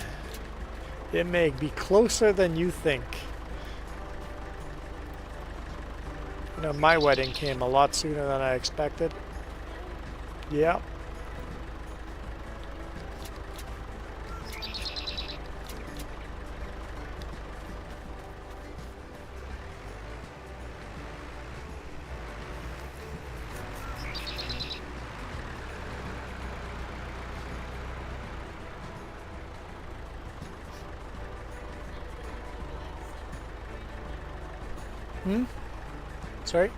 It may be closer than you think. You know, my wedding came a lot sooner than I expected. Yep. Hmm? Sorry?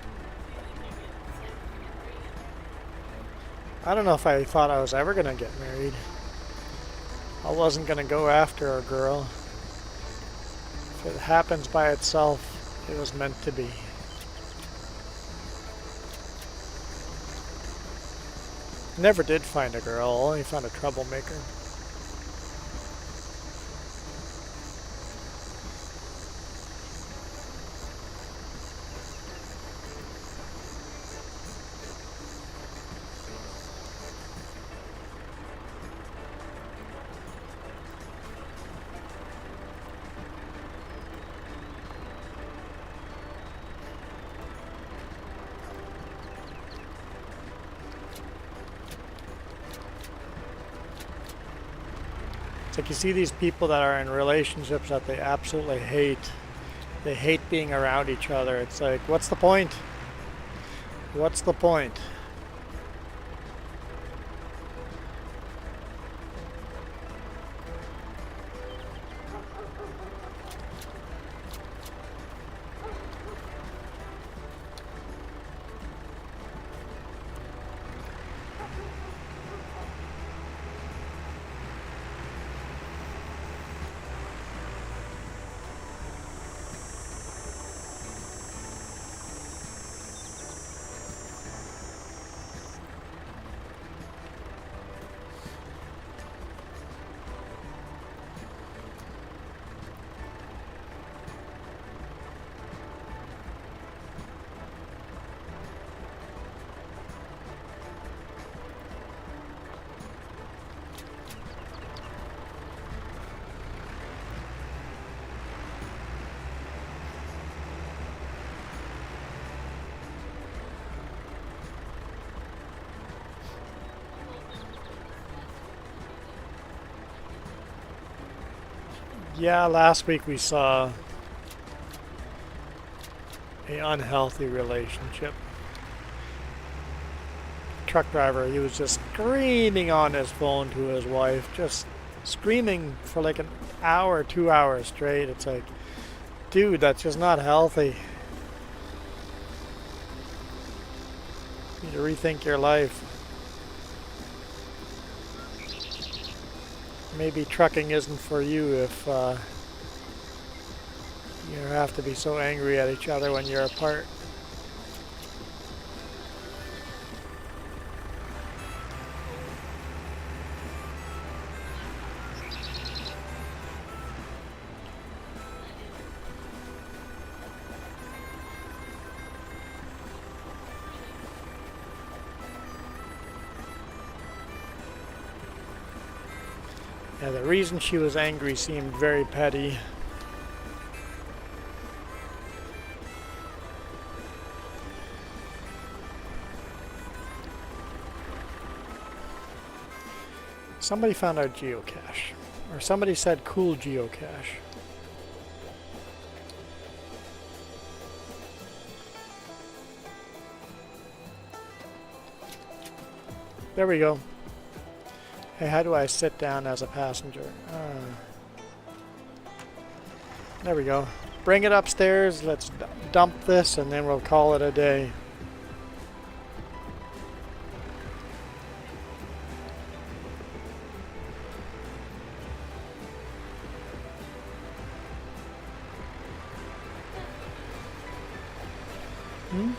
I don't know if I thought I was ever going to get married. I wasn't going to go after a girl. If it happens by itself, it was meant to be. Never did find a girl, only found a troublemaker. It's like you see these people that are in relationships that they absolutely hate. They hate being around each other. It's like, what's the point? What's the point? Yeah, last week we saw an unhealthy relationship. Truck driver, he was just screaming on his phone to his wife, just screaming for like an hour, 2 hours straight. It's like, dude, that's just not healthy. You need to rethink your life. Maybe trucking isn't for you if you have to be so angry at each other when you're apart. Yeah, the reason she was angry seemed very petty. Somebody found our geocache. Or somebody said cool geocache. There we go. Hey, how do I sit down as a passenger? There we go. Bring it upstairs. Let's dump this and then we'll call it a day. Hmm?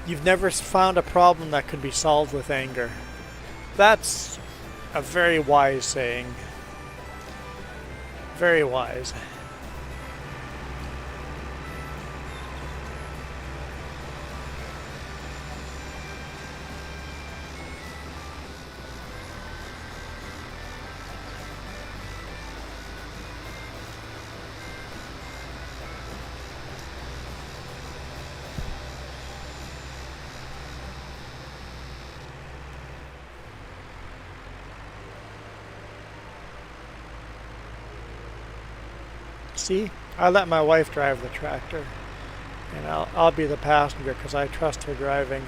You've never found a problem that could be solved with anger. That's a very wise saying. Very wise. See, I let my wife drive the tractor, and I'll be the passenger because I trust her driving.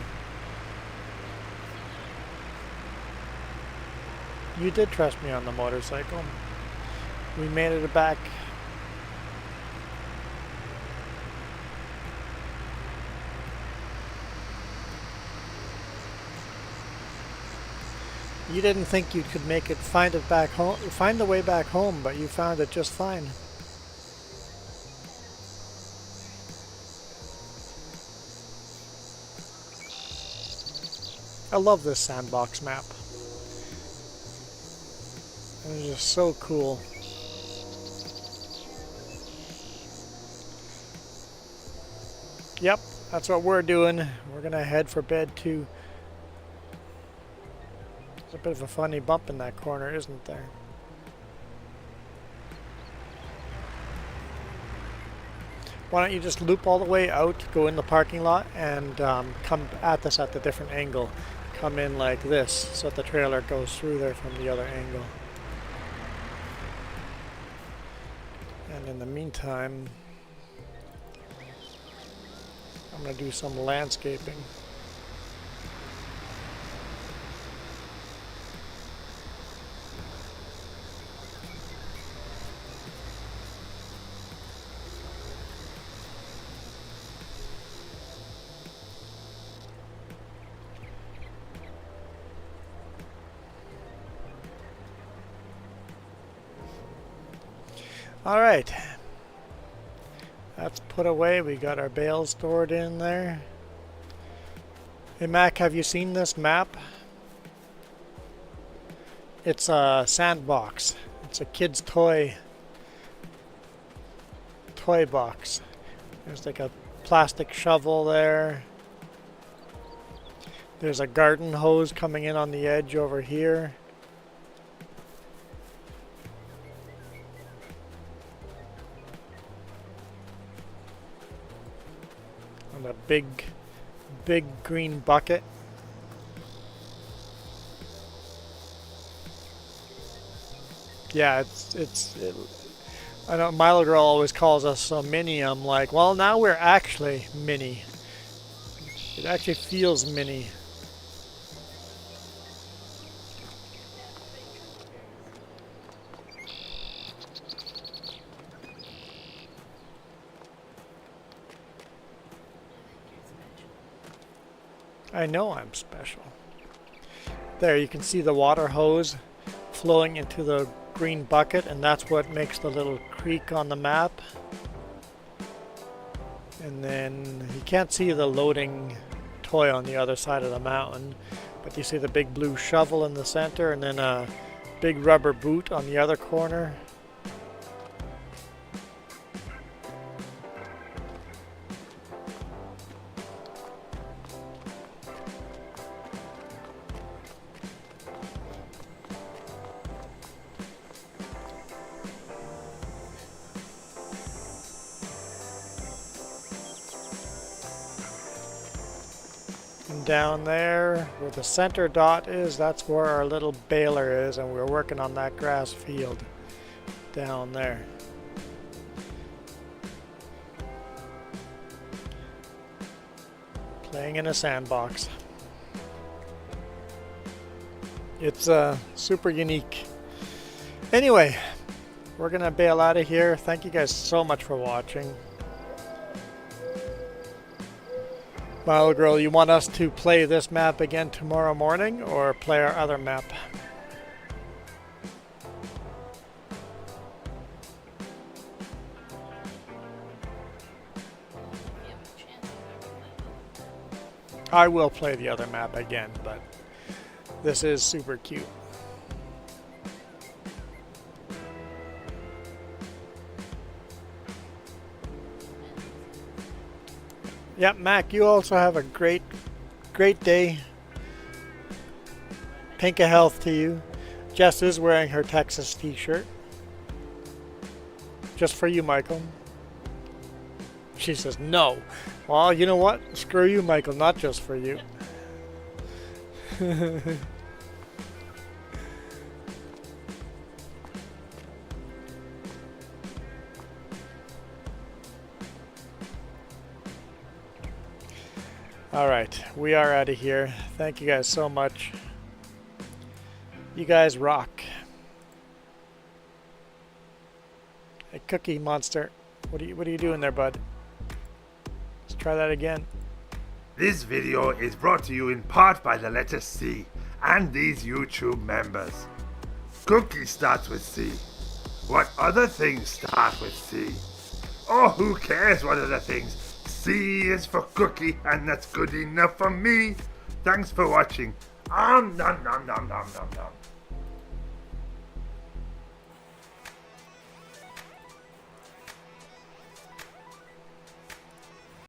You did trust me on the motorcycle. We made it back. You didn't think you could make it, find it back home, find the way back home, but you found it just fine. I love this Sandbox map. It's just so cool. Yep, that's what we're doing. We're gonna head for bed too. There's a bit of a funny bump in that corner, isn't there? Why don't you just loop all the way out, go in the parking lot, and come at this at the different angle. Come in like this, so that the trailer goes through there from the other angle. And in the meantime, I'm going to do some landscaping. All right, that's put away. We got our bales stored in there. Hey Mac, have you seen this map? It's a Sandbox. It's a kid's toy box. There's like a plastic shovel there. There's a garden hose coming in on the edge over here. And a big green bucket. Yeah, I know Milo Girl always calls us so mini. I'm like, well, now we're actually mini. It actually feels mini. I know I'm special. There, you can see the water hose flowing into the green bucket, and that's what makes the little creek on the map. And then you can't see the loading toy on the other side of the mountain, but you see the big blue shovel in the center, and then a big rubber boot on the other corner. And down there, where the center dot is, that's where our little baler is, and we're working on that grass field down there. Playing in a sandbox. It's super unique. Anyway, we're gonna bail out of here. Thank you guys so much for watching. Mile Girl, you want us to play this map again tomorrow morning or play our other map? I will play the other map again, but this is super cute. Yep, Mac, you also have a great day. Pink of health to you. Jess is wearing her Texas t-shirt. Just for you, Michael. She says no. Well, you know what? Screw you, Michael, not just for you. Alright, we are out of here. Thank you guys so much. You guys rock. Hey, Cookie Monster, what are you doing there, bud? Let's try that again. This video is brought to you in part by the letter C and these YouTube members. Cookie starts with C. What other things start with C? Oh, who cares what other things? C is for cookie, and that's good enough for me. Thanks for watching. Nom nom nom nom nom nom nom.